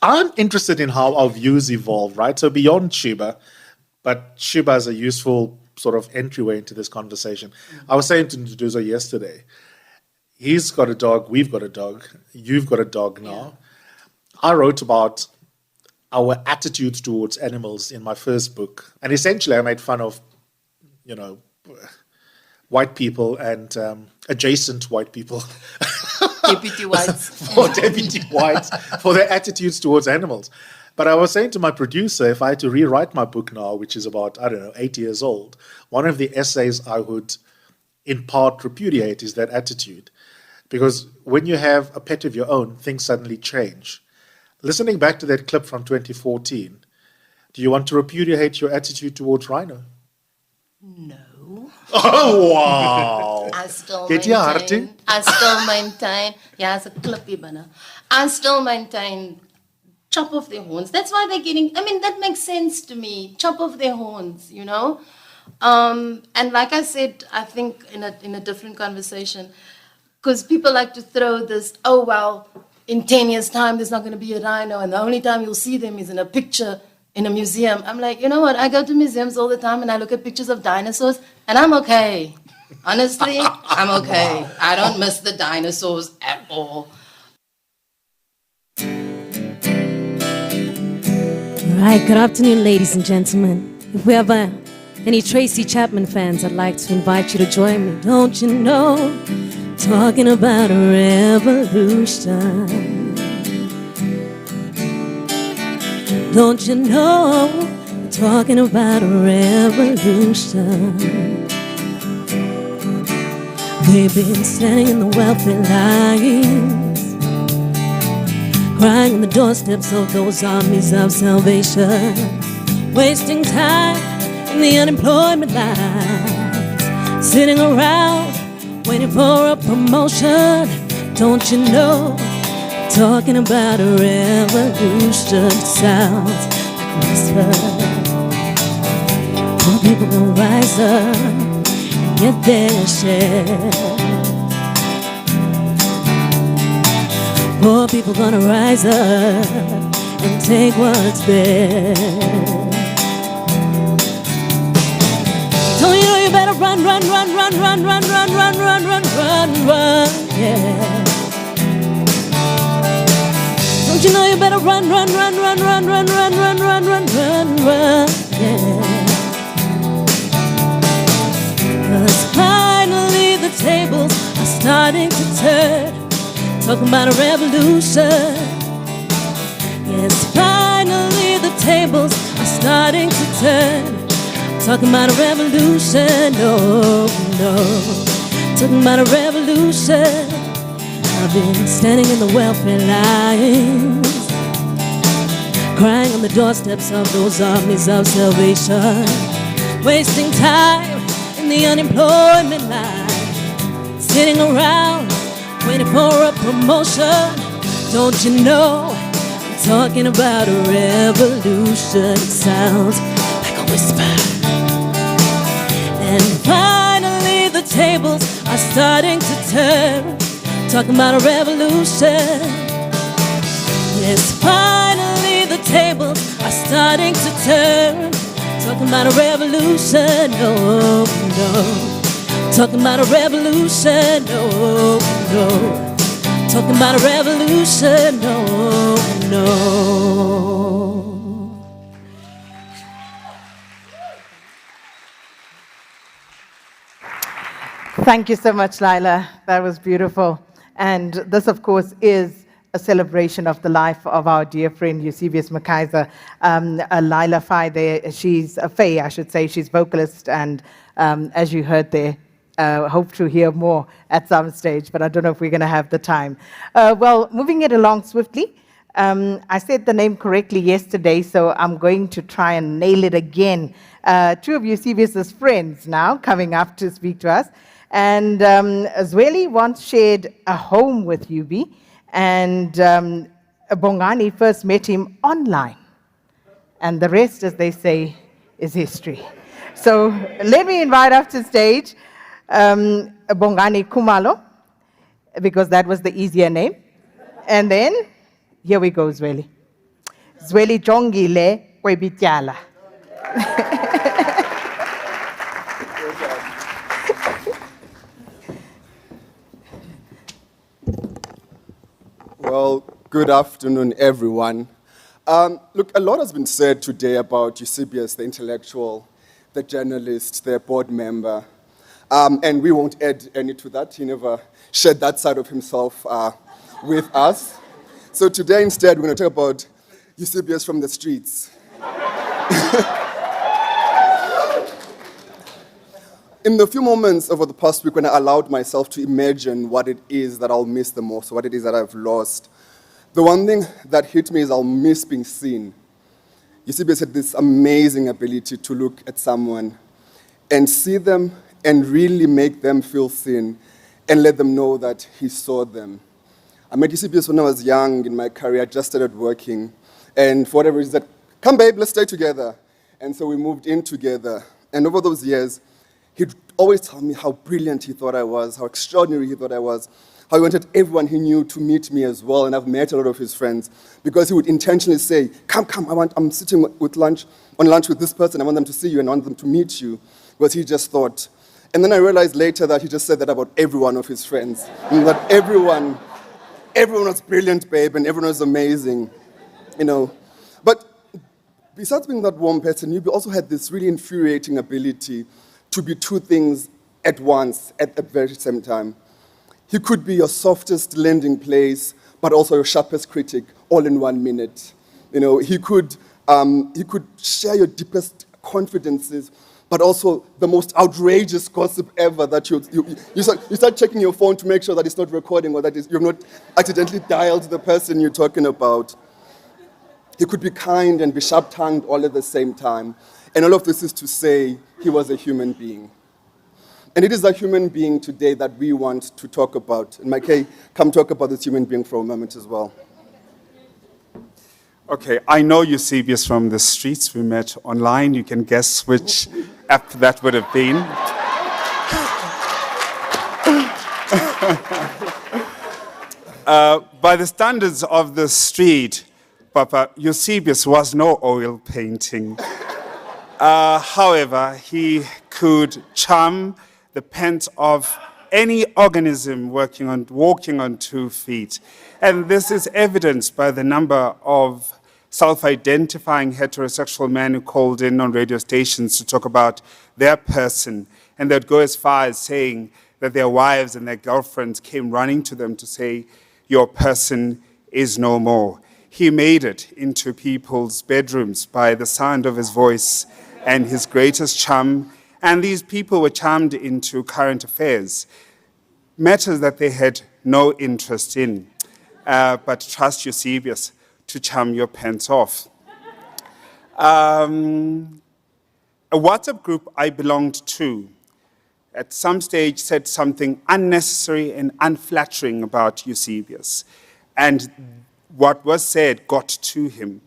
I'm interested in how our views evolve, right? So beyond Sheba, but Sheba is a useful sort of entryway into this conversation. I was saying to Nduduzo yesterday, he's got a dog, we've got a dog, you've got a dog now. I wrote about our attitudes towards animals in my first book. And essentially I made fun of, white people and adjacent white people. Deputy whites. Deputy whites, for their attitudes towards animals. But I was saying to my producer, if I had to rewrite my book now, which is about, 8 years old, one of the essays I would in part repudiate is that attitude. Because when you have a pet of your own, things suddenly change. Listening back to that clip from 2014, do you want to repudiate your attitude towards rhino? No. Oh, wow. I still maintain. Yeah, it's a clippy banner. I still maintain, chop off their horns. That's why they're getting, that makes sense to me. Chop off their horns, And like I said, I think in a different conversation, because people like to throw this, in 10 years' time, there's not going to be a rhino, and the only time you'll see them is in a picture in a museum. I'm like, you know what? I go to museums all the time, and I look at pictures of dinosaurs, and I'm okay. Honestly, I'm okay. Wow. I don't miss the dinosaurs at all. All right, good afternoon, ladies and gentlemen. If we have any Tracy Chapman fans, I'd like to invite you to join me. Don't you know? Talking about a revolution. Don't you know we're talking about a revolution? They've been standing in the welfare lines, crying on the doorsteps of those armies of salvation, wasting time in the unemployment lines, sitting around waiting for a promotion. Don't you know, talking about a revolution sounds like a whisper. More people gonna rise up and get their share. More people gonna rise up and take what's theirs. Don't you know you better run, run, run, run, run, run, run, run, run, run, run, run, yeah. Don't you know you better run, run, run, run, run, run, run, run, run, run, run, run, yeah. 'Cause finally the tables are starting to turn, talking about a revolution. Yes, finally the tables are starting to turn, talking about a revolution, no, no. Talking about a revolution. I've been standing in the welfare lines, crying on the doorsteps of those armies of salvation, wasting time in the unemployment line, sitting around waiting for a promotion. Don't you know, I'm talking about a revolution. It sounds like a whisper. And finally the tables are starting to turn, talking about a revolution. Yes, finally the tables are starting to turn, talking about a revolution, no, no. Talking about a revolution, no, no. Talking about a revolution, no, no. Thank you so much, Lila. That was beautiful. And this, of course, is a celebration of the life of our dear friend Eusebius McKaiser. Lila Faye there, she's Faye, I should say. She's vocalist, and as you heard there, hope to hear more at some stage, but I don't know if we're going to have the time. Well, moving it along swiftly, I said the name correctly yesterday, so I'm going to try and nail it again. Two of Eusebius's friends now coming up to speak to us. And Zweli once shared a home with Yubi, and Bongani first met him online. And the rest, as they say, is history. So let me invite up to stage Bongani Kumalo, because that was the easier name. And then, here we go, Zweli. Zweli Jongile Kwebityala. Well, good afternoon, everyone. Look, a lot has been said today about Eusebius, the intellectual, the journalist, the board member, and we won't add any to that. He never shared that side of himself with us. So today, instead, we're going to talk about Eusebius from the streets. In the few moments over the past week when I allowed myself to imagine what it is that I'll miss the most, what it is that I've lost, the one thing that hit me is I'll miss being seen. Eusebius had this amazing ability to look at someone and see them and really make them feel seen and let them know that he saw them. I met Eusebius when I was young in my career. I just started working. And for whatever reason, he said, "Come, babe, let's stay together." And so we moved in together. And over those years, he'd always tell me how brilliant he thought I was, how extraordinary he thought I was, how he wanted everyone he knew to meet me as well. And I've met a lot of his friends because he would intentionally say, come, I'm sitting on lunch with this person. I want them to see you and I want them to meet you. Because he just thought. And then I realized later that he just said that about every one of his friends. And that everyone was brilliant, babe, and everyone was amazing, you know. But besides being that warm person, you also had this really infuriating ability to be two things at once, at the very same time. He could be your softest landing place, but also your sharpest critic, all in 1 minute. He could share your deepest confidences, but also the most outrageous gossip ever that you start checking your phone to make sure that it's not recording or that you've not accidentally dialed the person you're talking about. He could be kind and be sharp-tongued all at the same time. And all of this is to say he was a human being. And it is a human being today that we want to talk about. And Mike, come talk about this human being for a moment as well. Okay, I know Eusebius from the streets. We met online. You can guess which app that would have been. By the standards of the street, Papa, Eusebius was no oil painting. However, he could charm the pent of any organism walking on 2 feet. And this is evidenced by the number of self-identifying heterosexual men who called in on radio stations to talk about their person. And they'd go as far as saying that their wives and their girlfriends came running to them to say, your person is no more. He made it into people's bedrooms by the sound of his voice and his greatest charm. And these people were charmed into current affairs, matters that they had no interest in. But trust Eusebius to charm your pants off. A WhatsApp group I belonged to at some stage said something unnecessary and unflattering about Eusebius. And what was said got to him.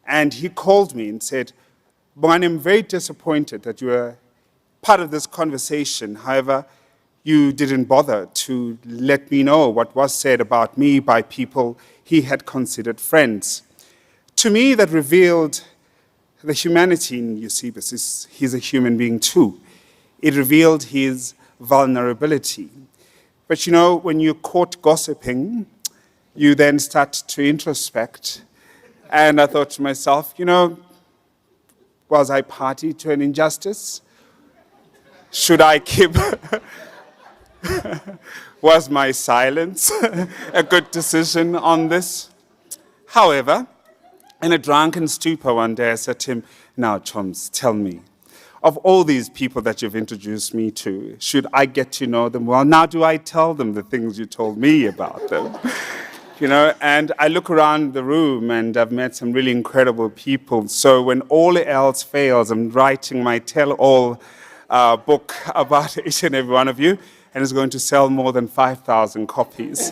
And he called me and said, Bongani, I'm very disappointed that you were part of this conversation. However, you didn't bother to let me know what was said about me by people he had considered friends. To me, that revealed the humanity in Eusebius. He's a human being too. It revealed his vulnerability. But when you're caught gossiping, you then start to introspect. And I thought to myself, was I party to an injustice? Should I keep... Was my silence a good decision on this? However, in a drunken stupor one day, I said to him, now, Choms, tell me, of all these people that you've introduced me to, should I get to know them well? Now do I tell them the things you told me about them? And I look around the room and I've met some really incredible people. So when all else fails, I'm writing my tell-all book about each and every one of you, and it's going to sell more than 5,000 copies.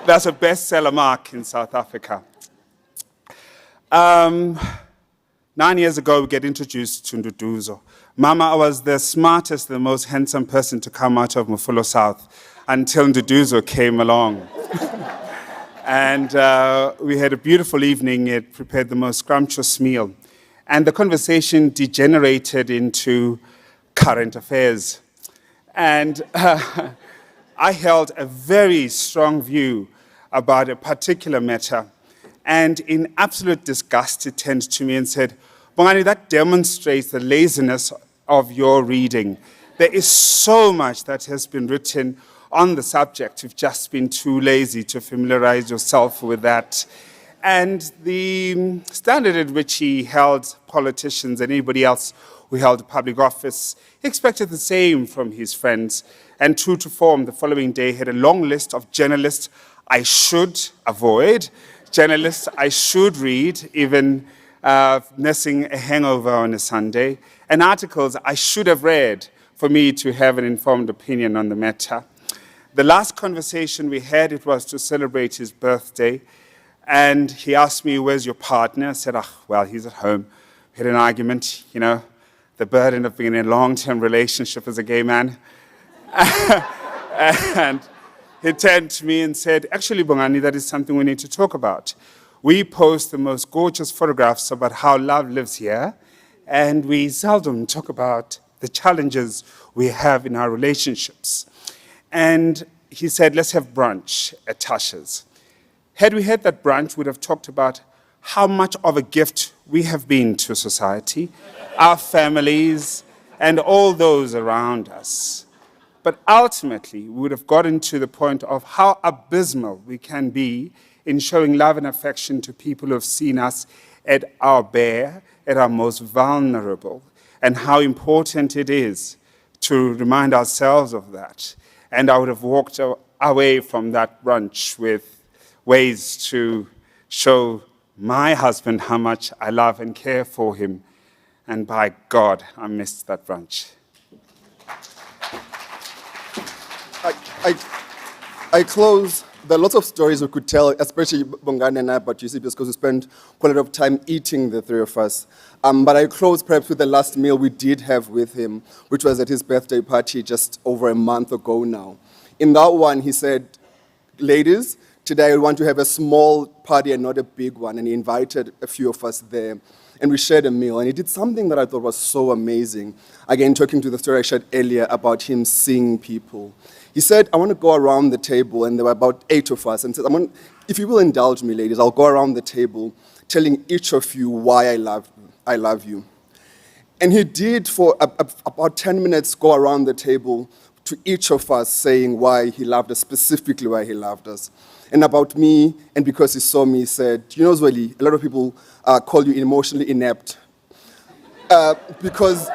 That's a bestseller mark in South Africa. 9 years ago, we get introduced to Nduduzo. Mama, I was the smartest, the most handsome person to come out of Mufulo South until Nduduzo came along. And we had a beautiful evening. It prepared the most scrumptious meal. And the conversation degenerated into current affairs. And I held a very strong view about a particular matter. And in absolute disgust, he turned to me and said, Bongani, that demonstrates the laziness of your reading. There is so much that has been written on the subject. You've just been too lazy to familiarize yourself with that. And the standard at which he held politicians and anybody else who held public office, he expected the same from his friends. And true to form, the following day had a long list of journalists I should avoid, journalists I should read, even nursing a hangover on a Sunday, and articles I should have read for me to have an informed opinion on the matter. The last conversation we had, it was to celebrate his birthday, and he asked me, where's your partner? I said, well, he's at home. We had an argument, the burden of being in a long-term relationship as a gay man. And he turned to me and said, actually, Bongani, that is something we need to talk about. We post the most gorgeous photographs about how love lives here, and we seldom talk about the challenges we have in our relationships. And he said, let's have brunch at Tasha's. Had we had that brunch, we'd have talked about how much of a gift we have been to society, our families, and all those around us. But ultimately, we would have gotten to the point of how abysmal we can be in showing love and affection to people who have seen us at our bare, at our most vulnerable, and how important it is to remind ourselves of that. And I would have walked away from that brunch with ways to show my husband how much I love and care for him. And by God, I missed that brunch. I close. There are lots of stories we could tell, especially Bongani and I, about Eusebius, because we spent quite a lot of time eating, the three of us. But I close perhaps with the last meal we did have with him, which was at his birthday party just over a month ago now. In that one, he said, ladies, today I want to have a small party and not a big one. And he invited a few of us there. And we shared a meal. And he did something that I thought was so amazing. Again, talking to the story I shared earlier about him seeing people. He said, I want to go around the table, and there were about 8 of us, and said, if you will indulge me, ladies, I'll go around the table telling each of you why I love you. And he did for about 10 minutes go around the table to each of us saying why he loved us, specifically why he loved us. And about me, and because he saw me, he said, you know, Zweli, a lot of people call you emotionally inept because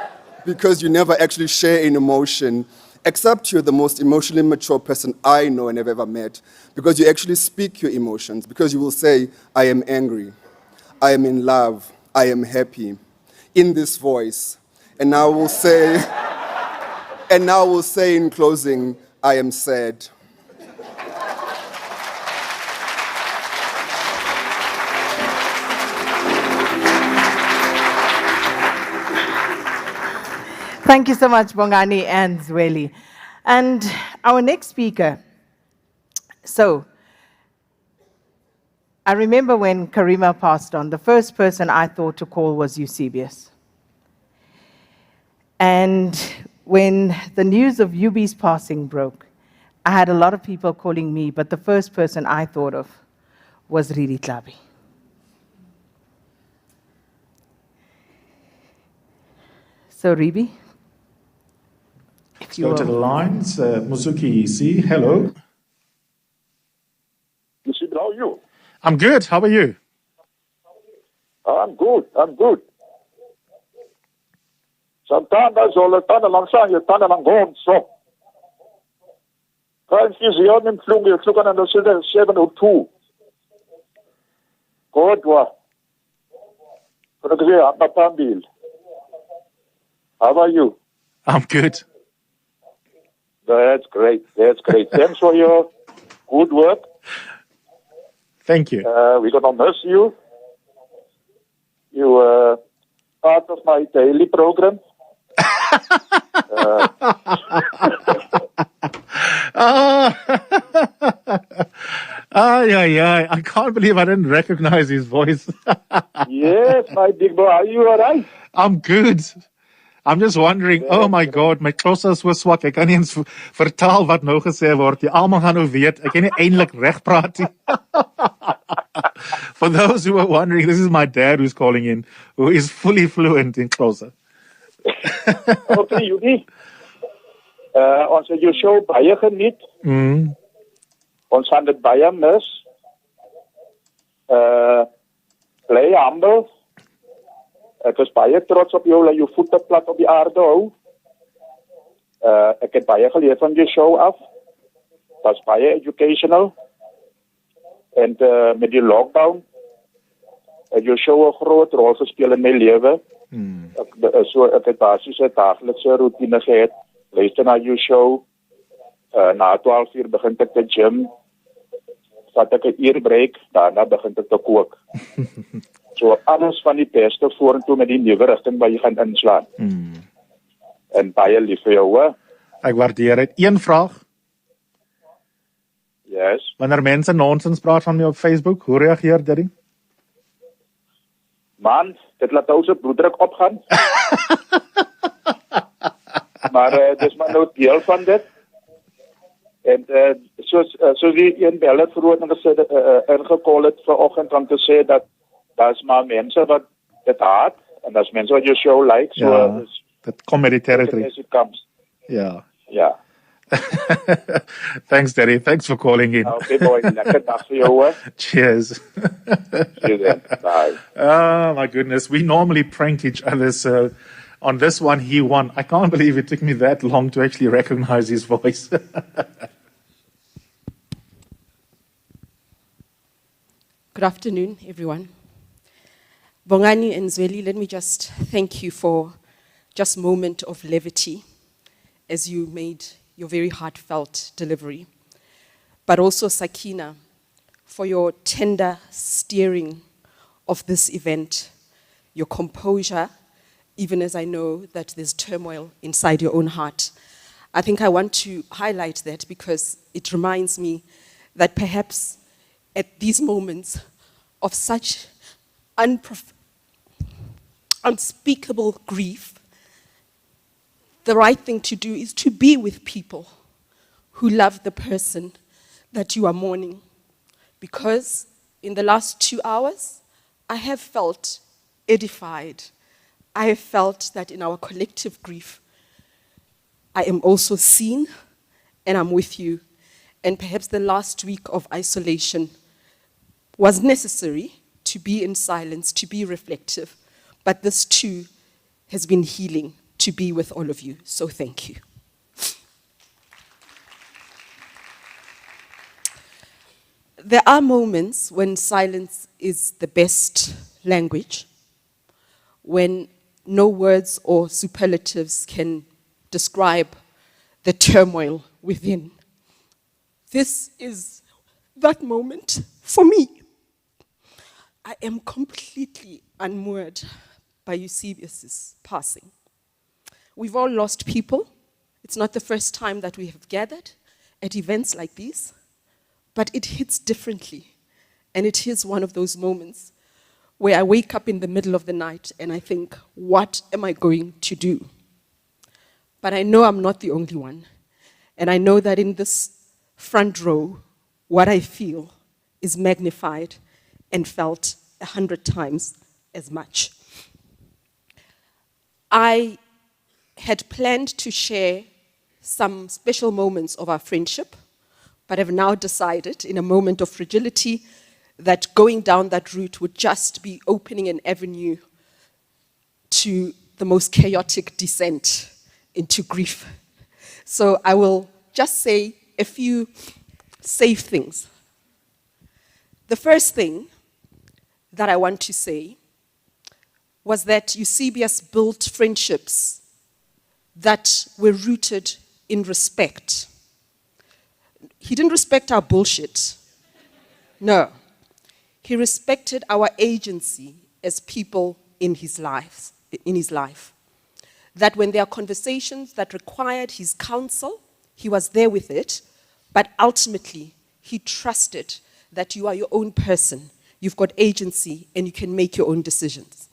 you never actually share an emotion. Except you're the most emotionally mature person I know and have ever met, because you actually speak your emotions, because you will say, I am angry, I am in love, I am happy, in this voice. And now we'll say, in closing, I am sad. Thank you so much, Bongani and Zweli. And our next speaker. So, I remember when Karima passed on, the first person I thought to call was Eusebius. And when the news of Yubi's passing broke, I had a lot of people calling me, but the first person I thought of was Riri Tlabi. So, Ribi? Let's go to the lines. Muzuki EC, hello. How are you? I'm good. How are you? I'm good. Santana zoletana langsanya tana langonso. Transfusion in flungi flugan and the 702. Kodwa. How are you? I'm good. That's great. Thanks for your good work. Thank you. We're going to miss you. You are part of my daily program. I can't believe I didn't recognize his voice. Yes, my big boy. Are you all right? I'm good. I'm just wondering, oh my God, my Xhosa is so swak. Ek kan nie eens vertaal wat nou gesê word nie. Almal gaan nou weet, ek kan nie eintlik reg praat nie. For those who are wondering, this is my dad who's calling in, who is fully fluent in Xhosa. Okay, Yubi. Ons het jou show baie geniet. Ons gaan dit baie mis. Bly humble. Ek is baie trots op jou dat jou voete plat op die aarde hou. Ek het baie geleer van jou show af. Dat is baie educational. En met die lockdown het jou show 'n groot rol gespeel in my lewe. Ek het basies 'n daaglikse routine gehad. Luister na jou show. Na 12 uur begin ek te gym. Vat ek 'n uur break, daarna begin ek te kook. So alles van die beste vorentoe met die nuwe rigting waar jy gaan inslaan. En baie lief vir jou, hoor. Ek waardeer dit. Een vraag. Yes. Wanneer mense nonsens praat van my op Facebook, hoe reageer jy? Man, dit laat ou se bloeddruk opgaan. Maar dis maar nou deel van dit. En soos die een bel het vroeër ingekol het vanoggend om te sê dat daar's maar mense wat dit haat en daar's mense wat jou show like. So dat kom met die territory. As it comes. Ja. Ja. Thanks, Daddy. Thanks for calling in. Okay, boy. Lekker dag vir jou, hoor. Cheers. See you then. Bye. Oh, my goodness. We normally prank each other, so on this one, he won. I can't believe it took me that long to actually recognize his voice. Good afternoon, everyone. Bongani and Zweli, let me just thank you for just a moment of levity as you made your very heartfelt delivery. But also Sakina, for your tender steering of this event, your composure, even as I know that there's turmoil inside your own heart. I think I want to highlight that because it reminds me that perhaps at these moments of such unspeakable grief, the right thing to do is to be with people who love the person that you are mourning. Because in the last 2 hours, I have felt edified. I have felt that in our collective grief, I am also seen and I'm with you. And perhaps the last week of isolation was necessary to be in silence, to be reflective. But this too has been healing to be with all of you. So thank you. There are moments when silence is the best language, when no words or superlatives can describe the turmoil within. This is that moment for me. I am completely unmoored by Eusebius' passing. We've all lost people. It's not the first time that we have gathered at events like these, but it hits differently. And it is one of those moments where I wake up in the middle of the night and I think, what am I going to do? But I know I'm not the only one. And I know that in this front row, what I feel is magnified and felt 100 times as much. I had planned to share some special moments of our friendship, but have now decided in a moment of fragility that going down that route would just be opening an avenue to the most chaotic descent into grief. So I will just say a few safe things. The first thing that I want to say was that Eusebius built friendships that were rooted in respect. He didn't respect our bullshit. No. He respected our agency as people in his life. That when there are conversations that required his counsel, he was there with it, but ultimately he trusted that you are your own person, you've got agency, and you can make your own decisions.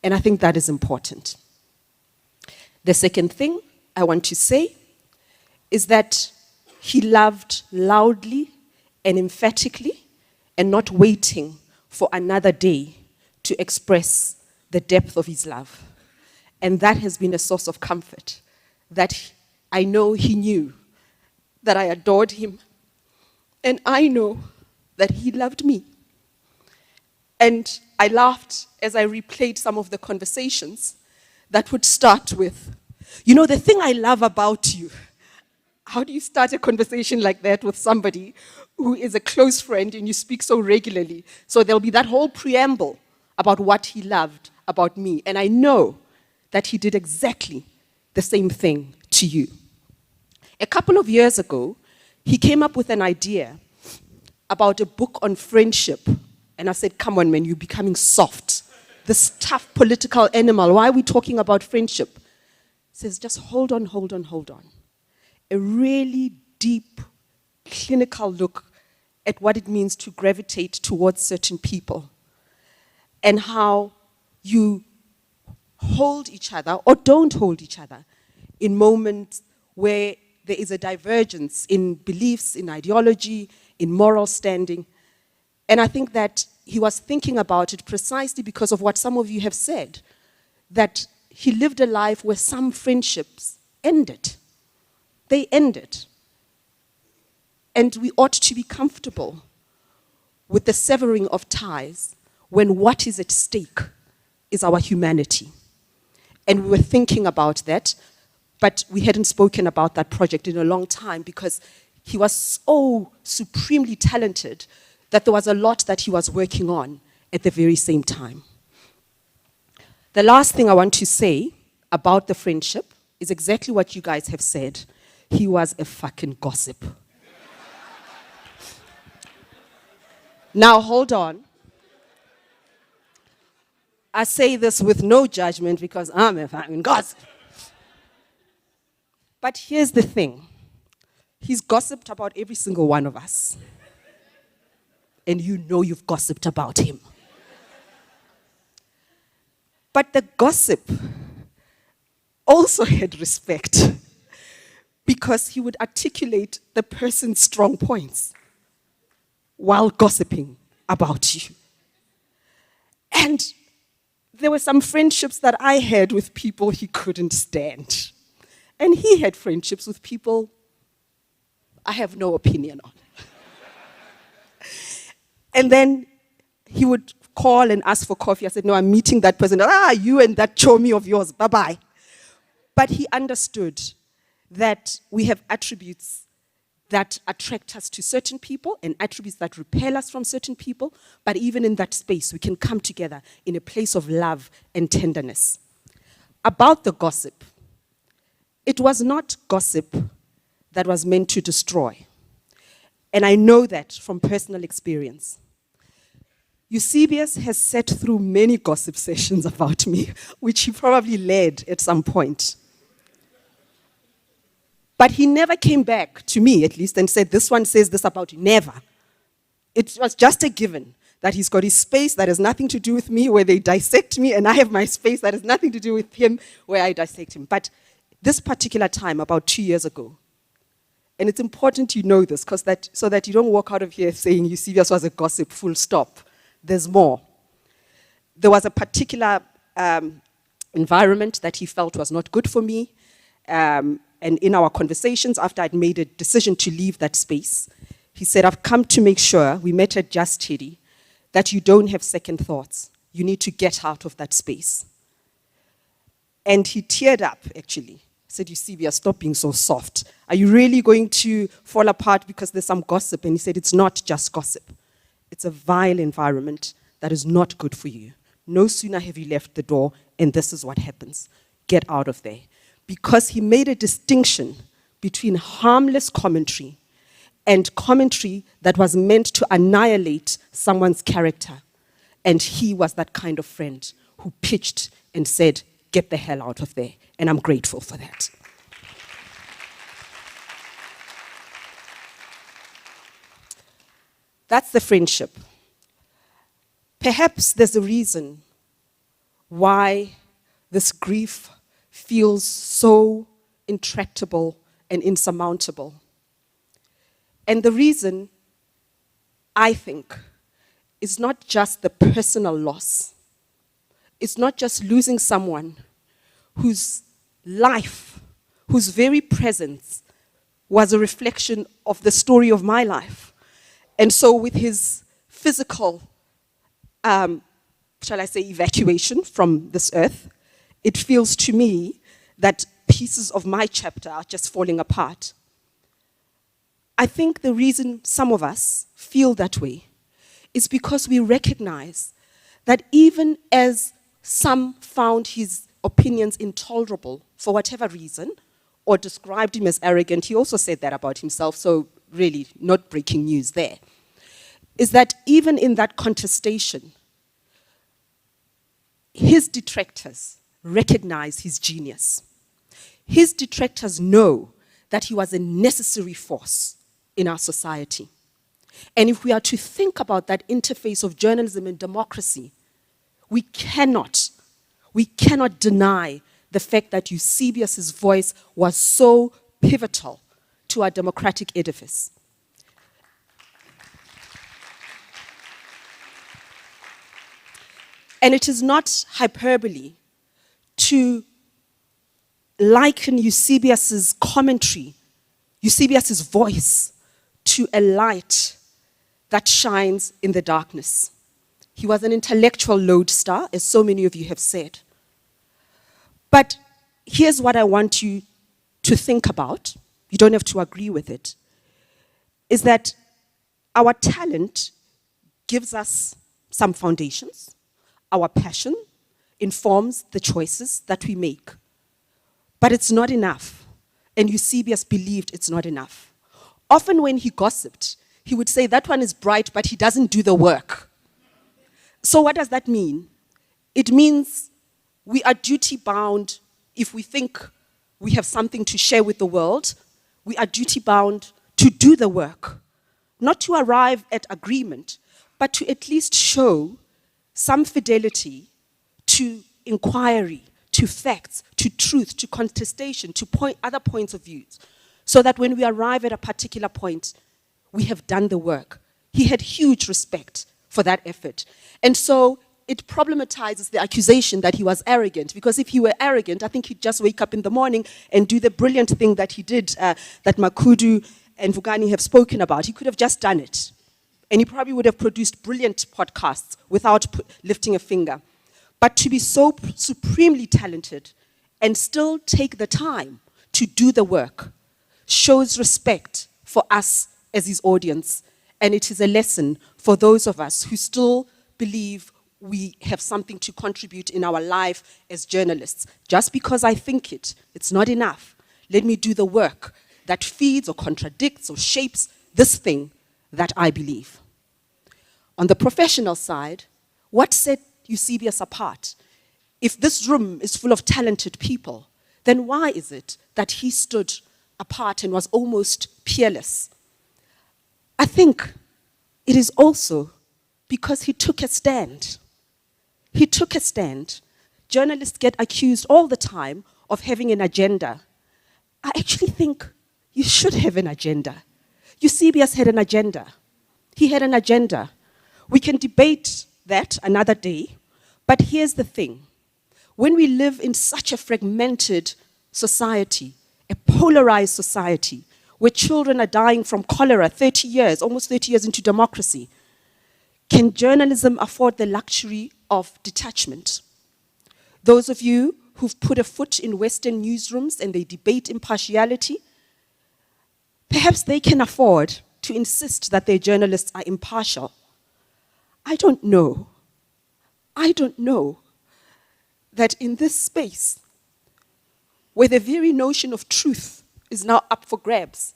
And I think that is important. The second thing I want to say is that he loved loudly and emphatically and not waiting for another day to express the depth of his love. And that has been a source of comfort, that I know he knew that I adored him, and I know that he loved me. And I laughed as I replayed some of the conversations that would start with, you know, the thing I love about you. How do you start a conversation like that with somebody who is a close friend and you speak so regularly? So there'll be that whole preamble about what he loved about me. And I know that he did exactly the same thing to you. A couple of years ago, he came up with an idea about a book on friendship. And I said, come on, man, you're becoming soft. This tough political animal, why are we talking about friendship? He says, just hold on. A really deep, clinical look at what it means to gravitate towards certain people and how you hold each other or don't hold each other in moments where there is a divergence in beliefs, in ideology, in moral standing. And I think that he was thinking about it precisely because of what some of you have said, that he lived a life where some friendships ended. They ended And we ought to be comfortable with the severing of ties when what is at stake is our humanity. And we were thinking about that, but we hadn't spoken about that project in a long time because he was so supremely talented that there was a lot that he was working on at the very same time. The last thing I want to say about the friendship is exactly what you guys have said. He was a fucking gossip. Now, hold on. I say this with no judgment because I'm a fucking gossip. But here's the thing. He's gossiped about every single one of us. And you know you've gossiped about him. But the gossip also had respect because he would articulate the person's strong points while gossiping about you. And there were some friendships that I had with people he couldn't stand. And he had friendships with people I have no opinion on. And then he would call and ask for coffee. I said, no, I'm meeting that person. You and that chomi of yours, bye-bye. But he understood that we have attributes that attract us to certain people and attributes that repel us from certain people. But even in that space, we can come together in a place of love and tenderness. About the gossip, it was not gossip that was meant to destroy. And I know that from personal experience. Eusebius has sat through many gossip sessions about me, which he probably led at some point. But he never came back, to me at least, and said, this one says this about you. Never. It was just a given that he's got his space that has nothing to do with me, where they dissect me, and I have my space that has nothing to do with him, where I dissect him. But this particular time, about 2 years ago, and it's important you know this, so that you don't walk out of here saying Eusebius was a gossip, full stop. There's more. There was a particular environment that he felt was not good for me. And in our conversations, after I'd made a decision to leave that space, he said, I've come to make sure, we met at Just Teddy, that you don't have second thoughts. You need to get out of that space. And he teared up, actually. He said, Eusebius, stop being so soft. Are you really going to fall apart because there's some gossip? And he said, it's not just gossip. It's a vile environment that is not good for you. No sooner have you left the door, and this is what happens. Get out of there. Because he made a distinction between harmless commentary and commentary that was meant to annihilate someone's character. And he was that kind of friend who pitched and said, get the hell out of there. And I'm grateful for that. That's the friendship. Perhaps there's a reason why this grief feels so intractable and insurmountable. And the reason, I think, is not just the personal loss. It's not just losing someone whose life, whose very presence was a reflection of the story of my life. And so with his physical, shall I say, evacuation from this earth, it feels to me that pieces of my chapter are just falling apart. I think the reason some of us feel that way is because we recognize that even as some found his opinions intolerable for whatever reason, or described him as arrogant, he also said that about himself, so really not breaking news there, is that even in that contestation, his detractors recognize his genius. His detractors know that he was a necessary force in our society. And if we are to think about that interface of journalism and democracy, we cannot deny the fact that Eusebius's voice was so pivotal to our democratic edifice. And it is not hyperbole to liken Eusebius's commentary, Eusebius's voice, to a light that shines in the darkness. He was an intellectual lodestar, as so many of you have said. But here's what I want you to think about. You don't have to agree with it. Is that our talent gives us some foundations. Our passion informs the choices that we make. But it's not enough. And Eusebius believed it's not enough. Often when he gossiped, he would say, that one is bright, but he doesn't do the work. So what does that mean? It means we are duty-bound if we think we have something to share with the world. We are duty-bound to do the work, not to arrive at agreement, but to at least show some fidelity to inquiry, to facts, to truth, to contestation, to other points of view, so that when we arrive at a particular point, we have done the work. He had huge respect for that effort. And so it problematizes the accusation that he was arrogant, because if he were arrogant, I think he'd just wake up in the morning and do the brilliant thing that he did, that Makudu and Vugani have spoken about. He could have just done it. And he probably would have produced brilliant podcasts without lifting a finger. But to be so supremely talented and still take the time to do the work shows respect for us as his audience. And it is a lesson for those of us who still believe we have something to contribute in our life as journalists. Just because I think it's not enough. Let me do the work that feeds or contradicts or shapes this thing that I believe. On the professional side, what set Eusebius apart? If this room is full of talented people, then why is it that he stood apart and was almost peerless? I think it is also because he took a stand. He took a stand. Journalists get accused all the time of having an agenda. I actually think you should have an agenda. Eusebius had an agenda. He had an agenda. We can debate that another day, but here's the thing. When we live in such a fragmented society, a polarized society, where children are dying from cholera 30 years, almost 30 years into democracy, can journalism afford the luxury of detachment? Those of you who've put a foot in Western newsrooms and they debate impartiality, perhaps they can afford to insist that their journalists are impartial. I don't know that in this space, where the very notion of truth is now up for grabs,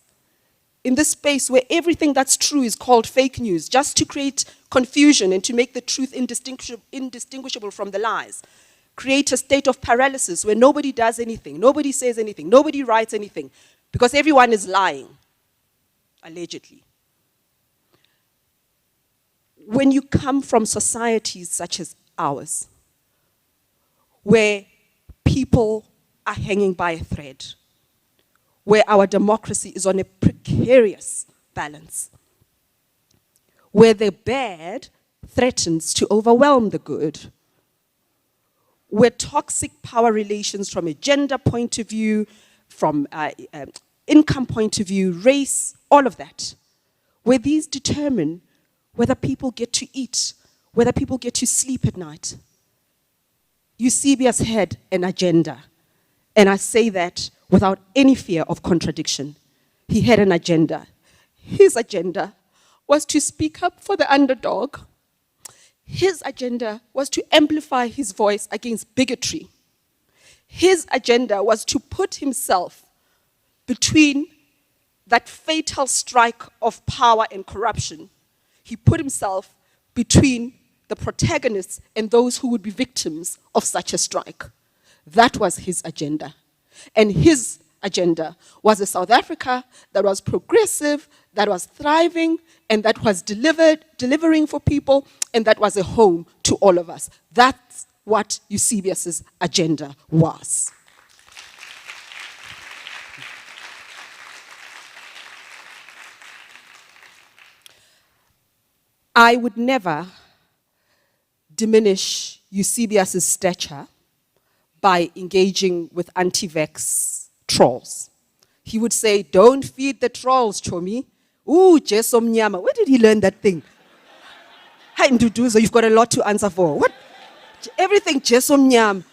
in this space where everything that's true is called fake news, just to create confusion and to make the truth indistinguishable from the lies, create a state of paralysis where nobody does anything, nobody says anything, nobody writes anything, because everyone is lying, allegedly. When you come from societies such as ours, where people are hanging by a thread, where our democracy is on a precarious balance, where the bad threatens to overwhelm the good, where toxic power relations from a gender point of view, from income point of view, race, all of that, where these determine whether people get to eat, whether people get to sleep at night. Eusebius had an agenda, and I say that without any fear of contradiction. He had an agenda. His agenda was to speak up for the underdog. His agenda was to amplify his voice against bigotry. His agenda was to put himself between that fatal strike of power and corruption. He put himself between the protagonists and those who would be victims of such a strike. That was his agenda. And his agenda was a South Africa that was progressive, that was thriving, and that was delivering for people, and that was a home to all of us. That's what Eusebius's agenda was. I would never diminish Eusebius's stature by engaging with anti-vax trolls. He would say, don't feed the trolls, Chomi. Ooh, Jesu mnyama. Where did he learn that thing? Hi, Nduduzo, you've got a lot to answer for. What? Everything Jesu mnyama.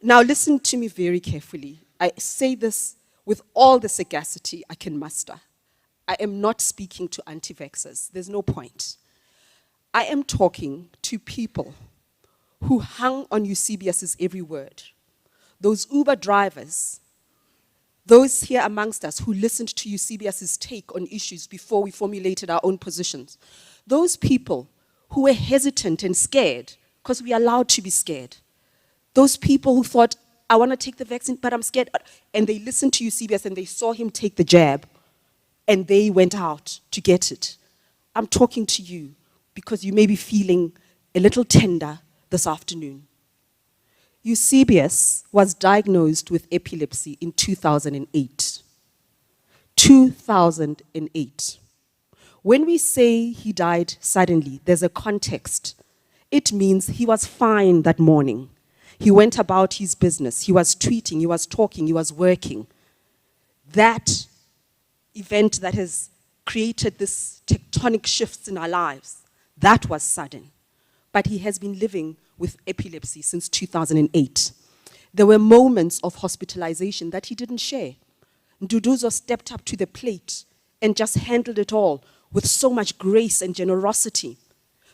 Now listen to me very carefully. I say this with all the sagacity I can muster. I am not speaking to anti-vaxxers. There's no point. I am talking to people who hung on Eusebius's every word. Those Uber drivers, those here amongst us who listened to Eusebius's take on issues before we formulated our own positions. Those people who were hesitant and scared, because we are allowed to be scared. Those people who thought, I want to take the vaccine, but I'm scared. And they listened to Eusebius and they saw him take the jab and they went out to get it. I'm talking to you because you may be feeling a little tender this afternoon. Eusebius was diagnosed with epilepsy in 2008. 2008. When we say he died suddenly, there's a context. It means he was fine that morning. He went about his business. He was tweeting, he was talking, he was working. That event that has created this tectonic shifts in our lives, that was sudden. But he has been living with epilepsy since 2008. There were moments of hospitalization that he didn't share. Nduduzo stepped up to the plate and just handled it all with so much grace and generosity.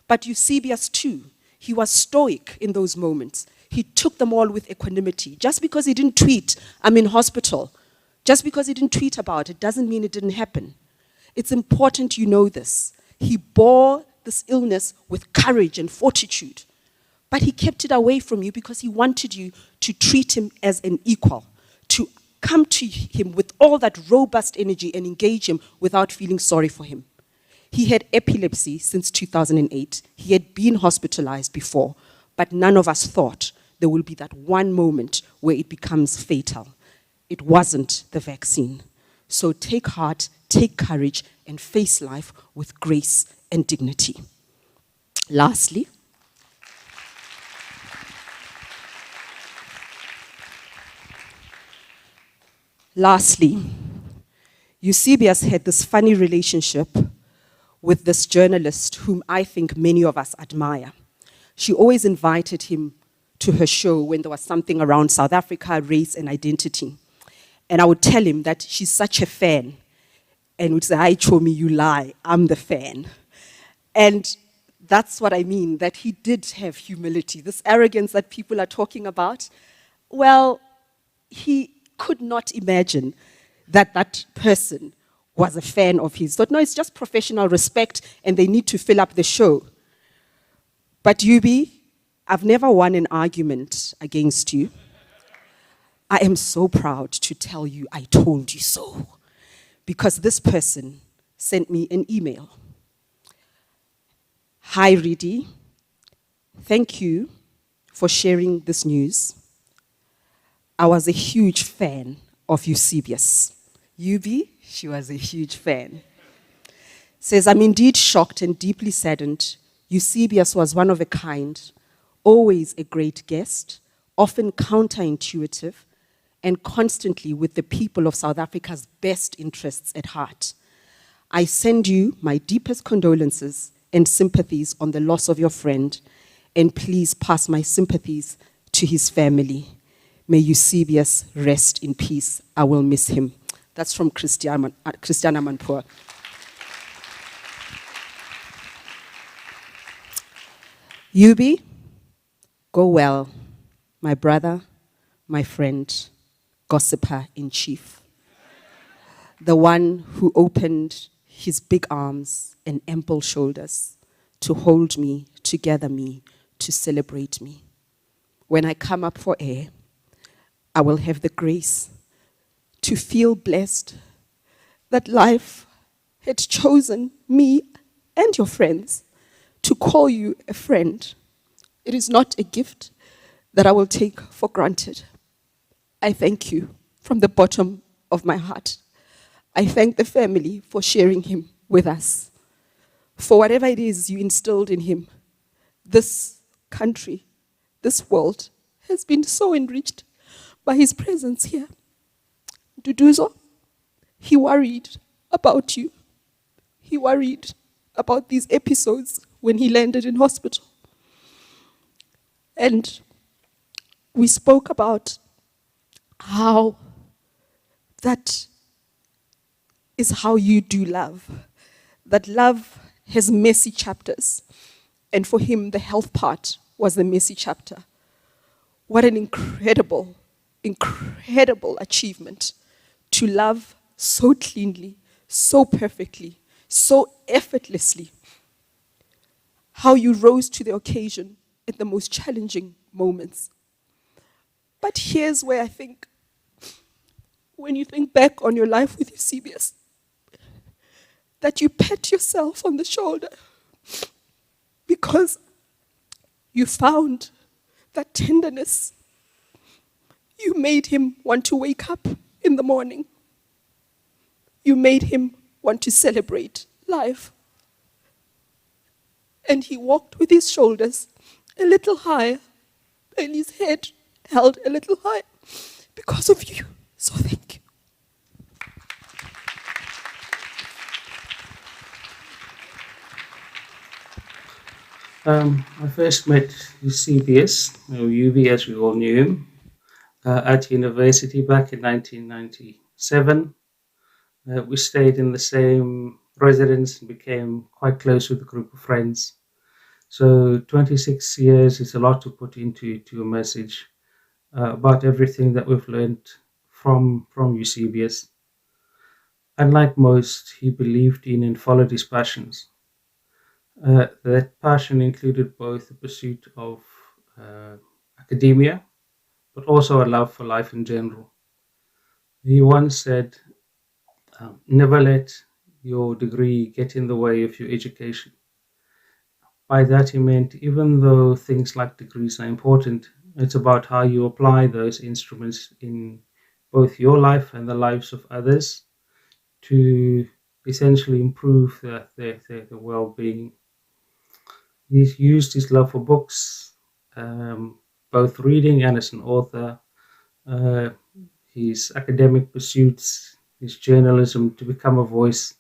But Eusebius too, he was stoic in those moments. He took them all with equanimity. Just because he didn't tweet, I'm in hospital, just because he didn't tweet about it doesn't mean it didn't happen. It's important you know this. He bore this illness with courage and fortitude, but he kept it away from you because he wanted you to treat him as an equal, to come to him with all that robust energy and engage him without feeling sorry for him. He had epilepsy since 2008. He had been hospitalized before, but none of us thought there will be that one moment where it becomes fatal. It wasn't the vaccine. So take heart, take courage, and face life with grace and dignity. Lastly, Eusebius had this funny relationship with this journalist whom I think many of us admire. She always invited him to her show when there was something around South Africa, race, and identity. And I would tell him that she's such a fan. And would say, "Hi, Chomi, you lie. I'm the fan." And that's what I mean, that he did have humility. This arrogance that people are talking about, well, he could not imagine that that person was a fan of his. So no, it's just professional respect and they need to fill up the show. But Yubi, I've never won an argument against you. I am so proud to tell you I told you so. Because this person sent me an email. Hi, Ridi. Thank you for sharing this news. I was a huge fan of Eusebius. Yubi, she was a huge fan. Says, I'm indeed shocked and deeply saddened. Eusebius was one of a kind, always a great guest, often counterintuitive, and constantly with the people of South Africa's best interests at heart. I send you my deepest condolences and sympathies on the loss of your friend, and please pass my sympathies to his family. May Eusebius rest in peace. I will miss him. That's from Christiana Manpour. Yubi, go well, my brother, my friend, gossiper in chief. The one who opened his big arms and ample shoulders to hold me, to gather me, to celebrate me. When I come up for air, I will have the grace to feel blessed that life had chosen me and your friends to call you a friend. It is not a gift that I will take for granted. I thank you from the bottom of my heart. I thank the family for sharing him with us. For whatever it is you instilled in him, this country, this world has been so enriched by his presence here. Duduzo, he worried about you. He worried about these episodes when he landed in hospital. And we spoke about how that is how you do love. That love has messy chapters. And for him, the health part was the messy chapter. What an incredible, incredible achievement to love so cleanly, so perfectly, so effortlessly. How you rose to the occasion at the most challenging moments. But here's where I think, when you think back on your life with Eusebius, that you pat yourself on the shoulder because you found that tenderness. You made him want to wake up in the morning. You made him want to celebrate life. And he walked with his shoulders a little higher and his head held a little higher because of you. So thank you. I first met Eusebius, or UB as we all knew him, at university back in 1997. We stayed in the same residence and became quite close with a group of friends. So 26 years is a lot to put into a message about everything that we've learned from Eusebius. Unlike most, he believed in and followed his passions. That passion included both the pursuit of academia, but also a love for life in general. He once said, never let your degree get in the way of your education. By that he meant, even though things like degrees are important, it's about how you apply those instruments in both your life and the lives of others to essentially improve the well-being. He's used his love for books, both reading and as an author, his academic pursuits, his journalism, to become a voice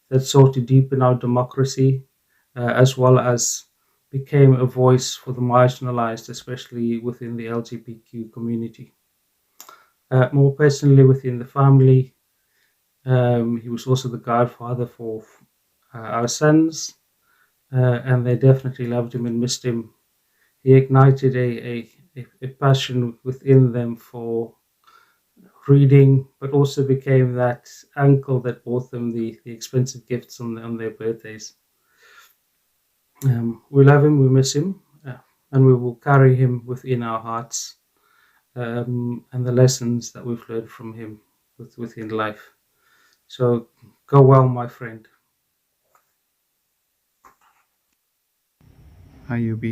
that sought to deepen our democracy, as well as became a voice for the marginalized, especially within the LGBTQ community. More personally, within the family, he was also the godfather for our sons, and they definitely loved him and missed him. He ignited a passion within them for reading, but also became that uncle that bought them the expensive gifts on their birthdays. We love him, we miss him, and we will carry him within our hearts, and the lessons that we've learned from him within life. So go well, my friend. Hi, UB.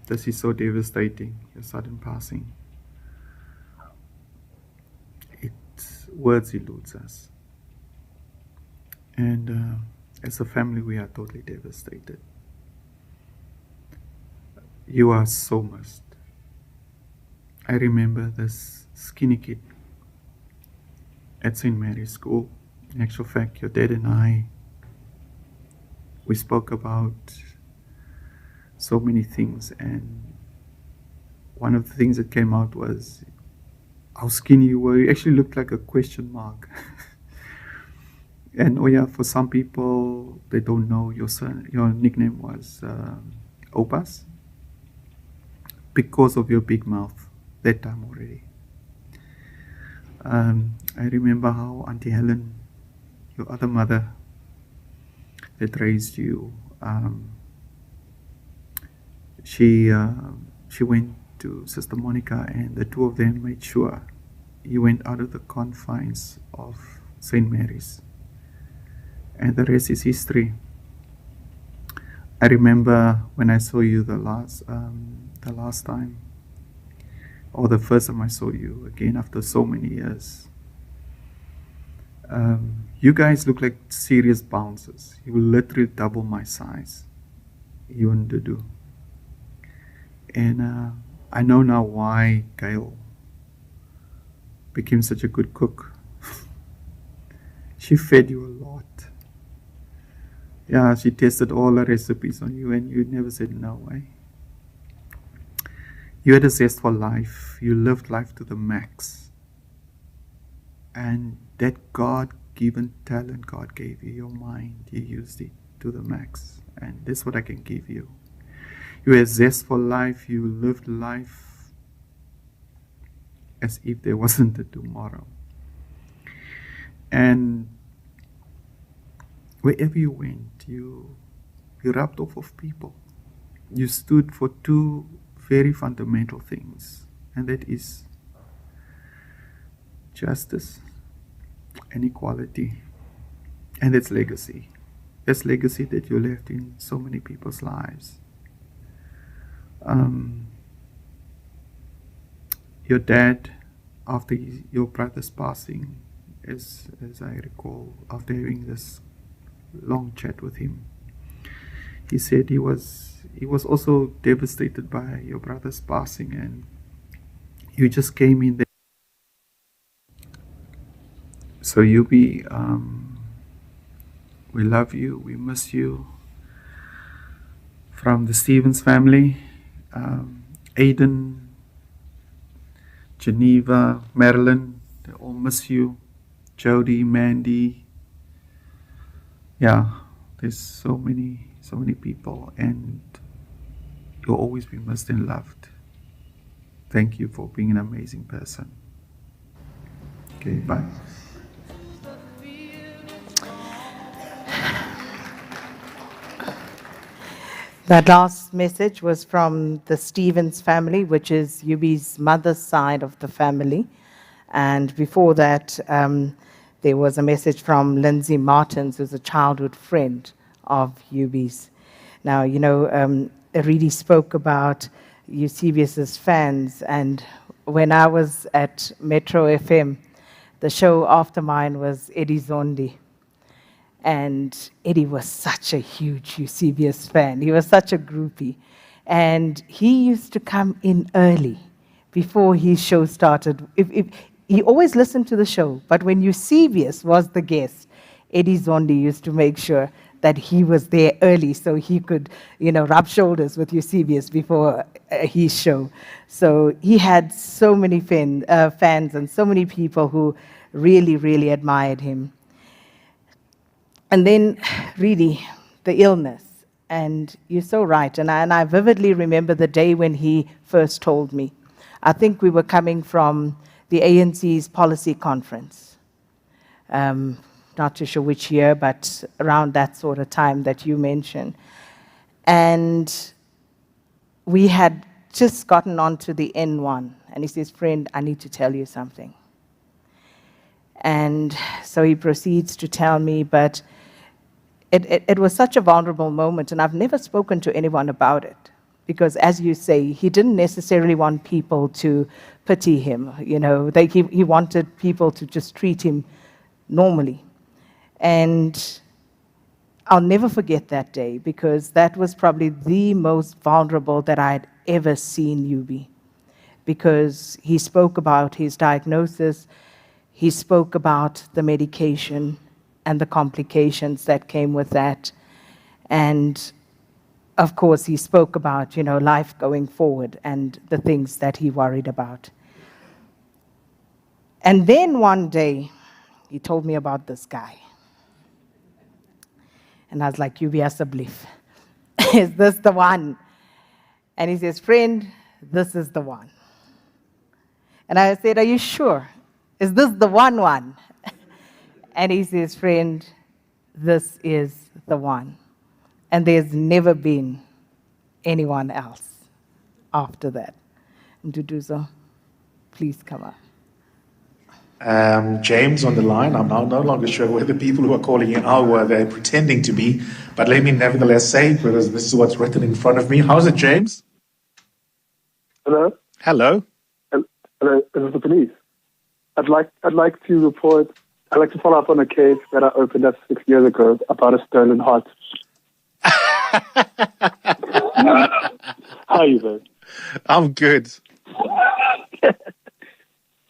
This is so devastating, your sudden passing. Words eludes us. And as a family, we are totally devastated. You are so missed. I remember this skinny kid at St. Mary's School. In actual fact, your dad and I, we spoke about so many things, and one of the things that came out was how skinny you were. You actually looked like a question mark. And oh yeah, for some people, they don't know, your nickname was Opas because of your big mouth that time already. I remember how Auntie Helen, your other mother that raised you, she went to Sister Monica, and the two of them made sure you went out of the confines of St. Mary's. And the rest is history. I remember when I saw you the last time, or the first time I saw you again after so many years. You guys look like serious bouncers. You were literally double my size, you and Dudu. And I know now why Gail became such a good cook. She fed you a lot. Yeah, she tested all the recipes on you and you never said no, eh? You had a zest for life. You lived life to the max. And that God-given talent God gave you, your mind, you used it to the max. And that's what I can give you. You had zest for life. You lived life as if there wasn't a tomorrow. And wherever you went, you rubbed off of people. You stood for two very fundamental things, and that is justice and equality. And that's legacy. That's legacy that you left in so many people's lives. Your dad, after your brother's passing, as I recall, after having this long chat with him, he said he was also devastated by your brother's passing, and you just came in there. So Yubi, we love you, we miss you. From the Stevens family, Aiden, Geneva, Marilyn, they all miss you. Jody, Mandy. Yeah, there's so many people, and you'll always be missed and loved. Thank you for being an amazing person. Okay, bye. That last message was from the Stevens family, which is Yubi's mother's side of the family. And before that, there was a message from Lindsay Martins, who's a childhood friend of Yubi's. Now, you know, Aridi spoke about Eusebius's fans, and when I was at Metro FM, the show after mine was Eddie Zondi. And Eddie was such a huge Eusebius fan. He was such a groupie. And he used to come in early before his show started. He always listened to the show, but when Eusebius was the guest, Eddie Zondi used to make sure that he was there early so he could, you know, rub shoulders with Eusebius before his show. So he had so many fans and so many people who really, really admired him. And then, really, the illness. And you're so right. And I vividly remember the day when he first told me. I think we were coming from the ANC's policy conference. Not too sure which year, but around that sort of time that you mentioned. And we had just gotten onto the N1. And he says, "Friend, I need to tell you something." And so he proceeds to tell me, but it was such a vulnerable moment, and I've never spoken to anyone about it. Because as you say, he didn't necessarily want people to pity him. You know, he wanted people to just treat him normally. And I'll never forget that day, because that was probably the most vulnerable that I'd ever seen Yubi. Because he spoke about his diagnosis, he spoke about the medication and the complications that came with that. And of course, he spoke about, you know, life going forward and the things that he worried about. And then one day, he told me about this guy. And I was like, Yubi asseblief, is this the one? And he says, "Friend, this is the one." And I said, "Are you sure? Is this the one?" And he says, "Friend, this is the one. And there's never been anyone else after that." And to do so, please come up. James on the line. I'm now no longer sure whether people who are calling in are where they're pretending to be, but let me nevertheless say, because this is what's written in front of me. How's it, James? Hello? Hello. Hello, this is the police. I'd like to follow up on a case that I opened up 6 years ago about a stolen heart. How are you, man? I'm good.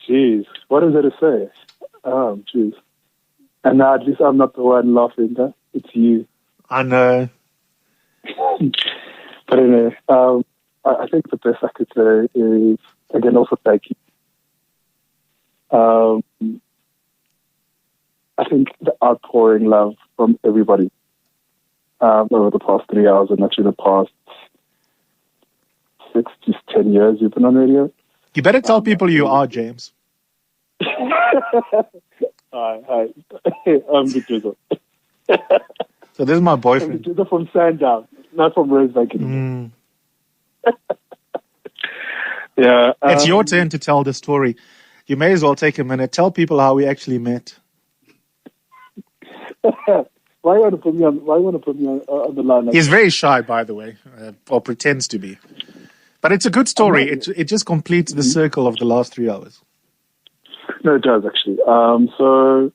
Jeez, what is there to say? Jeez. And now at least I'm not the one laughing, huh? It's you. I know. But anyway, I think the best I could say is, again, also thank you. I think the outpouring love from everybody over the past 3 hours and actually the past 6 to 10 years you've been on radio. You better tell people you are, James. Hi. I'm Big Drizzle. So this is my boyfriend. I'm Big Drizzle from Sandown, not from Rosebank anymore. Yeah. It's your turn to tell the story. You may as well take a minute. Tell people how we actually met. Why you want to put me on the line? He's very shy, by the way, or pretends to be. But it's a good story. It just completes the circle of the last 3 hours. No, it does actually. So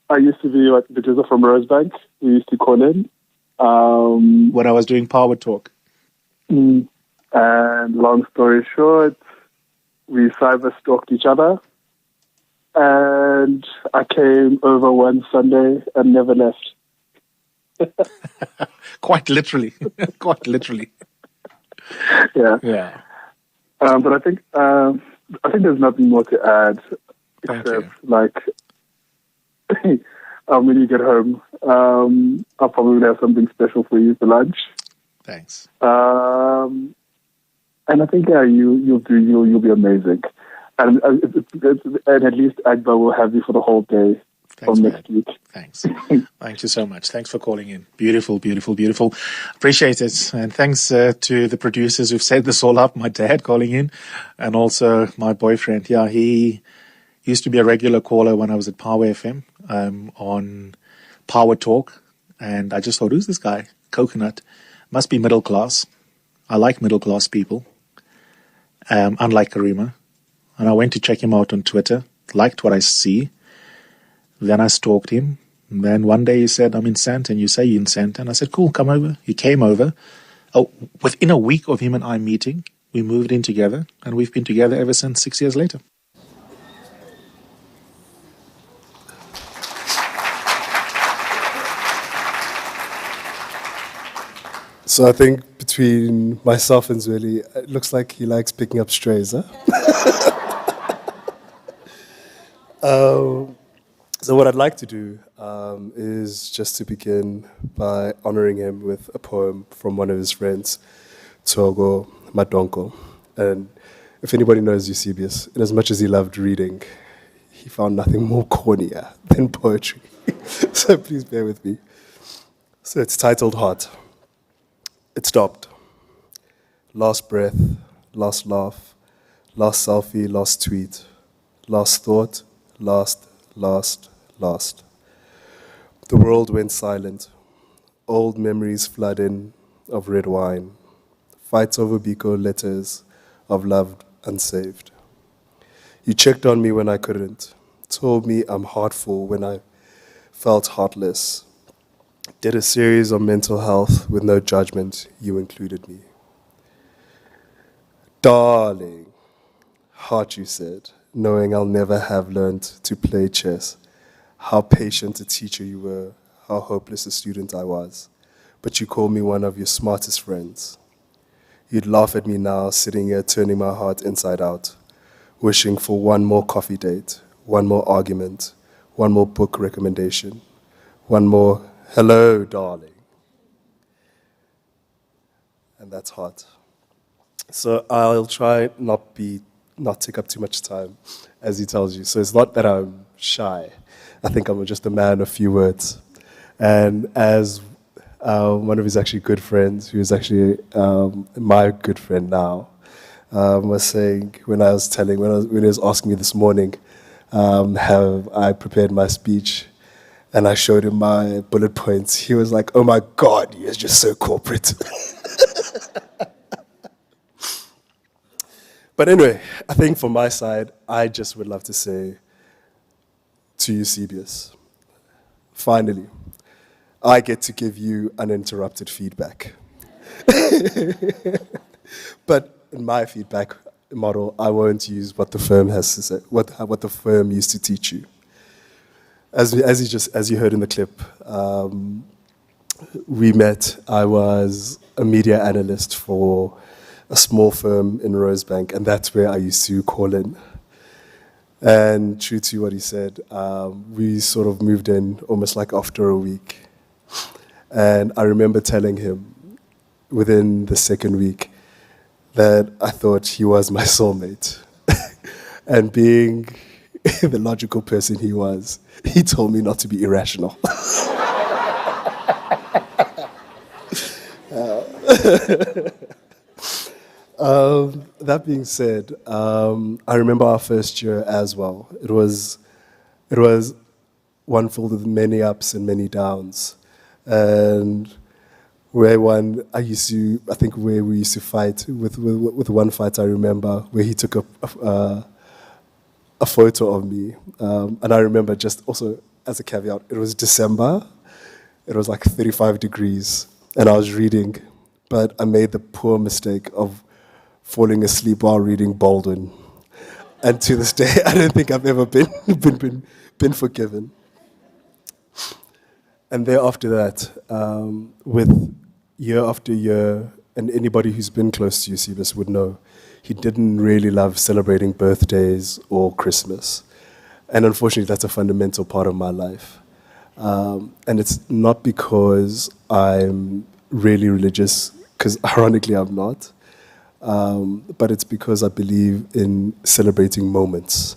I used to be the Drizzle from Rosebank. We used to call in when I was doing Power Talk. And long story short, we cyber stalked each other. And I came over one Sunday and never left. Quite literally. Quite literally. Yeah. Yeah. But I think there's nothing more to add except when you get home, I'll probably have something special for you for lunch. Thanks. And I think you'll be amazing. And at least Agba will have you for the whole day. Thanks, next week. Thanks. Thank you so much. Thanks for calling in. Beautiful, beautiful, beautiful. Appreciate it. And thanks to the producers who've set this all up. My dad calling in and also my boyfriend. Yeah, he used to be a regular caller when I was at Power FM on Power Talk. And I just thought, who's this guy? Coconut. Must be middle class. I like middle class people. Unlike Karima. And I went to check him out on Twitter. Liked what I see. Then I stalked him. And then one day he said, I'm in Sandton. You say you're in Sandton. I said, cool, come over. He came over. Oh, within a week of him and I meeting, we moved in together. And we've been together ever since 6 years later. So I think between myself and Zweli, it looks like he likes picking up strays, huh? So what I'd like to do is just to begin by honoring him with a poem from one of his friends, Togo Madonko. And if anybody knows Eusebius, in as much as he loved reading, he found nothing more cornier than poetry. So please bear with me. So it's titled Heart. It stopped. Last breath, last laugh, last selfie, last tweet, last thought, last. The world went silent. Old memories flood in of red wine. Fights over Biko letters of love unsaved. You checked on me when I couldn't. Told me I'm heartful when I felt heartless. Did a series on mental health with no judgment. You included me. Darling, heart, you said, knowing I'll never have learned to play chess. How patient a teacher you were, how hopeless a student I was. But you called me one of your smartest friends. You'd laugh at me now, sitting here turning my heart inside out, wishing for one more coffee date, one more argument, one more book recommendation, one more hello, darling. And that's hard. So I'll try not take up too much time, as he tells you. So it's not that I'm shy. I think I'm just a man of few words. And as one of his actually good friends, who is actually my good friend now, was saying when he was asking me this morning, have I prepared my speech, and I showed him my bullet points, he was like, "Oh my God, you're just so corporate." But anyway, I think from my side, I just would love to say to Eusebius, finally, I get to give you uninterrupted feedback. But in my feedback model, I won't use what the firm has to say, what the firm used to teach you. as you heard in the clip, we met. I was a media analyst for a small firm in Rosebank, and that's where I used to call in. And true to what he said, we sort of moved in almost like after a week. And I remember telling him within the second week that I thought he was my soulmate. And being the logical person he was, he told me not to be irrational. That being said, I remember our first year as well. It was one filled with many ups and many downs, and where I think where we used to fight with one fight I remember where he took a photo of me, and I remember just also as a caveat, it was December, it was like 35 degrees, and I was reading, but I made the poor mistake of falling asleep while reading Baldwin. And to this day, I don't think I've ever been forgiven. And thereafter that, with year after year, and anybody who's been close to Eusebius would know, he didn't really love celebrating birthdays or Christmas. And unfortunately, that's a fundamental part of my life. And it's not because I'm really religious, because ironically I'm not, but it's because I believe in celebrating moments.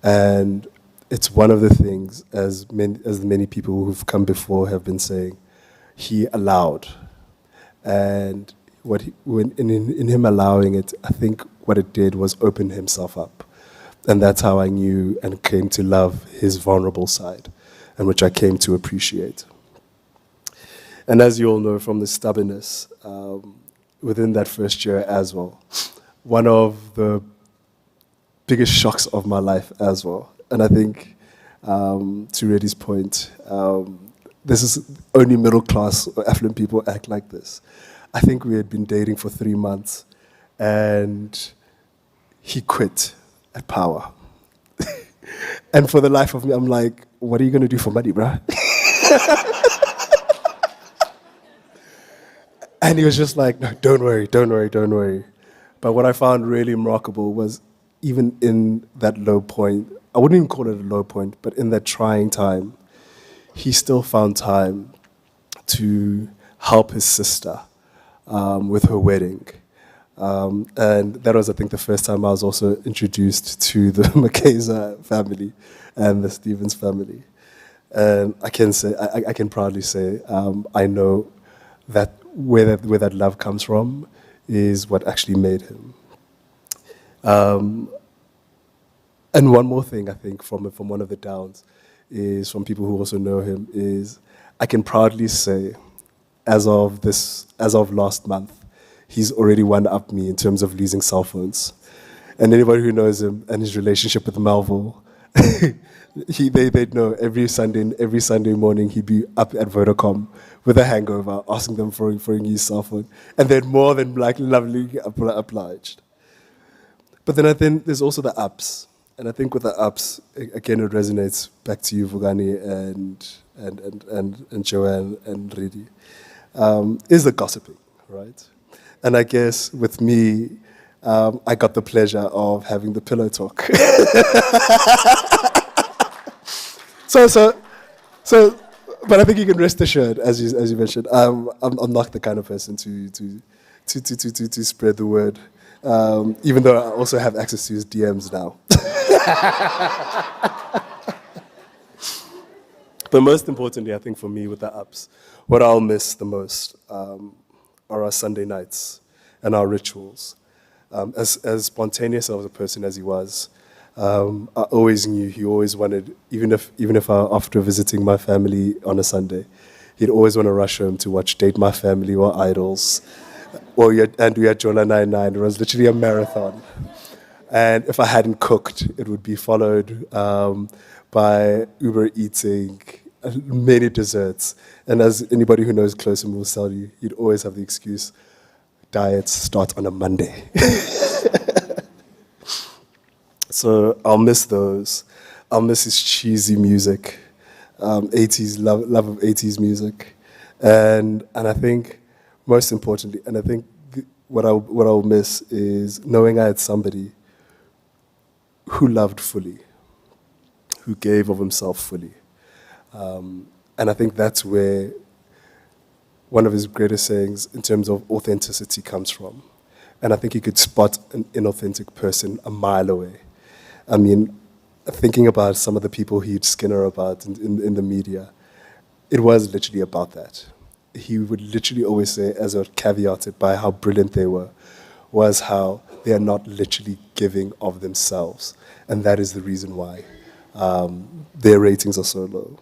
And it's one of the things, as many people who've come before have been saying, he allowed. And in him allowing it, I think what it did was open himself up. And that's how I knew and came to love his vulnerable side, and which I came to appreciate. And as you all know from the stubbornness, within that first year as well, one of the biggest shocks of my life as well. And I think, to Reddy's point, this is only middle class or affluent people act like this. I think we had been dating for 3 months, and he quit at Power. And for the life of me, I'm like, what are you going to do for money, bruh? And he was just like, no, don't worry. But what I found really remarkable was even in that low point, I wouldn't even call it a low point, but in that trying time, he still found time to help his sister with her wedding. And that was, I think, the first time I was also introduced to the McKaiser family and the Stevens family. And I can proudly say, I know that where that love comes from is what actually made him. And one more thing, I think, from one of the downs, is from people who also know him, is I can proudly say, as of last month, he's already one-upped me in terms of losing cell phones. And anybody who knows him and his relationship with Melville, they'd know every Sunday morning he'd be up at Vodacom with a hangover, asking them for a new cell phone. And they're more than like lovely obliged. But then I think there's also the ups. And I think with the ups, again, it resonates back to you, Vugani, and Joanne and Reddy, is the gossiping, right? And I guess with me, I got the pleasure of having the pillow talk. But I think you can rest assured, as you mentioned, I'm not the kind of person to spread the word, even though I also have access to his DMs now. But most importantly, I think for me with the ups, what I'll miss the most are our Sunday nights and our rituals. As spontaneous of a person as he was, I always knew he always wanted, even if after visiting my family on a Sunday, he'd always want to rush home to watch Date My Family or Idols, and we had Jola 99. It was literally a marathon. And if I hadn't cooked, it would be followed by Uber eating, many desserts. And as anybody who knows close him will tell you, he'd always have the excuse, diets start on a Monday. So I'll miss those. I'll miss his cheesy music. 80s love of 80s music, and I think most importantly, and I think what I'll miss is knowing I had somebody who loved fully, who gave of himself fully, and I think that's where one of his greatest sayings in terms of authenticity comes from. And I think you could spot an inauthentic person a mile away. I mean, thinking about some of the people he'd skinner about in the media, it was literally about that. He would literally always say, as a caveated by how brilliant they were, was how they are not literally giving of themselves. And that is the reason why their ratings are so low.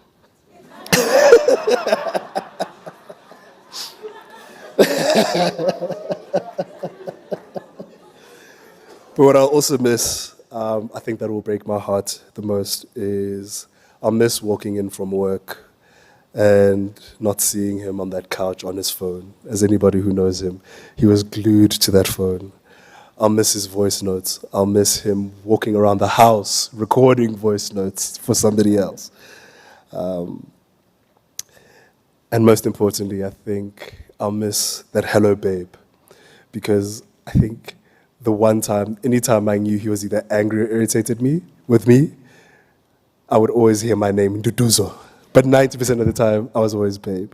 But what I'll also miss, I think that will break my heart the most, is I'll miss walking in from work and not seeing him on that couch on his phone. As anybody who knows him, he was glued to that phone. I'll miss his voice notes. I'll miss him walking around the house recording voice notes for somebody else. And most importantly, I think I'll miss that hello babe, because I think the one time, anytime I knew he was either angry or irritated with me, I would always hear my name, Duduzo. But 90% of the time, I was always babe.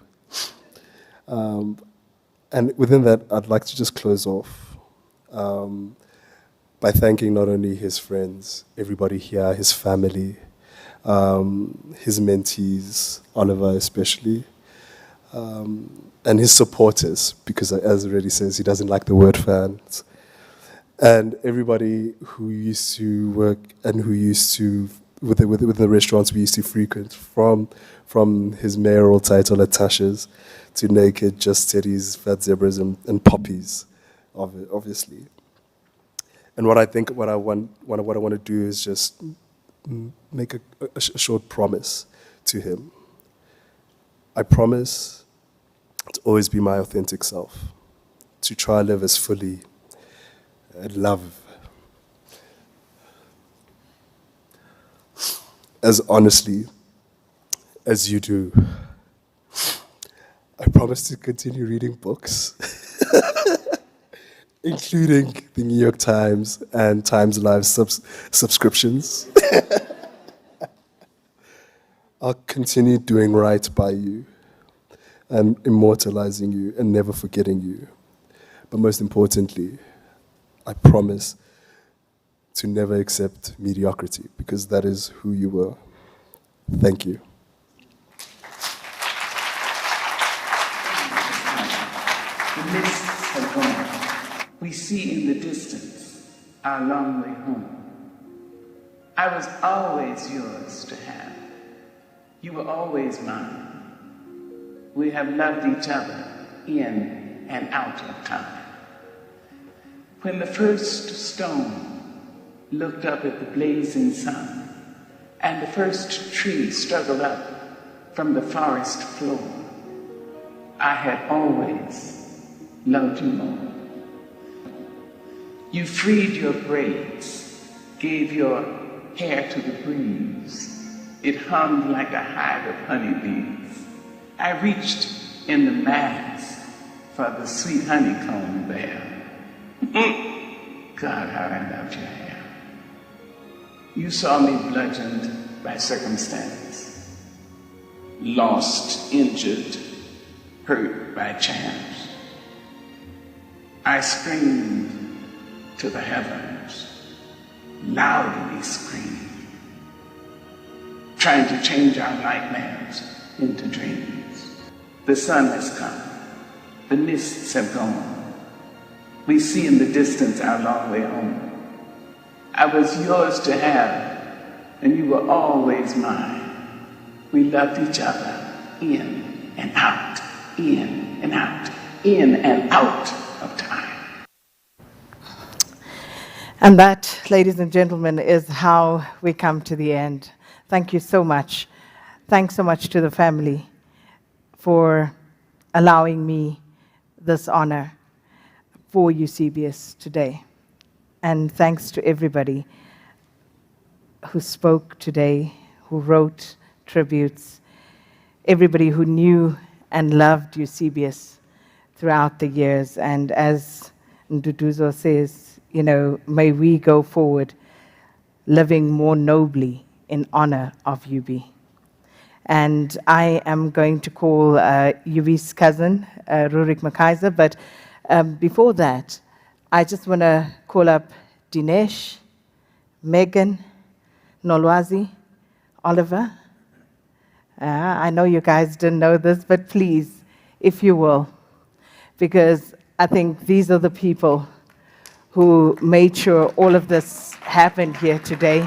And within that, I'd like to just close off by thanking not only his friends, everybody here, his family, his mentees, Oliver especially, and his supporters, because as it already says, he doesn't like the word fans. And everybody who used to work and who used to, with the restaurants we used to frequent, from his mayoral title at Tasha's to Naked, Just Teddy's, Fat Zebras, and Poppies, obviously. And what I want to do is just make a short promise to him. I promise to always be my authentic self, to try live as fully and love as honestly as you do. I promise to continue reading books, including the New York Times and TimesLIVE subscriptions. I'll continue doing right by you and immortalizing you and never forgetting you. But most importantly, I promise to never accept mediocrity, because that is who you were. Thank you. The mists have gone. We see in the distance our long way home. I was always yours to have. You were always mine. We have loved each other in and out of time. When the first stone looked up at the blazing sun, and the first tree struggled up from the forest floor, I had always loved you more. You freed your braids, gave your hair to the breeze. It hummed like a hive of honeybees. I reached in the mass for the sweet honeycomb there. God, how I loved your hair. You saw me bludgeoned by circumstance, lost, injured, hurt by chance. I screamed to the heavens, loudly screamed, trying to change our nightmares into dreams. The sun has come. The mists have gone. We see in the distance our long way home. I was yours to have, and you were always mine. We loved each other in and out, in and out, in and out of time. And that, ladies and gentlemen, is how we come to the end. Thank you so much. Thanks so much to the family for allowing me this honor for Eusebius today. And thanks to everybody who spoke today, who wrote tributes, everybody who knew and loved Eusebius throughout the years. And as Nduduzo says, you know, may we go forward living more nobly in honor of UB. And I am going to call UB's cousin, Eusebius McKaiser, but before that, I just want to call up Dinesh, Megan, Nolwazi, Oliver. I know you guys didn't know this, but please, if you will, because I think these are the people who made sure all of this happened here today.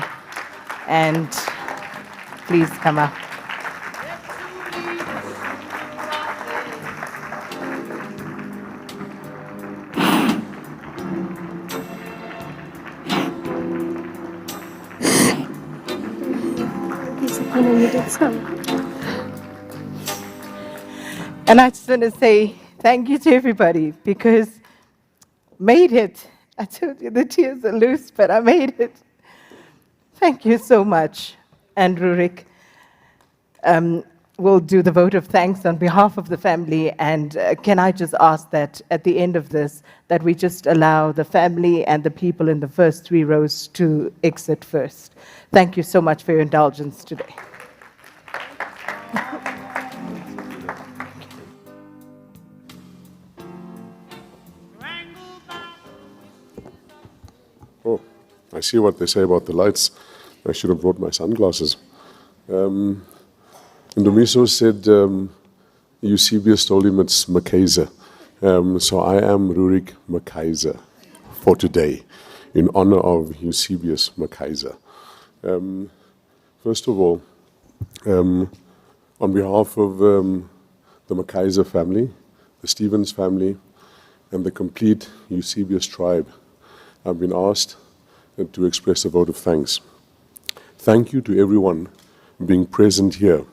And please come up. And I just want to say thank you to everybody because made it. I told you the tears are loose, but I made it. Thank you so much. And Rurik will do the vote of thanks on behalf of the family. And can I just ask that at the end of this, that we just allow the family and the people in the first 3 rows to exit first. Thank you so much for your indulgence today. Oh, I see what they say about the lights. I should have brought my sunglasses. Ndumiso said Eusebius told him it's McKaiser. So I am Eusebius McKaiser for today, in honor of Eusebius McKaiser. First of all, on behalf of the McKaiser family, the Stevens family, and the complete Eusebius tribe, I've been asked to express a vote of thanks. Thank you to everyone being present here.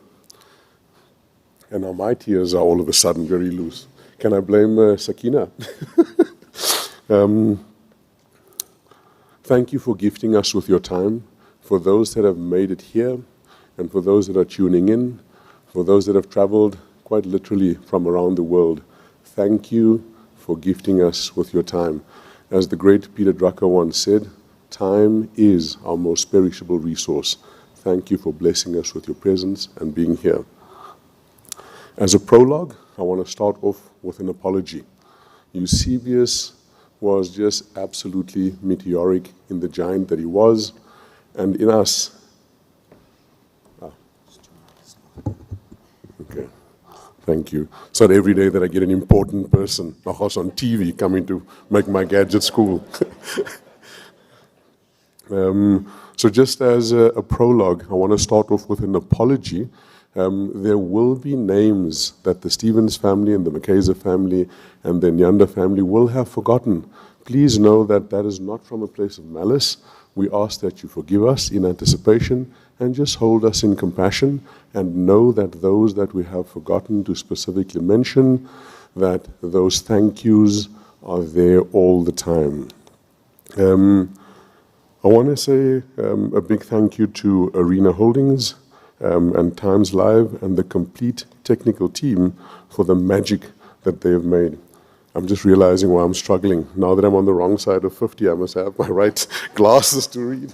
And now my tears are all of a sudden very loose. Can I blame Sakina? Thank you for gifting us with your time, for those that have made it here, and for those that are tuning in, for those that have traveled quite literally from around the world. Thank you for gifting us with your time. As the great Peter Drucker once said, time is our most perishable resource. Thank you for blessing us with your presence and being here. As a prologue, I want to start off with an apology. Eusebius was just absolutely meteoric in the giant that he was, and in us. Okay, thank you. It's not every day that I get an important person, like us on TV, coming to make my gadgets cool. So just as a prologue, I want to start off with an apology. There will be names that the Stevens family and the McKaiser family and the Nyanda family will have forgotten. Please know that that is not from a place of malice. We ask that you forgive us in anticipation and just hold us in compassion, and know that those that we have forgotten to specifically mention, that those thank yous are there all the time. I want to say a big thank you to Arena Holdings and TimesLIVE and the complete technical team for the magic that they have made. I'm just realizing why I'm struggling. Now that I'm on the wrong side of 50, I must have my right glasses to read.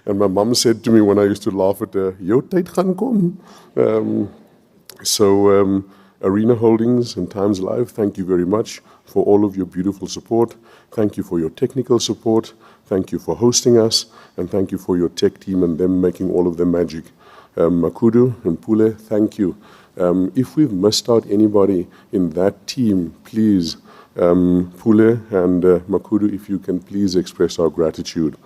And my mom said to me when I used to laugh at her, "Jou tyd gaan kom." Arena Holdings and TimesLIVE, thank you very much for all of your beautiful support. Thank you for your technical support. Thank you for hosting us. And thank you for your tech team and them making all of the magic. Makudu and Pule, thank you. If we've missed out anybody in that team, please, Pule and Makudu, if you can please express our gratitude.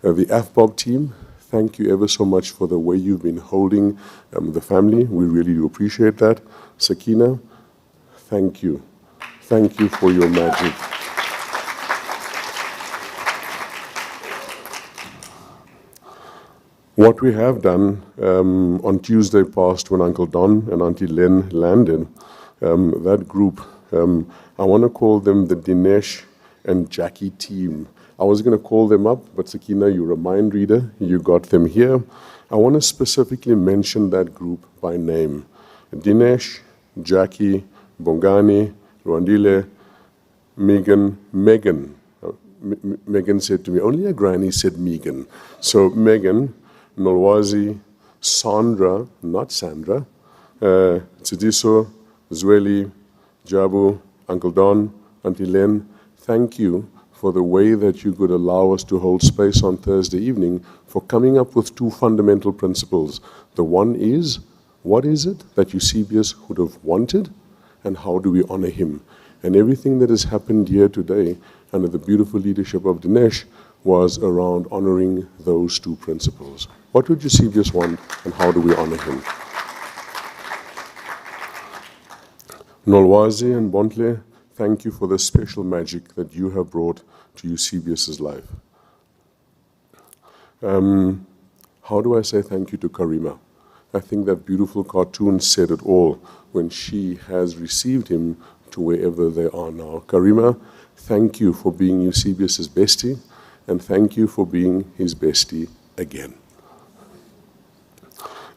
The AFBOB team, thank you ever so much for the way you've been holding the family. We really do appreciate that. Sakina, thank you. Thank you for your magic. What we have done on Tuesday past when Uncle Don and Auntie Len landed, that group, I want to call them the Dinesh and Jackie team. I was going to call them up, but Sakina, you're a mind reader. You got them here. I want to specifically mention that group by name. Dinesh, Jackie, Bongani, Rwandile, Megan. Megan said to me, only a granny said Megan. So Megan, Nolwazi, Sandra, not Sandra, Tsidiso, Zweli, Jabu, Uncle Don, Auntie Len, thank you for the way that you could allow us to hold space on Thursday evening for coming up with two fundamental principles. The one is, what is it that Eusebius would have wanted, and how do we honor him? And everything that has happened here today under the beautiful leadership of Dinesh was around honoring those two principles. What would Eusebius want, and how do we honor him? Nolwazi and Bontle, thank you for the special magic that you have brought to Eusebius's life. How do I say thank you to Karima? I think that beautiful cartoon said it all when she has received him to wherever they are now. Karima, thank you for being Eusebius's bestie, and thank you for being his bestie again.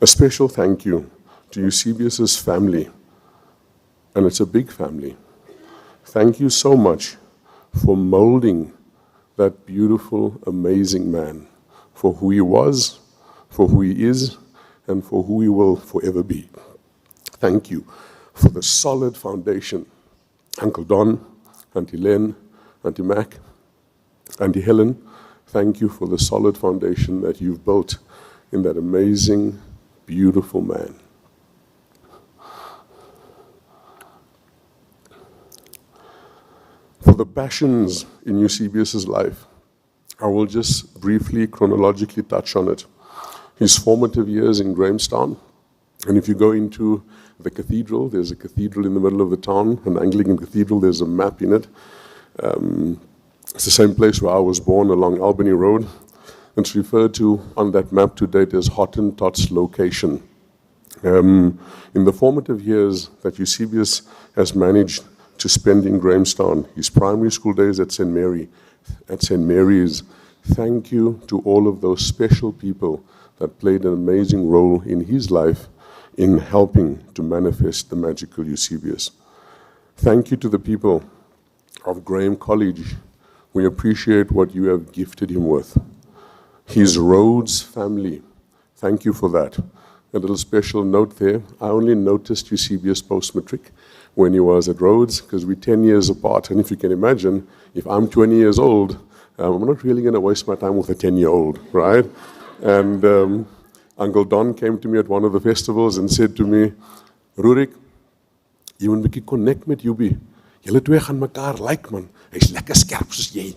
A special thank you to Eusebius's family, and it's a big family. Thank you so much for molding that beautiful, amazing man for who he was, for who he is, and for who he will forever be. Thank you for the solid foundation. Uncle Don, Auntie Len, Auntie Mac, Auntie Helen, thank you for the solid foundation that you've built in that amazing, beautiful man. For the passions in Eusebius's life, I will just briefly, chronologically touch on it. His formative years in Grahamstown, and if you go into the cathedral, there's a cathedral in the middle of the town, an Anglican cathedral, there's a map in it. It's the same place where I was born, along Albany Road. It's referred to on that map to date as Hottentot's location. In the formative years that Eusebius has managed to spend in Grahamstown, his primary school days at St. Mary's, thank you to all of those special people that played an amazing role in his life in helping to manifest the magical Eusebius. Thank you to the people of Graham College. We appreciate what you have gifted him with. His Rhodes family, thank you for that. A little special note there, I only noticed Eusebius post-matric when he was at Rhodes, because we're 10 years apart, and if you can imagine, if I'm 20 years old, I'm not really going to waste my time with a 10-year-old, right? And Uncle Don came to me at one of the festivals and said to me, Rurik, jy moet 'n bietjie connect met Yubi. Julle twee gaan mekaar like, man. Hy's lekker skerp soos jy.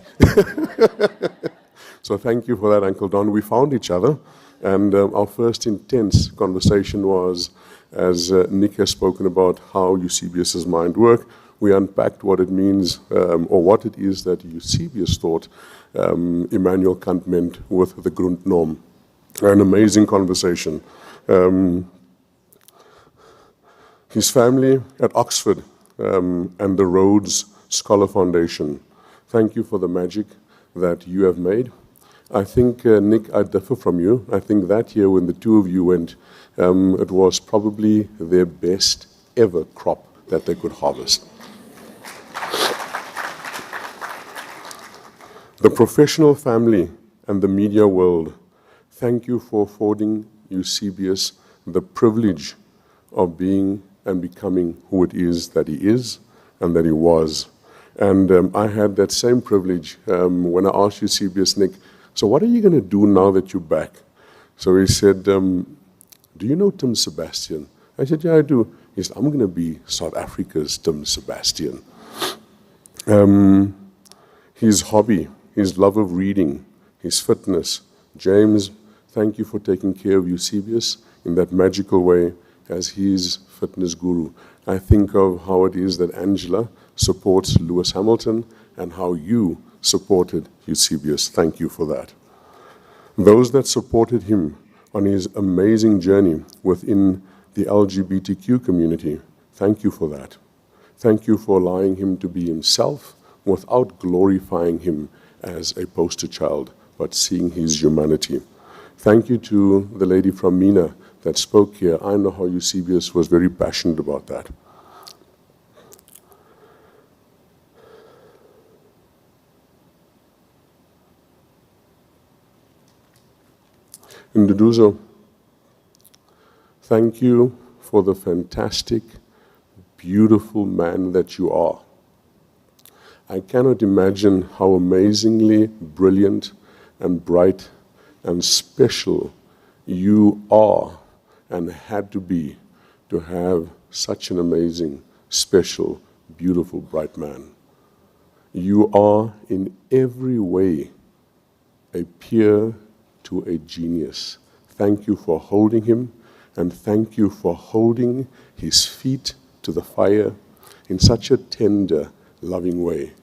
So thank you for that, Uncle Don. We found each other, and our first intense conversation was, as Nick has spoken about how Eusebius's mind worked, we unpacked what it means, or what it is that Eusebius thought Immanuel Kant meant with the Grundnorm. An amazing conversation. His family at Oxford and the Rhodes Scholar Foundation, thank you for the magic that you have made. I think, Nick, I differ from you. I think that year when the two of you went, it was probably their best ever crop that they could harvest. The professional family and the media world, thank you for affording Eusebius the privilege of being and becoming who it is that he is and that he was. And I had that same privilege when I asked Eusebius, Nick, so what are you going to do now that you're back? So he said, do you know Tim Sebastian? I said, yeah, I do. He said, I'm going to be South Africa's Tim Sebastian. His hobby, his love of reading, his fitness. James, thank you for taking care of Eusebius in that magical way as his fitness guru. I think of how it is that Angela supports Lewis Hamilton and how you supported Eusebius. Thank you for that. Those that supported him on his amazing journey within the LGBTQ community, thank you for that. Thank you for allowing him to be himself without glorifying him as a poster child, but seeing his humanity. Thank you to the lady from MENA that spoke here. I know how Eusebius was very passionate about that. Nduduzo, thank you for the fantastic, beautiful man that you are. I cannot imagine how amazingly brilliant and bright and special you are and had to be to have such an amazing, special, beautiful, bright man. You are in every way a peer to a genius. Thank you for holding him, and thank you for holding his feet to the fire in such a tender, loving way.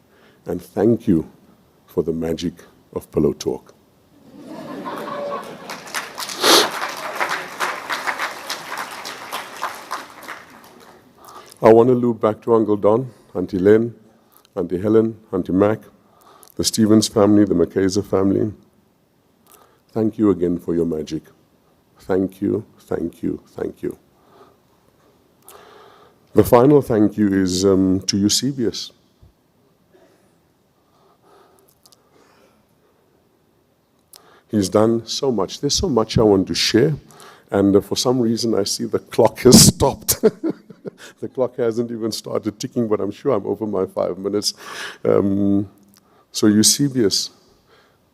And thank you for the magic of pillow talk. I want to loop back to Uncle Don, Auntie Len, Auntie Helen, Auntie Mac, the Stevens family, the McKaiser family. Thank you again for your magic. Thank you, thank you, thank you. The final thank you is to Eusebius. He's done so much. There's so much I want to share, and for some reason I see the clock has stopped. The clock hasn't even started ticking, but I'm sure I'm over my 5 minutes. So Eusebius,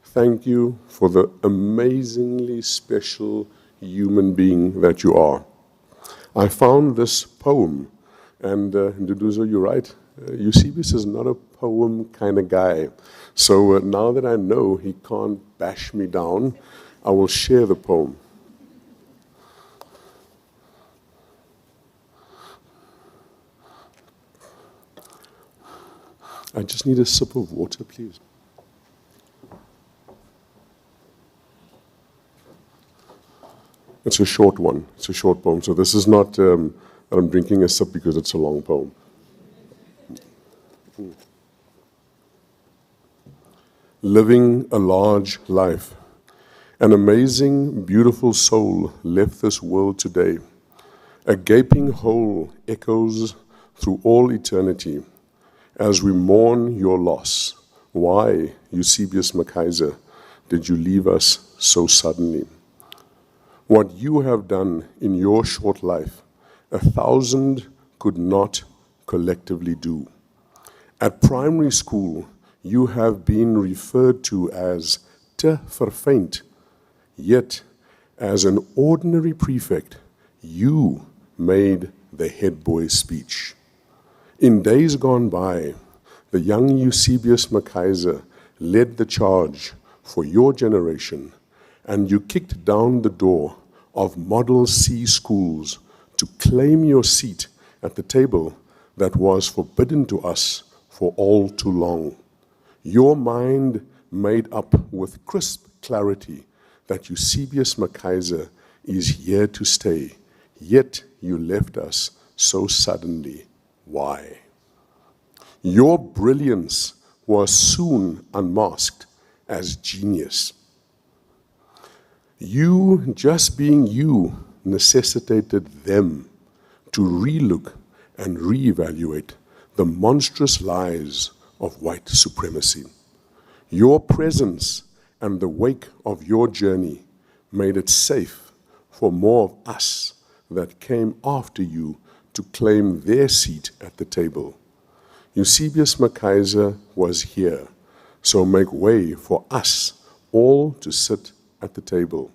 thank you for the amazingly special human being that you are. I found this poem, and Nduduzo, you're right. Eusebius is not a poem kind of guy. So now that I know he can't bash me down, I will share the poem. I just need a sip of water, please. It's a short one. It's a short poem. So this is not that I'm drinking a sip because it's a long poem. Living a large life. An amazing, beautiful soul left this world today. A gaping hole echoes through all eternity as we mourn your loss. Why, Eusebius McKaiser, did you leave us so suddenly? What you have done in your short life, 1,000 could not collectively do. At primary school, you have been referred to as te verfeind, yet as an ordinary prefect, you made the head boy's speech. In days gone by, the young Eusebius McKaiser led the charge for your generation, and you kicked down the door of Model C schools to claim your seat at the table that was forbidden to us for all too long. Your mind made up with crisp clarity that Eusebius McKaiser is here to stay, yet you left us so suddenly. Why? Your brilliance was soon unmasked as genius. You, just being you, necessitated them to relook and reevaluate the monstrous lies of white supremacy. Your presence and the wake of your journey made it safe for more of us that came after you to claim their seat at the table. Eusebius McKaiser was here, so make way for us all to sit at the table.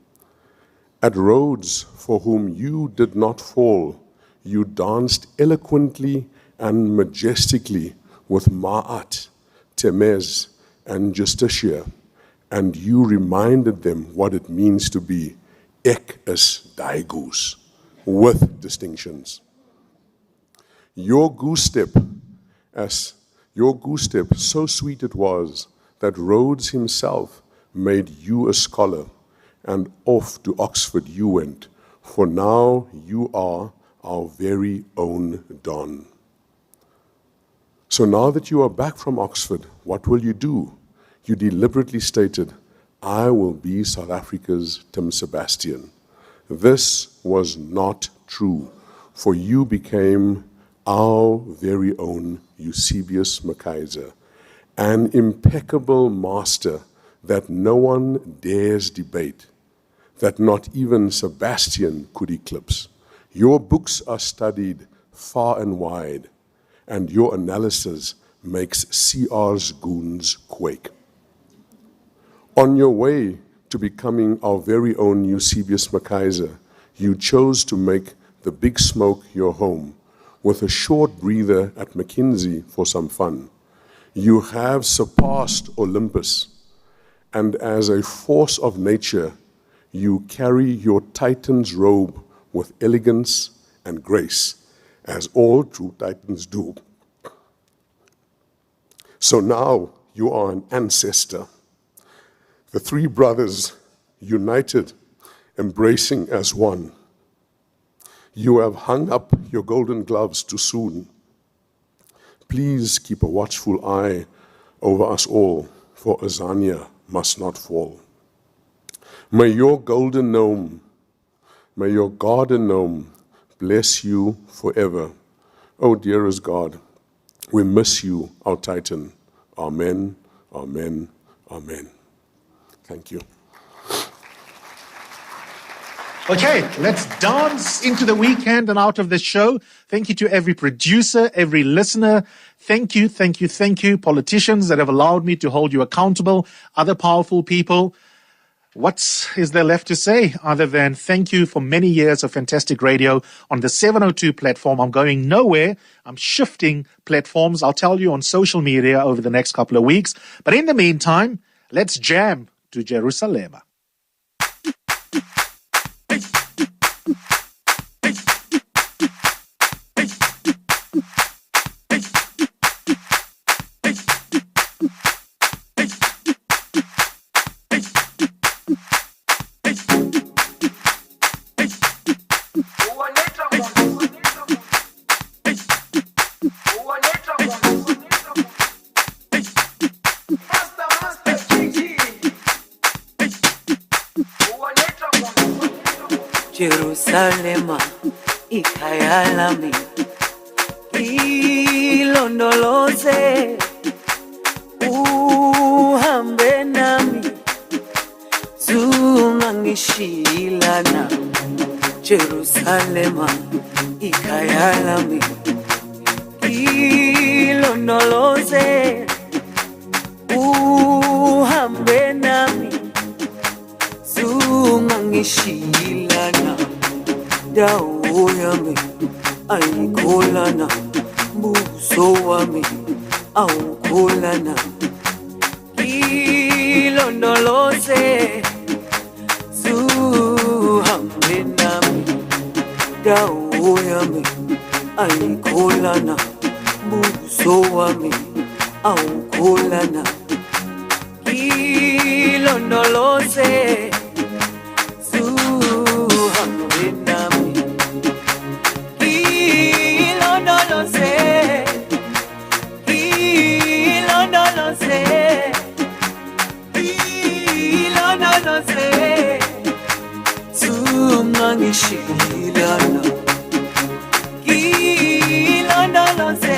At Rhodes, for whom you did not fall, you danced eloquently and majestically with Ma'at, Temez, and Justitia, and you reminded them what it means to be ek is die goose, with distinctions. Your goose step, so sweet it was that Rhodes himself made you a scholar, and off to Oxford you went, for now you are our very own Don. So now that you are back from Oxford, what will you do? You deliberately stated, I will be South Africa's Tim Sebastian. This was not true, for you became our very own Eusebius McKaiser, an impeccable master that no one dares debate, that not even Sebastian could eclipse. Your books are studied far and wide, and your analysis makes CR's goons quake. On your way to becoming our very own Eusebius McKaiser, you chose to make the Big Smoke your home, with a short breather at McKinsey for some fun. You have surpassed Olympus, and as a force of nature, you carry your Titan's robe with elegance and grace, as all true Titans do. So now you are an ancestor. The three brothers united, embracing as one. You have hung up your golden gloves too soon. Please keep a watchful eye over us all, for Azania must not fall. May your golden gnome, may your garden gnome bless you forever. Oh, dearest God, we miss you, our Titan. Amen, amen, amen. Thank you. Okay, let's dance into the weekend and out of the show. Thank you to every producer, every listener. Thank you, thank you, thank you, politicians that have allowed me to hold you accountable, other powerful people. What is there left to say other than thank you for many years of fantastic radio on the 702 platform. I'm going nowhere. I'm shifting platforms. I'll tell you on social media over the next couple of weeks. But in the meantime, let's jam to Jerusalem. Jerusalema, ikhaya lami, ilondoloze, uhambe nami, zungangishilana. Jerusalema, ikhaya lami, ilondoloze, uhambe nami, zungangishilana. Dawo yami ayikholana, buso wami awukholana. Ilondoloze, zuhambe nami. Dawo yami ayikholana, buso wami awukholana. Ilondoloze, Ngishilana, ilondoloze,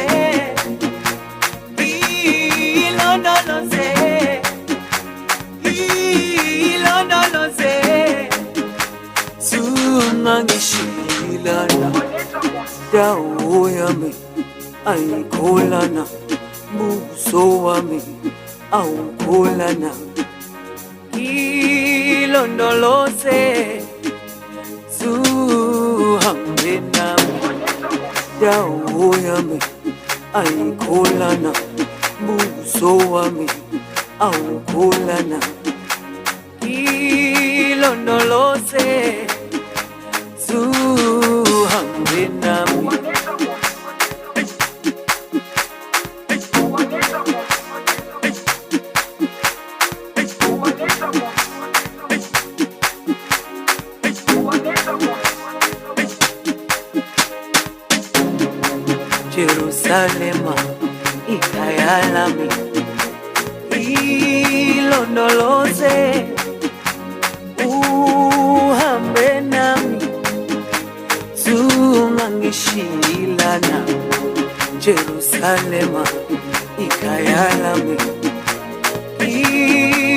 ilondoloze, ilondoloze, zungangishilana. Dawo yami ayikholana, buso wami awukholana. Ilondoloze, zuhambe nami. Dawo yami ayikholana, buso wami awukholana. Ilondoloze, zuhambe nami. Jerusalema, ilondoloze uhambe nami zungangishilana Jerusalema ikhaya lami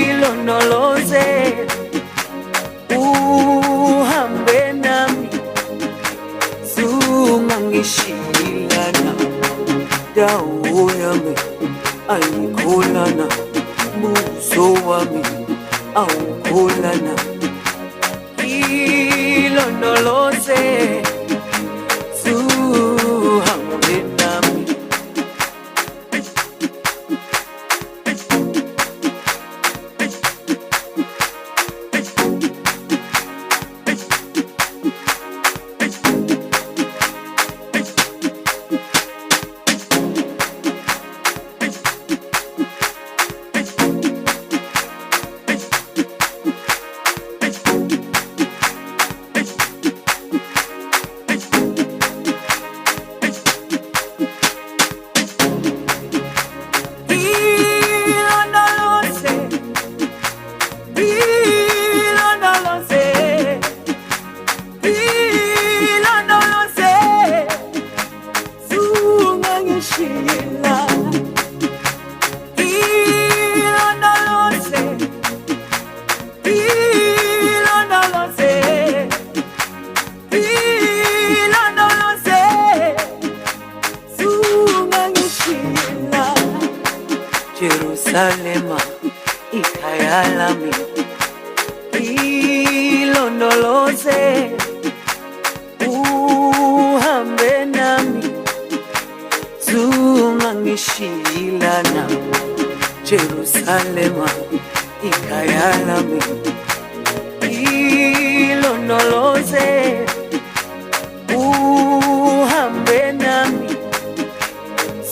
ilondoloze uhambe nami zungangishilana dawo yami ayikholana buso wami awukholana ilondoloze zuhambe nami Jerusalema ikhaya lami ilondoloze uhambe nami zungangishilana Jerusalema ikhaya lami ilondoloze uhambe nami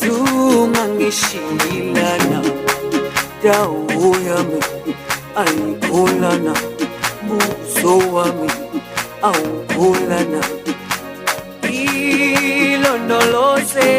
zungangishilana dawo yami ayikholana buso wami awukholana ilondoloze